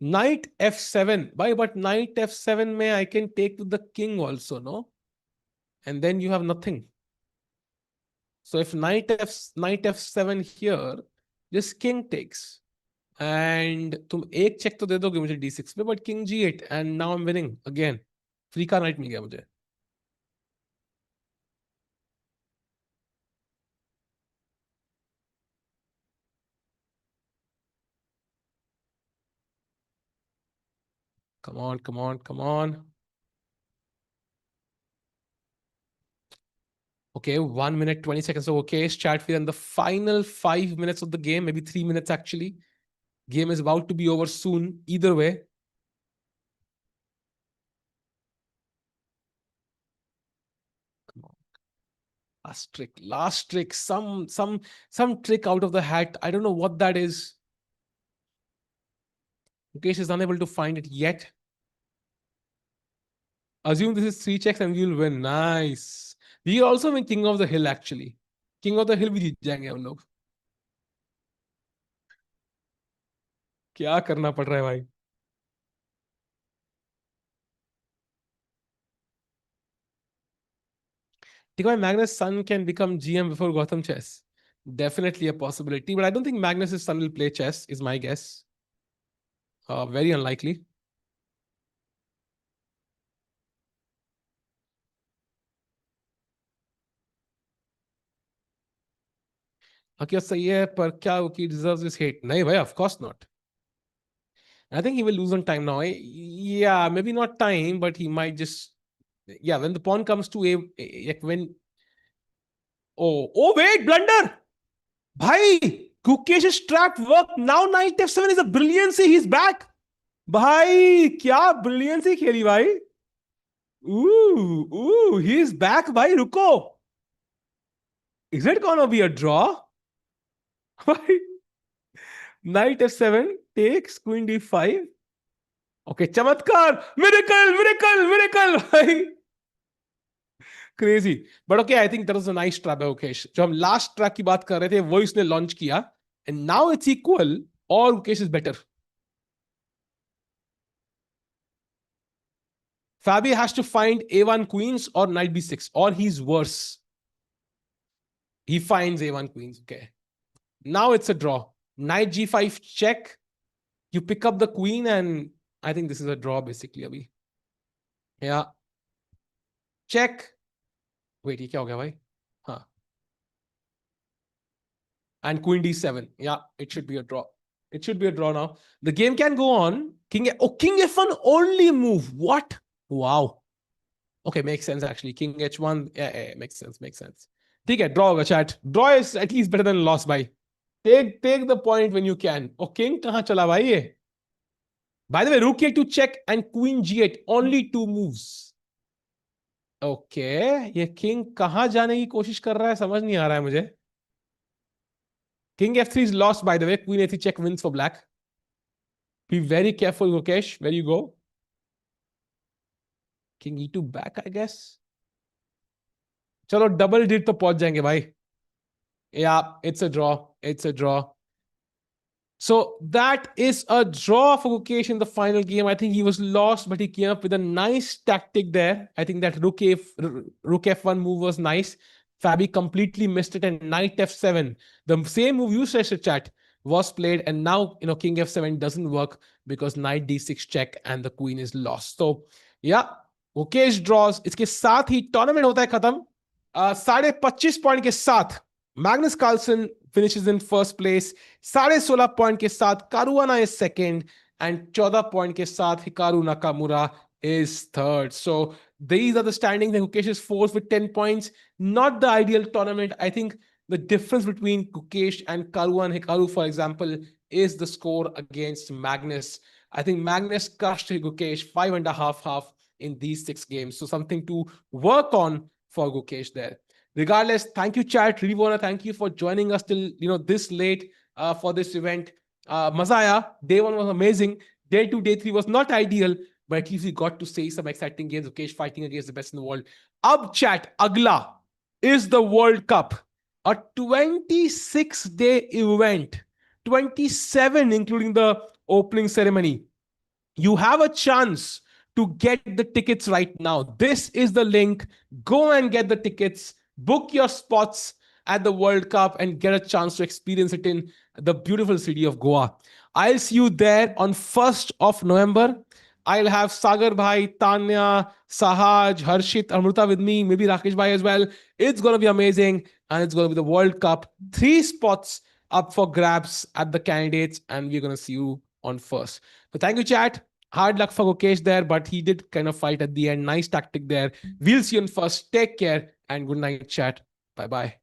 Speaker 1: Knight f7 भाई. But knight f7 में I can take with the king also, no? And then you have nothing. So if knight f7 here, this king takes. And तुम एक check तो दे दोगे मुझे d6 में, but king g8 and now I'm winning again. Free का night मिल गया मुझे. Come on, come on, come on. Okay, 1 minute 20 seconds. So okay, chat in the final 5 minutes of the game, maybe 3 minutes actually. Game is about to be over soon. Either way. Come on. Last trick. Some trick out of the hat. I don't know what that is. Gukesh is unable to find it yet. Assume this is 3 checks and we'll win. Nice. We also win King of the Hill actually. King of the Hill भी जीत जाएंगे हम लोग. क्या करना पड़ रहा है भाई. ठीक है, Magnus' son can become GM before Gotham Chess. Definitely a possibility, but I don't think Magnus' son will play chess, is my guess. Very unlikely. हकीकत सही है, पर क्या he deserves this hate? नहीं भाई, of course not. I think he will lose on time now. Yeah, maybe not time, but he might just. Yeah, when the pawn comes to when. Oh wait, blunder. Bhai, Gukesh's trap worked. Now knight f7 is a brilliancy. He's back. भाई क्या brilliancy खेली भाई. He's back भाई. रुको. Is it gonna be a draw? भाई. Knight f7 takes queen d5. Okay, चमत्कार. Miracle भाई. Crazy. But okay, I think that was a nice trap by Gukesh. जो हम last trap की बात कर रहे थे वो इसने launch किया. And now it's equal or Gukesh is better. Fabi has to find a1 queens or knight b6 or he's worse. He finds a1 queens. Okay. Now it's a draw. Knight g5 check. You pick up the queen and I think this is a draw basically. Abhi. Yeah. Check. Wait, ये क्या हो गया भाई? हाँ. And queen d7. Yeah, it should be a draw. It should be a draw now. The game can go on. King f1 only move. What? Wow. Okay, makes sense actually. King h1. Yeah, makes sense. ठीक है, draw होगा chat. Draw is at least better than loss भाई. Take the point when you can. Oh, king कहाँ चला भाई ये? By the way, rook a2 check and queen g8. Only 2 moves. Okay, ये king कहाँ जाने की कोशिश कर रहा है समझ नहीं आ रहा है मुझे. King f3 is lost by the way. Queen a3 check wins for black. Be very careful, Gukesh. Where you go? King e2 back, I guess. चलो डबल डिट तो पहुंच जाएंगे भाई. Yeah, it's a draw. It's a draw. So that is a draw for Gukesh in the final game. I think he was lost, but he came up with a nice tactic there. I think that Rook F1 move was nice. Fabi completely missed it, and Knight F7, the same move you said, chat, was played, and now King F7 doesn't work because Knight D6 check and the Queen is lost. So yeah, Gukesh draws. इसके साथ ही tournament होता है खत्म 25.5 point के साथ. Magnus Carlsen finishes in first place. 16.5 point के साथ Caruana is second, and 14 point के साथ Hikaru Nakamura is third. So these are the standings. And Gukesh is fourth with 10 points. Not the ideal tournament. I think the difference between Gukesh and Karu and Hikaru, for example, is the score against Magnus. I think Magnus crushed Gukesh 5.5 in these 6 games. So something to work on for Gukesh there. Regardless, thank you, chat. Really want to thank you for joining us till this late for this event. Mazaya, day 1 was amazing. Day 2, day 3 was not ideal, but at least we got to see some exciting games. Gukesh fighting against the best in the world. Ab chat, Agla is the World Cup, a 26-day event, 27 including the opening ceremony. You have a chance to get the tickets right now. This is the link. Go and get the tickets. Book your spots at the World Cup and get a chance to experience it in the beautiful city of Goa. I'll see you there on 1st of November. I'll have Sagar Bhai, Tanya, Sahaj, Harshit, Amruta with me, maybe Rakesh Bhai as well. It's going to be amazing, and it's going to be the World Cup. 3 spots up for grabs at the candidates, and we're going to see you on 1st. So thank you, chat. Hard luck for Gukesh there, but he did kind of fight at the end. Nice tactic there. We'll see you on 1st. Take care and good night, chat. Bye-bye.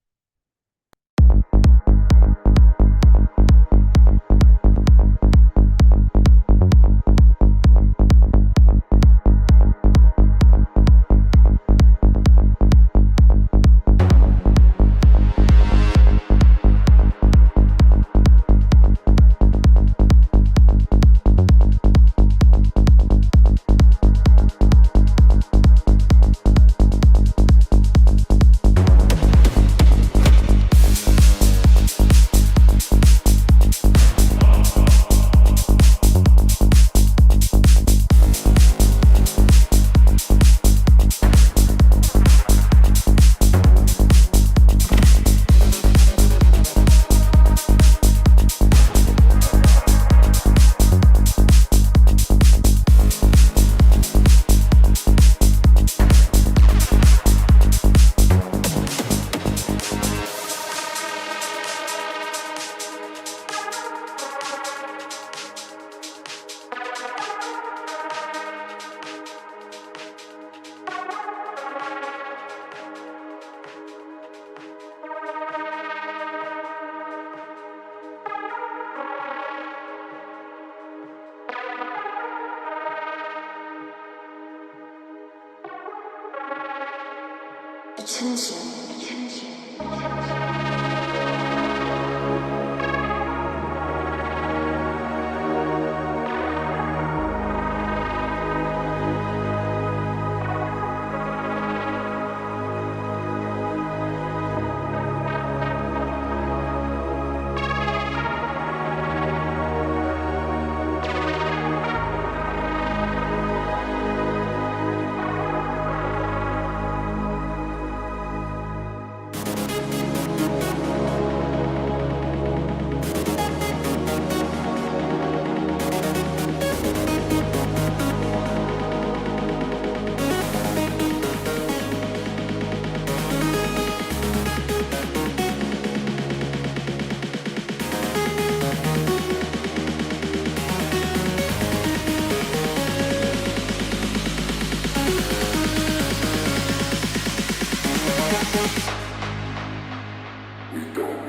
Speaker 2: We don't